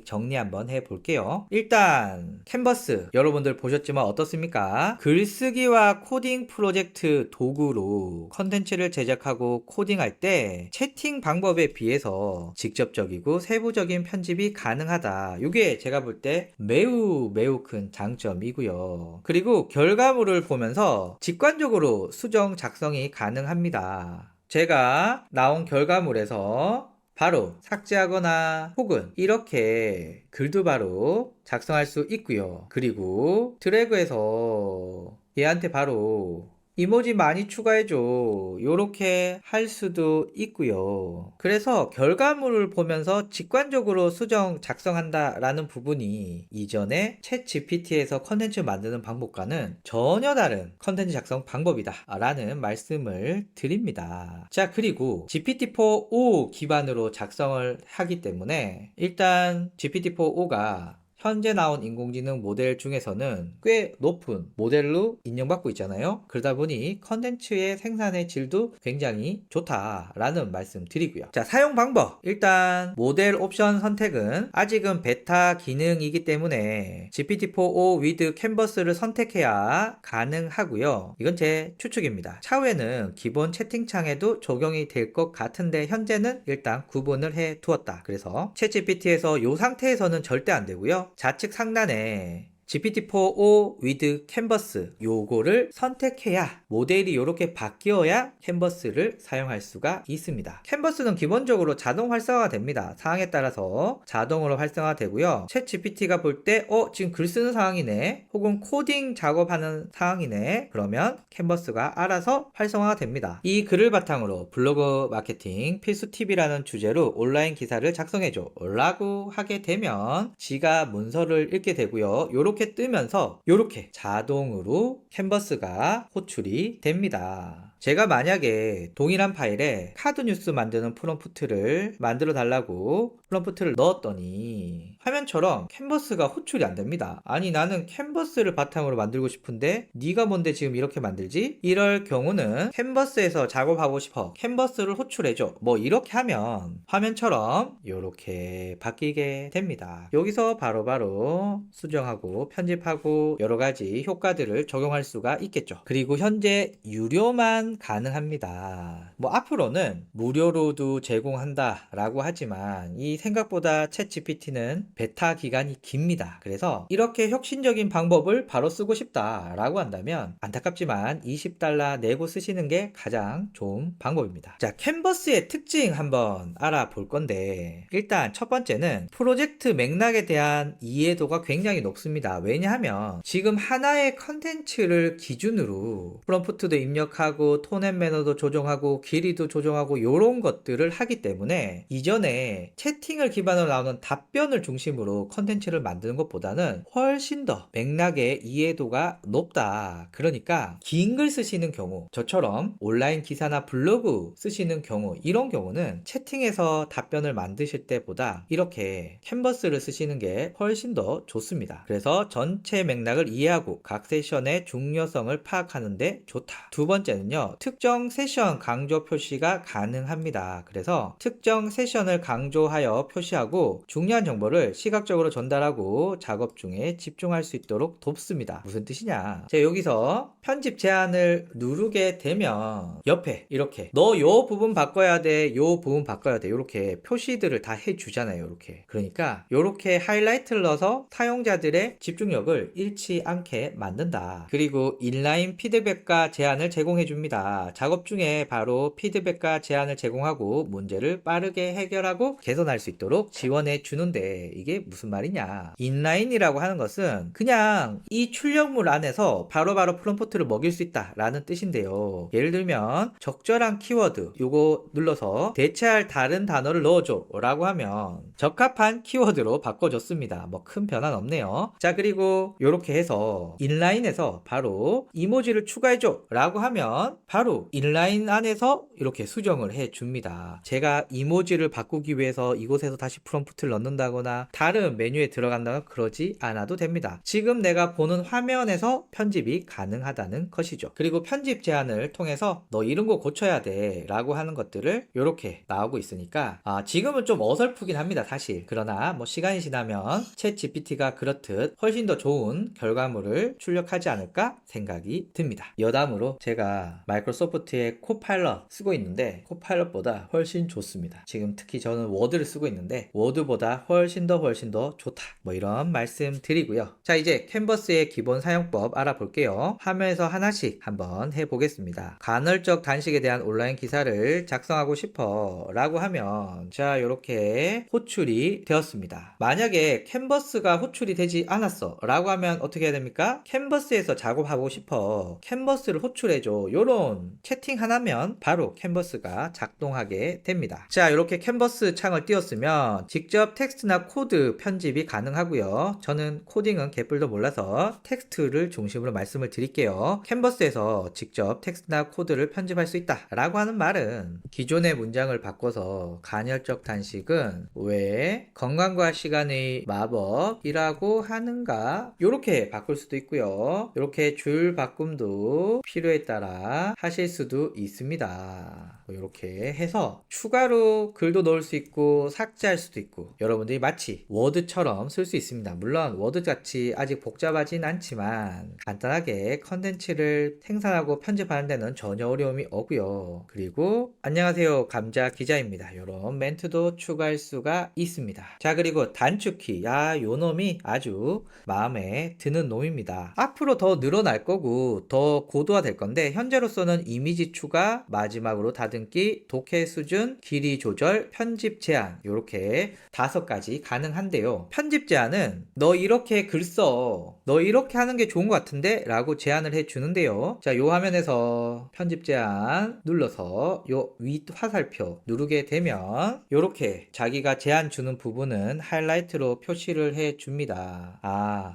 정리 한번 해 볼게요. 일단 캔버스 여러분들 보셨지만 어떻습니까? 글쓰기와 코딩 프로젝트 도구로 컨텐츠를 제작하고 코딩할 때 채팅 방법에 비해서 직접적이고 세부적인 편집이 가능하다. 이게 제가 볼 때 매우 큰 장점이고요. 그리고 결과물을 보면서 직관적으로 수정 작성이 가능합니다. 제가 나온 결과물에서 바로 삭제하거나 혹은 이렇게 글도 바로 작성할 수 있고요. 그리고 드래그해서 얘한테 바로 이모지 많이 추가해줘 요렇게 할 수도 있고요. 그래서 결과물을 보면서 직관적으로 수정 작성한다 라는 부분이 이전에 챗 GPT에서 컨텐츠 만드는 방법과는 전혀 다른 컨텐츠 작성 방법이다 라는 말씀을 드립니다. 자, 그리고 GPT-4o 기반으로 작성을 하기 때문에 일단 GPT-4o가 현재 나온 인공지능 모델 중에서는 꽤 높은 모델로 인정받고 있잖아요. 그러다 보니 컨텐츠의 생산의 질도 굉장히 좋다라는 말씀 드리고요. 자, 사용 방법. 일단 모델 옵션 선택은 아직은 베타 기능이기 때문에 GPT-4o with 캔버스를 선택해야 가능하고요. 이건 제 추측입니다. 차후에는 기본 채팅창에도 적용이 될 것 같은데 현재는 일단 구분을 해 두었다. 그래서 챗GPT에서 이 상태에서는 절대 안 되고요. 좌측 상단에 GPT-4o with 캔버스 요거를 선택해야 모델이 이렇게 바뀌어야 캔버스를 사용할 수가 있습니다. 캔버스는 기본적으로 자동 활성화가 됩니다. 상황에 따라서 자동으로 활성화 되고요. 챗 GPT가 볼 때 지금 글 쓰는 상황이네 혹은 코딩 작업하는 상황이네 그러면 캔버스가 알아서 활성화가 됩니다. 이 글을 바탕으로 블로그 마케팅 필수 팁이라는 주제로 온라인 기사를 작성해줘 라고 하게 되면 지가 문서를 읽게 되고요. 요렇게 뜨면서 요렇게 자동으로 캔버스가 호출이 됩니다. 제가 만약에 동일한 파일에 카드 뉴스 만드는 프롬프트를 만들어 달라고 프롬프트를 넣었더니 화면처럼 캔버스가 호출이 안 됩니다. 아니 나는 캔버스를 바탕으로 만들고 싶은데 네가 뭔데 지금 이렇게 만들지? 이럴 경우는 캔버스에서 작업하고 싶어 캔버스를 호출해줘 뭐 이렇게 하면 화면처럼 이렇게 바뀌게 됩니다. 여기서 바로바로 수정하고 편집하고 여러가지 효과들을 적용할 수가 있겠죠. 그리고 현재 유료만 가능합니다. 뭐 앞으로는 무료로도 제공한다 라고 하지만 이 생각보다 챗 GPT는 베타 기간이 깁니다. 그래서 이렇게 혁신적인 방법을 바로 쓰고 싶다 라고 한다면 안타깝지만 $20 내고 쓰시는 게 가장 좋은 방법입니다. 자, 캔버스의 특징 한번 알아볼 건데 일단 첫 번째는 프로젝트 맥락에 대한 이해도가 굉장히 높습니다. 왜냐하면 지금 하나의 컨텐츠를 기준으로 프롬프트도 입력하고 톤 앤 매너도 조정하고 길이도 조정하고 이런 것들을 하기 때문에 이전에 채팅을 기반으로 나오는 답변을 중심으로 컨텐츠를 만드는 것보다는 훨씬 더 맥락의 이해도가 높다. 그러니까 긴 글 쓰시는 경우 저처럼 온라인 기사나 블로그 쓰시는 경우 이런 경우는 채팅에서 답변을 만드실 때보다 이렇게 캔버스를 쓰시는 게 훨씬 더 좋습니다. 그래서 전체 맥락을 이해하고 각 세션의 중요성을 파악하는데 좋다. 두 번째는요, 특정 세션 강조 표시가 가능합니다. 그래서 특정 세션을 강조하여 표시하고 중요한 정보를 시각적으로 전달하고 작업 중에 집중할 수 있도록 돕습니다. 무슨 뜻이냐? 제가 여기서 편집 제한을 누르게 되면 옆에 이렇게 너 요 부분 바꿔야 돼, 요 부분 바꿔야 돼 이렇게 표시들을 다 해주잖아요. 이렇게 그러니까 이렇게 하이라이트를 넣어서 사용자들의 집중력을 잃지 않게 만든다. 그리고 인라인 피드백과 제한을 제공해 줍니다. 좋다. 작업 중에 바로 피드백과 제안을 제공하고 문제를 빠르게 해결하고 개선할 수 있도록 지원해 주는데 이게 무슨 말이냐. 인라인이라고 하는 것은 그냥 이 출력물 안에서 바로바로 프롬프트를 먹일 수 있다라는 뜻인데요. 예를 들면 적절한 키워드 요거 눌러서 대체할 다른 단어를 넣어줘 라고 하면 적합한 키워드로 바꿔줬습니다. 뭐 큰 변화는 없네요. 자, 그리고 요렇게 해서 인라인에서 바로 이모지를 추가해줘 라고 하면 바로 인라인 안에서 이렇게 수정을 해 줍니다. 제가 이모지를 바꾸기 위해서 이곳에서 다시 프롬프트를 넣는다거나 다른 메뉴에 들어간다거나 그러지 않아도 됩니다. 지금 내가 보는 화면에서 편집이 가능하다는 것이죠. 그리고 편집 제한을 통해서 너 이런 거 고쳐야 돼 라고 하는 것들을 이렇게 나오고 있으니까 지금은 좀 어설프긴 합니다, 사실. 그러나 뭐 시간이 지나면 챗 GPT가 그렇듯 훨씬 더 좋은 결과물을 출력하지 않을까 생각이 듭니다. 여담으로 제가 마이크로소프트의 코파일럿 쓰고 있는데 코파일럿보다 훨씬 좋습니다. 지금 특히 저는 워드를 쓰고 있는데 워드보다 훨씬 더 좋다. 뭐 이런 말씀 드리고요. 자, 이제 캔버스의 기본 사용법 알아볼게요. 화면에서 하나씩 한번 해보겠습니다. 간헐적 단식에 대한 온라인 기사를 작성하고 싶어 라고 하면 자, 이렇게 호출이 되었습니다. 만약에 캔버스가 호출이 되지 않았어 라고 하면 어떻게 해야 됩니까? 캔버스에서 작업하고 싶어, 캔버스를 호출해줘, 요런 채팅 하나면 바로 캔버스가 작동하게 됩니다. 자, 이렇게 캔버스 창을 띄웠으면 직접 텍스트나 코드 편집이 가능하고요. 저는 코딩은 개뿔도 몰라서 텍스트를 중심으로 말씀을 드릴게요. 캔버스에서 직접 텍스트나 코드를 편집할 수 있다 라고 하는 말은 기존의 문장을 바꿔서 간헐적 단식은 왜 건강과 시간의 마법이라고 하는가, 요렇게 바꿀 수도 있고요. 요렇게 줄 바꿈도 필요에 따라 하실 수도 있습니다. 이렇게 해서 추가로 글도 넣을 수 있고 삭제할 수도 있고 여러분들이 마치 워드처럼 쓸 수 있습니다. 물론 워드같이 아직 복잡하진 않지만 간단하게 컨텐츠를 생산하고 편집하는 데는 전혀 어려움이 없고요. 그리고 안녕하세요, 감자 기자입니다, 이런 멘트도 추가할 수가 있습니다. 자, 그리고 단축키, 요 놈이 아주 마음에 드는 놈입니다. 앞으로 더 늘어날 거고 더 고도화 될 건데 현재로서는 이미지 추가, 마지막으로 다듬기, 독해 수준, 길이 조절, 편집 제한, 요렇게 5가지 가능한데요. 편집 제한은 너 이렇게 글 써, 너 이렇게 하는 게 좋은 것 같은데 라고 제안을 해 주는데요. 자, 요 화면에서 편집 제한 눌러서 요 윗 화살표 누르게 되면 요렇게 자기가 제안 주는 부분은 하이라이트로 표시를 해 줍니다.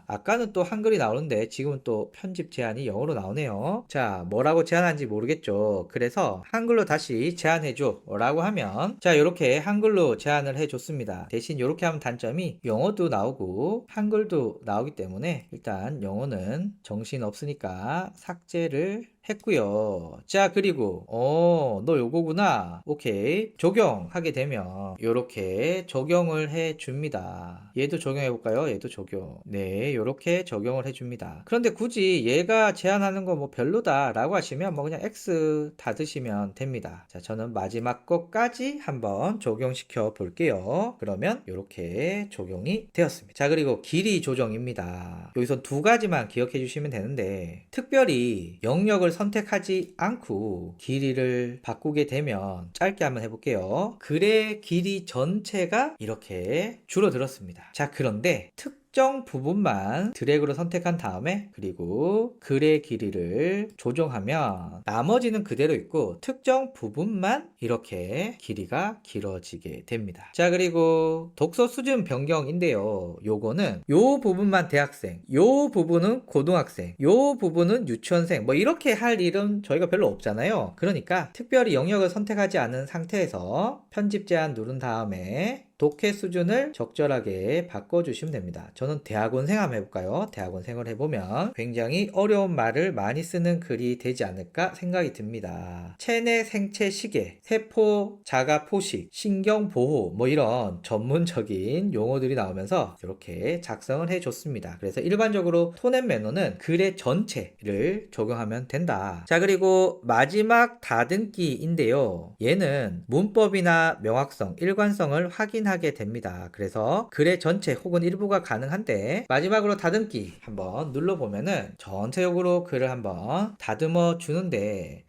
아까는 또 한글이 나오는데 지금은 또 편집 제한이 영어로 나오네요. 자, 뭐라고 제안한지 모르겠죠. 그래서 한글로 다시 제안해줘 라고 하면 자, 이렇게 한글로 제안을 해줬습니다. 대신 이렇게 하면 단점이 영어도 나오고 한글도 나오기 때문에 일단 영어는 정신 없으니까 삭제를 했고요. 자, 그리고 너 요거구나. 오케이. 적용하게 되면 요렇게 적용을 해 줍니다. 얘도 적용해 볼까요? 얘도 적용. 네, 요렇게 적용을 해 줍니다. 그런데 굳이 얘가 제안하는 거 뭐 별로다 라고 하시면 뭐 그냥 X 닫으시면 됩니다. 자, 저는 마지막 것까지 한번 적용시켜 볼게요. 그러면 요렇게 적용이 되었습니다. 자, 그리고 길이 조정입니다. 여기서 2가지만 기억해 주시면 되는데 특별히 영역을 선택하지 않고 길이를 바꾸게 되면 짧게 한번 해볼게요. 글의 길이 전체가 이렇게 줄어들었습니다. 자, 그런데 특정 부분만 드래그로 선택한 다음에 그리고 글의 길이를 조정하면 나머지는 그대로 있고 특정 부분만 이렇게 길이가 길어지게 됩니다. 자, 그리고 독서 수준 변경인데요. 요거는 요 부분만 대학생, 요 부분은 고등학생, 요 부분은 유치원생 뭐 이렇게 할 일은 저희가 별로 없잖아요. 그러니까 특별히 영역을 선택하지 않은 상태에서 편집 제한 누른 다음에 독해 수준을 적절하게 바꿔주시면 됩니다. 저는 대학원생 한번 해볼까요? 대학원생을 해보면 굉장히 어려운 말을 많이 쓰는 글이 되지 않을까 생각이 듭니다. 체내 생체 시계, 세포 자가 포식, 신경 보호 뭐 이런 전문적인 용어들이 나오면서 이렇게 작성을 해줬습니다. 그래서 일반적으로 톤앤 매너는 글의 전체를 적용하면 된다. 자, 그리고 마지막 다듬기인데요. 얘는 문법이나 명확성, 일관성을 확인하는 확인하게 됩니다. 그래서 글의 전체 혹은 일부가 가능한데 마지막으로 다듬기 한번 눌러보면은 전체적으로 글을 한번 다듬어 주는데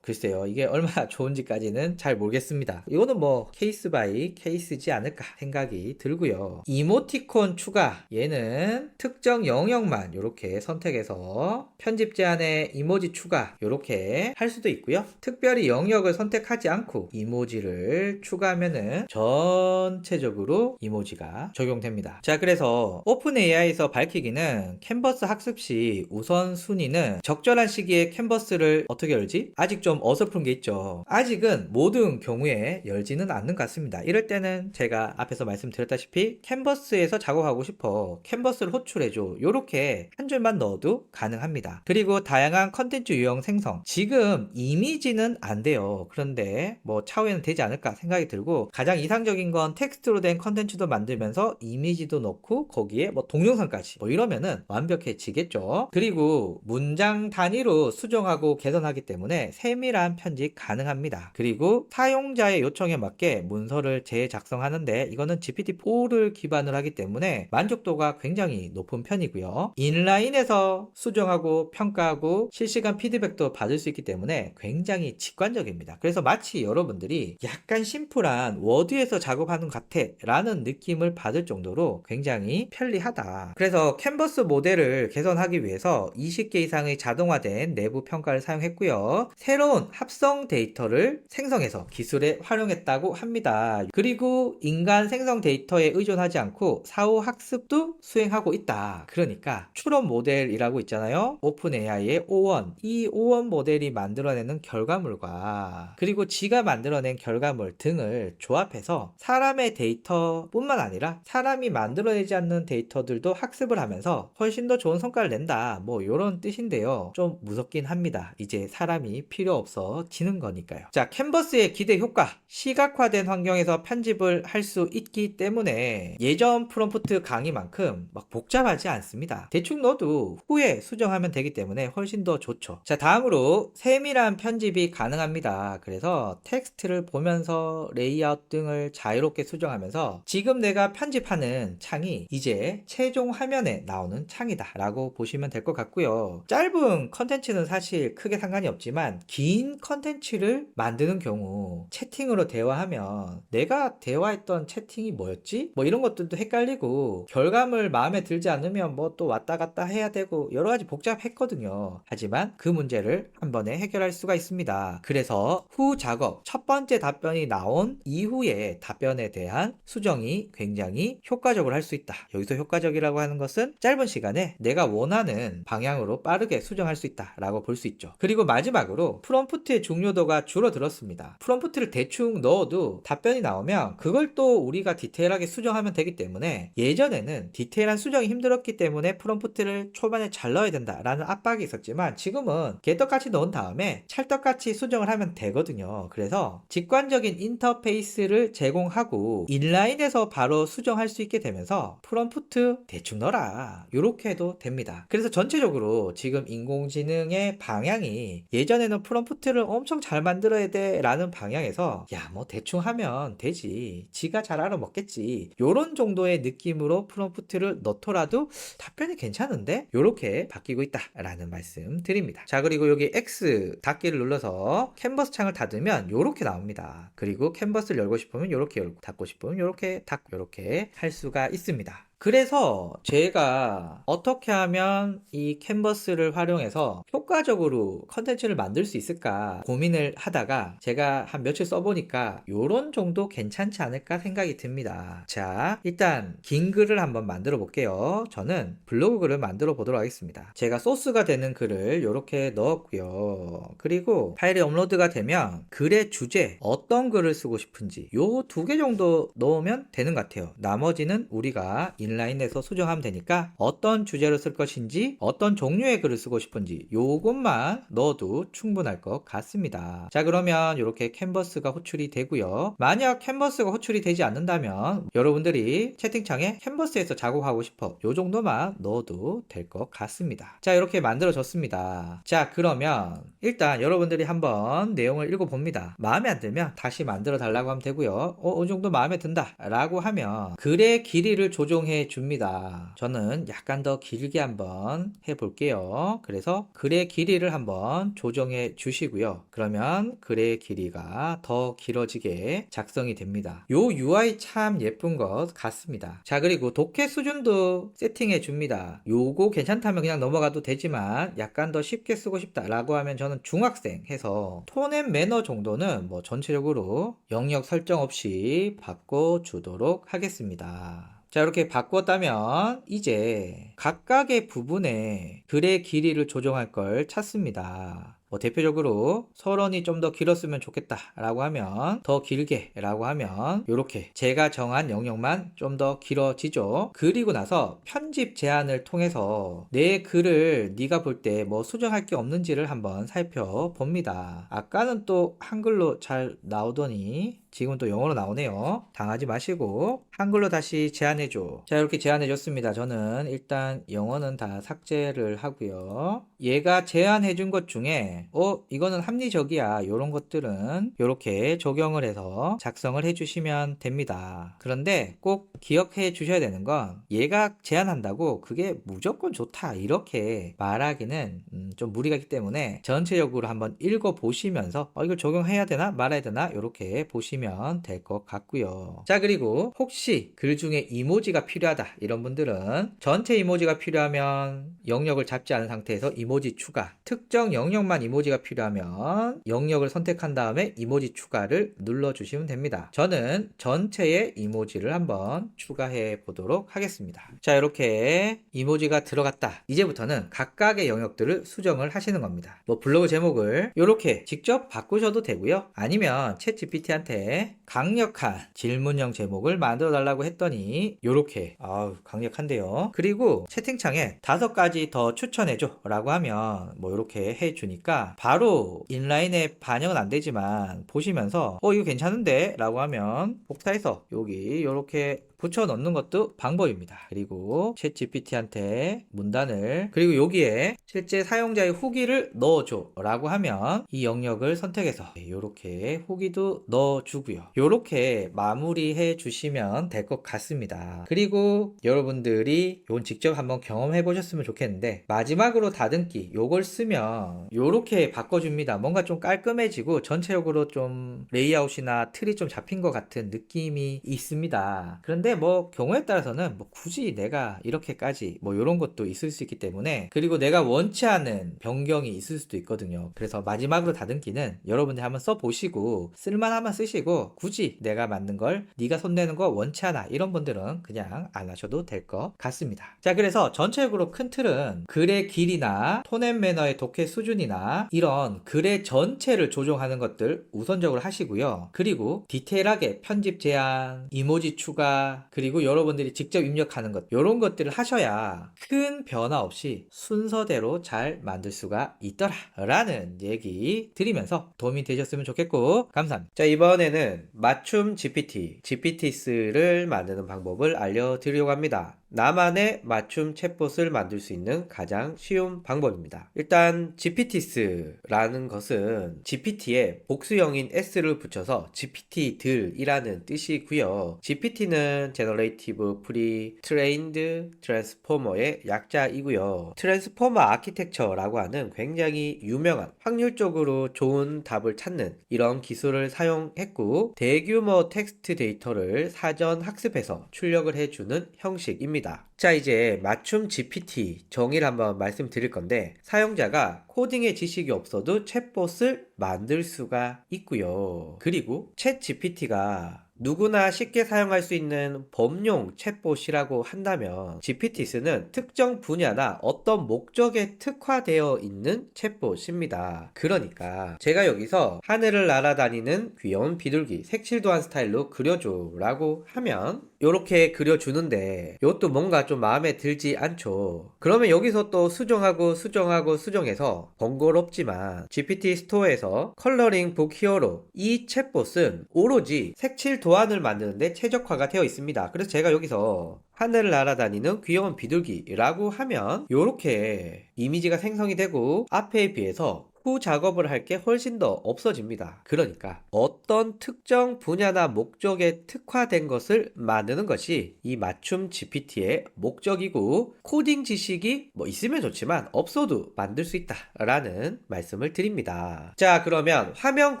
글쎄요, 이게 얼마나 좋은지까지는 잘 모르겠습니다. 이거는 뭐 케이스 바이 케이스지 않을까 생각이 들고요. 이모티콘 추가, 얘는 특정 영역만 이렇게 선택해서 편집 제한에 이모지 추가 이렇게 할 수도 있고요. 특별히 영역을 선택하지 않고 이모지를 추가하면은 전체적으로 이모지가 적용됩니다. 자, 그래서 오픈 AI에서 밝히기는 캔버스 학습 시 우선순위는 적절한 시기에 캔버스를 어떻게 열지? 아직 좀 어설픈 게 있죠. 아직은 모든 경우에 열지는 않는 것 같습니다. 이럴 때는 제가 앞에서 말씀드렸다시피 캔버스에서 작업하고 싶어 캔버스를 호출해줘 요렇게 한 줄만 넣어도 가능합니다. 그리고 다양한 컨텐츠 유형 생성, 지금 이미지는 안 돼요. 그런데 뭐 차후에는 되지 않을까 생각이 들고, 가장 이상적인 건 텍스트로 된 컨텐츠도 만들면서 이미지도 넣고 거기에 뭐 동영상까지 뭐 이러면은 완벽해지겠죠. 그리고 문장 단위로 수정하고 개선하기 때문에 세밀한 편집 가능합니다. 그리고 사용자의 요청에 맞게 문서를 재작성하는데 이거는 GPT-4를 기반으로 하기 때문에 만족도가 굉장히 높은 편이고요. 인라인에서 수정하고 평가하고 실시간 피드백도 받을 수 있기 때문에 굉장히 직관적입니다. 그래서 마치 여러분들이 약간 심플한 워드에서 작업하는 것 같아 라는 느낌을 받을 정도로 굉장히 편리하다. 그래서 캔버스 모델을 개선하기 위해서 20개 이상의 자동화된 내부 평가를 사용했고요. 새로운 합성 데이터를 생성해서 기술에 활용했다고 합니다. 그리고 인간 생성 데이터에 의존하지 않고 사후 학습도 수행하고 있다. 그러니까 추론 모델이라고 있잖아요. 오픈 AI의 O1, 이 O1 모델이 만들어내는 결과물과 그리고 지가 만들어낸 결과물 등을 조합해서 사람의 데이터뿐만 아니라 사람이 만들어내지 않는 데이터들도 학습을 하면서 훨씬 더 좋은 성과를 낸다, 뭐 이런 뜻인데요. 좀 무섭긴 합니다. 이제 사람이 필요 없어지는 거니까요. 자, 캔버스의 기대 효과, 시각화된 환경에서 편집을 할 수 있기 때문에 예전 프롬프트 강의만큼 막 복잡하지 않습니다. 대충 넣어도 후에 수정하면 되기 때문에 훨씬 더 좋죠. 자, 다음으로 세밀한 편집이 가능합니다. 그래서 텍스트를 보면서 레이아웃 등을 자유롭게 수정하면서 지금 내가 편집하는 창이 이제 최종 화면에 나오는 창이다 라고 보시면 될 것 같고요. 짧은 컨텐츠는 사실 크게 상관이 없지만 긴 컨텐츠를 만드는 경우 채팅으로 대화하면 내가 대화했던 채팅이 뭐였지? 뭐 이런 것들도 헷갈리고 결과물 마음에 들지 않으면 뭐 또 왔다 갔다 해야 되고 여러 가지 복잡했거든요. 하지만 그 문제를 한 번에 해결할 수가 있습니다. 그래서 후 작업, 첫 번째 답변이 나온 이후에 답변에 대한 수정이 굉장히 효과적으로 할 수 있다. 여기서 효과적이라고 하는 것은 짧은 시간에 내가 원하는 방향으로 빠르게 수정할 수 있다 라고 볼 수 있죠. 그리고 마지막으로 프롬프트의 중요도가 줄어들었습니다. 프롬프트를 대충 넣어도 답변이 나오면 그걸 또 우리가 디테일하게 수정하면 되기 때문에, 예전에는 디테일한 수정이 힘들었기 때문에 프롬프트를 초반에 잘 넣어야 된다라는 압박이 있었지만 지금은 개떡같이 넣은 다음에 찰떡같이 수정을 하면 되거든요. 그래서 직관적인 인터페이스를 제공하고 인라인에서 바로 수정할 수 있게 되면서 프롬프트 대충 넣어라 이렇게 해도 됩니다. 그래서 전체적으로 지금 인공지능의 방향이 예전에는 프롬프트를 엄청 잘 만들어야 돼 라는 방향에서 야 뭐 대충 하면 되지, 지가 잘 알아먹겠지, 요런 정도의 느낌으로 프롬프트를 넣더라도 답변이 괜찮은데 요렇게 바뀌고 있다 라는 말씀 드립니다. 자, 그리고 여기 X 닫기를 눌러서 캔버스 창을 닫으면 요렇게 나옵니다. 그리고 캔버스를 열고 싶으면 요렇게 열고, 닫고 싶으면 요렇게 닫고, 요렇게 할 수가 있습니다. 그래서 제가 어떻게 하면 이 캔버스를 활용해서 효과적으로 컨텐츠를 만들 수 있을까 고민을 하다가 제가 한 며칠 써보니까 요런 정도 괜찮지 않을까 생각이 듭니다. 자, 일단 긴 글을 한번 만들어 볼게요. 저는 블로그 글을 만들어 보도록 하겠습니다. 제가 소스가 되는 글을 요렇게 넣었고요. 그리고 파일이 업로드가 되면 글의 주제, 어떤 글을 쓰고 싶은지 요 2개 정도 넣으면 되는 것 같아요. 나머지는 우리가 인라인 내에서 수정하면 되니까 어떤 주제로 쓸 것인지 어떤 종류의 글을 쓰고 싶은지 요것만 넣어도 충분할 것 같습니다. 자, 그러면 이렇게 캔버스가 호출이 되고요. 만약 캔버스가 호출이 되지 않는다면 여러분들이 채팅창에 캔버스에서 작업하고 싶어 요 정도만 넣어도 될 것 같습니다. 자, 이렇게 만들어졌습니다. 자, 그러면 일단 여러분들이 한번 내용을 읽어봅니다. 마음에 안 들면 다시 만들어 달라고 하면 되고요. 이 정도 마음에 든다 라고 하면 글의 길이를 조정해 줍니다. 저는 약간 더 길게 한번 해볼게요. 그래서 글의 길이를 한번 조정해 주시고요. 그러면 글의 길이가 더 길어지게 작성이 됩니다. 요 UI 참 예쁜 것 같습니다. 자, 그리고 독해 수준도 세팅해 줍니다. 요거 괜찮다면 그냥 넘어가도 되지만 약간 더 쉽게 쓰고 싶다 라고 하면 저는 중학생 해서 톤 앤 매너 정도는 뭐 전체적으로 영역 설정 없이 바꿔주도록 하겠습니다. 자, 이렇게 바꿨다면 이제 각각의 부분에 글의 길이를 조정할 걸 찾습니다. 대표적으로 서론이 좀 더 길었으면 좋겠다 라고 하면 더 길게 라고 하면 이렇게 제가 정한 영역만 좀 더 길어지죠. 그리고 나서 편집 제한을 통해서 내 글을 네가 볼 때 뭐 수정할 게 없는지를 한번 살펴봅니다. 아까는 또 한글로 잘 나오더니 지금 또 영어로 나오네요. 당하지 마시고 한글로 다시 제한해줘. 자, 이렇게 제한해줬습니다. 저는 일단 영어는 다 삭제를 하고요. 얘가 제한해준 것 중에 이거는 합리적이야 요런 것들은 이렇게 적용을 해서 작성을 해주시면 됩니다. 그런데 꼭 기억해 주셔야 되는 건 얘가 제한한다고 그게 무조건 좋다 이렇게 말하기는 좀 무리가 있기 때문에 전체적으로 한번 읽어보시면서 이걸 적용해야 되나 말아야 되나 이렇게 보시면 될 것 같고요. 자, 그리고 혹시 글 중에 이모지가 필요하다 이런 분들은 전체 이모지가 필요하면 영역을 잡지 않은 상태에서 이모지 추가, 특정 영역만 이모지가 필요하면 영역을 선택한 다음에 이모지 추가를 눌러주시면 됩니다. 저는 전체의 이모지를 한번 추가해 보도록 하겠습니다. 자, 이렇게 이모지가 들어갔다. 이제부터는 각각의 영역들을 수정을 하시는 겁니다. 뭐 블로그 제목을 이렇게 직접 바꾸셔도 되고요. 아니면 챗 GPT한테 강력한 질문형 제목을 만들어 달라고 했더니 이렇게 강력한데요. 그리고 채팅창에 5가지 더 추천해줘 라고 하면 뭐 이렇게 해주니까 바로 인라인에 반영은 안 되지만 보시면서 이거 괜찮은데 라고 하면 복사해서 여기 이렇게 붙여 넣는 것도 방법입니다. 그리고 챗 GPT한테 문단을 그리고 여기에 실제 사용자의 후기를 넣어줘 라고 하면 이 영역을 선택해서 이렇게 후기도 넣어주고요. 이렇게 마무리해 주시면 될 것 같습니다. 그리고 여러분들이 이건 직접 한번 경험해 보셨으면 좋겠는데 마지막으로 다듬기 요걸 쓰면 이렇게 바꿔줍니다. 뭔가 좀 깔끔해지고 전체적으로 좀 레이아웃이나 틀이 좀 잡힌 것 같은 느낌이 있습니다. 그런데 뭐 경우에 따라서는 뭐 굳이 내가 이렇게까지 뭐 이런 것도 있을 수 있기 때문에 그리고 내가 원치 않은 변경이 있을 수도 있거든요. 그래서 마지막으로 다듬기는 여러분들 한번 써보시고 쓸만하면 쓰시고 굳이 내가 만든 걸 네가 손대는 거 원치 않아 이런 분들은 그냥 안 하셔도 될 것 같습니다. 자, 그래서 전체적으로 큰 틀은 글의 길이나 톤 앤 매너의 독해 수준이나 이런 글의 전체를 조정하는 것들 우선적으로 하시고요. 그리고 디테일하게 편집 제한, 이모지 추가 그리고 여러분들이 직접 입력하는 것 이런 것들을 하셔야 큰 변화 없이 순서대로 잘 만들 수가 있더라 라는 얘기 드리면서 도움이 되셨으면 좋겠고 감사합니다. 자, 이번에는 맞춤 GPT, GPTs를 만드는 방법을 알려드리려고 합니다. 나만의 맞춤 챗봇을 만들 수 있는 가장 쉬운 방법입니다. 일단 GPTs라는 것은 GPT에 복수형인 s를 붙여서 GPT들이라는 뜻이고요. GPT는 Generative Pre-trained Transformer의 약자이고요. 트랜스포머 아키텍처라고 하는 굉장히 유명한 확률적으로 좋은 답을 찾는 이런 기술을 사용했고 대규모 텍스트 데이터를 사전 학습해서 출력을 해주는 형식입니다. 자, 이제 맞춤 GPT 정의를 한번 말씀드릴 건데 사용자가 코딩의 지식이 없어도 챗봇을 만들 수가 있고요. 그리고 챗 GPT가 누구나 쉽게 사용할 수 있는 범용 챗봇이라고 한다면 GPT스는 특정 분야나 어떤 목적에 특화되어 있는 챗봇입니다. 그러니까 제가 여기서 하늘을 날아다니는 귀여운 비둘기 색칠도한 스타일로 그려줘 라고 하면 이렇게 그려주는데 이것도 뭔가 좀 마음에 들지 않죠. 그러면 여기서 또 수정해서 번거롭지만 GPT 스토어에서 컬러링 북 히어로 이 챗봇은 오로지 색칠 도안을 만드는데 최적화가 되어 있습니다. 그래서 제가 여기서 하늘을 날아다니는 귀여운 비둘기라고 하면 이렇게 이미지가 생성이 되고 앞에 비해서 후 작업을 할 게 훨씬 더 없어집니다. 그러니까 어떤 특정 분야나 목적에 특화된 것을 만드는 것이 이 맞춤 GPT의 목적이고 코딩 지식이 뭐 있으면 좋지만 없어도 만들 수 있다라는 말씀을 드립니다. 자, 그러면 화면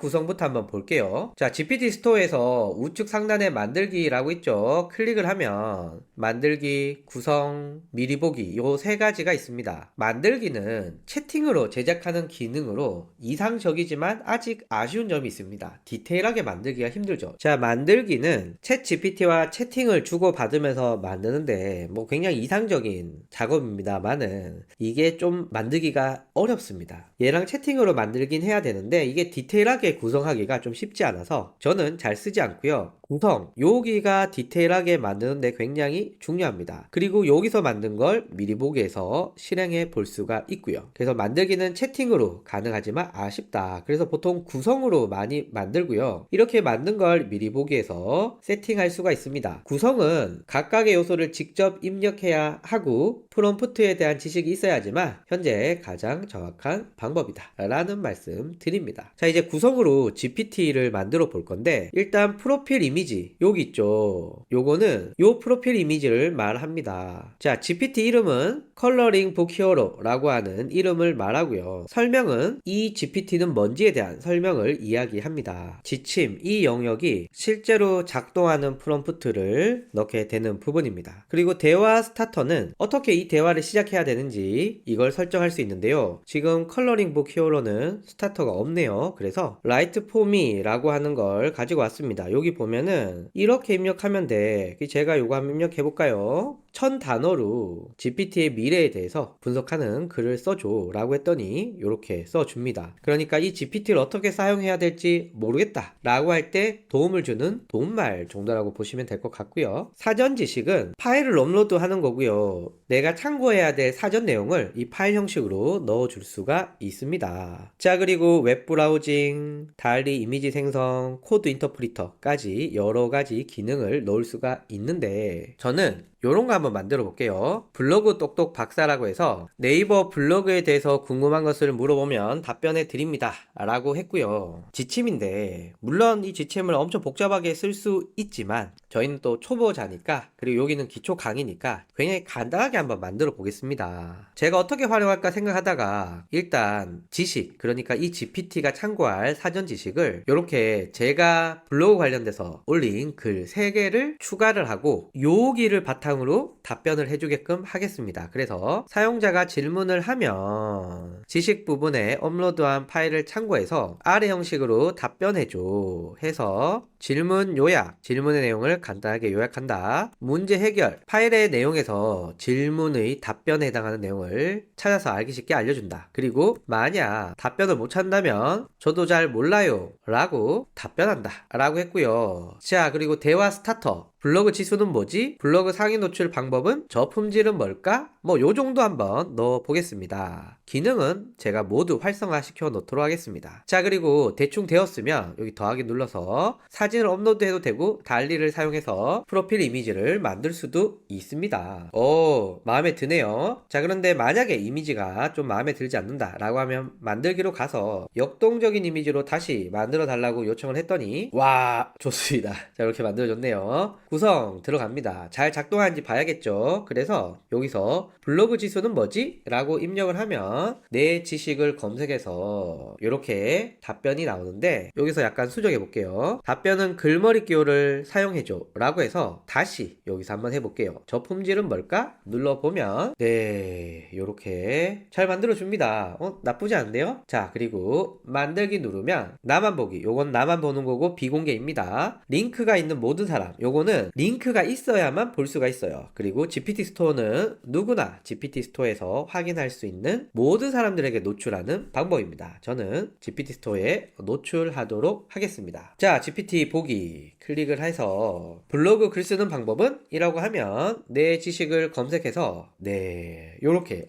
구성부터 한번 볼게요. 자, GPT 스토어에서 우측 상단에 만들기라고 있죠. 클릭을 하면 만들기, 구성, 미리 보기 요 세 가지가 있습니다. 만들기는 채팅으로 제작하는 기능으로 이상적이지만 아직 아쉬운 점이 있습니다. 디테일하게 만들기가 힘들죠. 자, 만들기는 챗 GPT와 채팅을 주고받으면서 만드는데 뭐 굉장히 이상적인 작업입니다만은 이게 좀 만들기가 어렵습니다. 얘랑 채팅으로 만들긴 해야 되는데 이게 디테일하게 구성하기가 좀 쉽지 않아서 저는 잘 쓰지 않고요. 구성, 여기가 디테일하게 만드는데 굉장히 중요합니다. 그리고 여기서 만든 걸 미리 보기에서 실행해 볼 수가 있고요. 그래서 만들기는 채팅으로 가능하지만 아쉽다. 그래서 보통 구성으로 많이 만들고요. 이렇게 만든 걸 미리 보기에서 세팅할 수가 있습니다. 구성은 각각의 요소를 직접 입력해야 하고 프롬프트에 대한 지식이 있어야지만 현재 가장 정확한 방법이다 라는 말씀 드립니다. 자, 이제 구성으로 GPT를 만들어 볼 건데 일단 프로필 이미지 여기 있죠. 요거는 요 프로필 이미지를 말합니다. 자, GPT 이름은 컬러링 북 히어로라고 하는 이름을 말하고요. 설명은 이 GPT는 뭔지에 대한 설명을 이야기합니다. 지침, 이 영역이 실제로 작동하는 프롬프트를 넣게 되는 부분입니다. 그리고 대화 스타터는 어떻게 이 대화를 시작해야 되는지 이걸 설정할 수 있는데요. 지금 컬러링 북 히어로는 스타터가 없네요. 그래서 라이트 포미라고 하는 걸 가지고 왔습니다. 여기 보면은 이렇게 입력하면 돼. 제가 요거 한번 입력해 볼까요? 1000단어로 GPT의 미래에 대해서 분석하는 글을 써줘 라고 했더니 이렇게 써줍니다. 그러니까 이 GPT를 어떻게 사용해야 될지 모르겠다 라고 할 때 도움을 주는 도움말 정도라고 보시면 될 것 같고요. 사전 지식은 파일을 업로드 하는 거고요. 내가 참고해야 될 사전 내용을 이 파일 형식으로 넣어줄 수가 있습니다. 자, 그리고 웹 브라우징, 달리 이미지 생성, 코드 인터프리터까지 여러 가지 기능을 넣을 수가 있는데 저는 요런 거 한번 만들어 볼게요. 블로그 똑똑 박사라고 해서 네이버 블로그에 대해서 궁금한 것을 물어보면 답변해 드립니다 라고 했고요. 지침인데 물론 이 지침을 엄청 복잡하게 쓸 수 있지만 저희는 또 초보자니까 그리고 여기는 기초 강의니까 굉장히 간단하게 한번 만들어 보겠습니다. 제가 어떻게 활용할까 생각하다가 일단 지식, 그러니까 이 GPT가 참고할 사전 지식을 이렇게 제가 블로그 관련돼서 올린 글 3개를 추가를 하고 여기를 바탕으로 답변을 해주게끔 하겠습니다. 그래서 사용자가 질문을 하면 지식 부분에 업로드한 파일을 참고해서 아래 형식으로 답변해줘 해서 질문 요약, 질문의 내용을 간단하게 요약한다. 문제 해결, 파일의 내용에서 질문의 답변에 해당하는 내용을 찾아서 알기 쉽게 알려준다. 그리고 만약 답변을 못 찾는다면 저도 잘 몰라요 라고 답변한다 라고 했고요. 자, 그리고 대화 스타터, 블로그 지수는 뭐지? 블로그 상위 노출 방법은? 저 품질은 뭘까? 뭐 요 정도 한번 넣어 보겠습니다. 기능은 제가 모두 활성화 시켜 놓도록 하겠습니다. 자, 그리고 대충 되었으면 여기 더하기 눌러서 사진을 업로드해도 되고 달리를 사용해서 프로필 이미지를 만들 수도 있습니다. 오, 마음에 드네요. 자, 그런데 만약에 이미지가 좀 마음에 들지 않는다 라고 하면 만들기로 가서 역동적인 이미지로 다시 만들어 달라고 요청을 했더니 와, 좋습니다. 자, 이렇게 만들어줬네요. 구성 들어갑니다. 잘 작동하는지 봐야겠죠. 그래서 여기서 블로그 지수는 뭐지? 라고 입력을 하면 내 지식을 검색해서 이렇게 답변이 나오는데, 여기서 약간 수정해 볼게요. 답변은 글머리 기호를 사용해줘 라고 해서 다시 여기서 한번 해볼게요. 저 품질은 뭘까? 눌러보면 네, 이렇게 잘 만들어줍니다. 나쁘지 않은데요? 자, 그리고 만들기 누르면 나만 보기, 요건 나만 보는 거고 비공개입니다. 링크가 있는 모든 사람, 요거는 링크가 있어야만 볼 수가 있어요. 그리고 GPT 스토어는 누구나 GPT 스토어에서 확인할 수 있는 모든 사람들에게 노출하는 방법입니다. 저는 GPT 스토어에 노출하도록 하겠습니다. 자, GPT 보기 클릭을 해서 블로그 글 쓰는 방법은? 이라고 하면 내 지식을 검색해서 네, 요렇게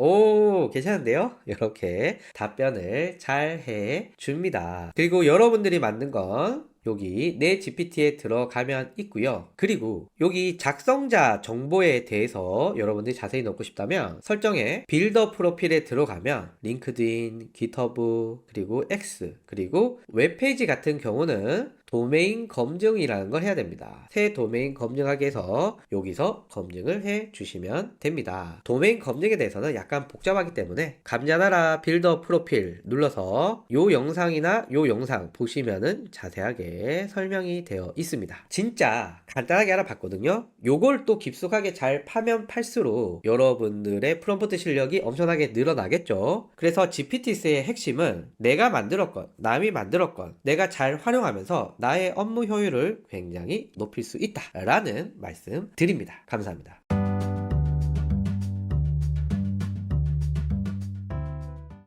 괜찮은데요? 이렇게 답변을 잘 해줍니다. 그리고 여러분들이 만든 건 여기 내 GPT에 들어가면 있고요. 그리고 여기 작성자 정보에 대해서 여러분들이 자세히 넣고 싶다면 설정에 빌더 프로필에 들어가면 링크드인, 깃허브, 그리고 X, 그리고 웹페이지 같은 경우는 도메인 검증이라는 걸 해야 됩니다. 새 도메인 검증하기 위해서 여기서 검증을 해 주시면 됩니다. 도메인 검증에 대해서는 약간 복잡하기 때문에 감자나라 빌더 프로필 눌러서 요 영상이나 요 영상 보시면은 자세하게 설명이 되어 있습니다. 진짜 간단하게 알아봤거든요. 요걸 또 깊숙하게 잘 파면 팔수록 여러분들의 프롬프트 실력이 엄청나게 늘어나겠죠. 그래서 GPT의 핵심은 내가 만들었건 남이 만들었건 내가 잘 활용하면서 나의 업무 효율을 굉장히 높일 수 있다라는 말씀 드립니다. 감사합니다.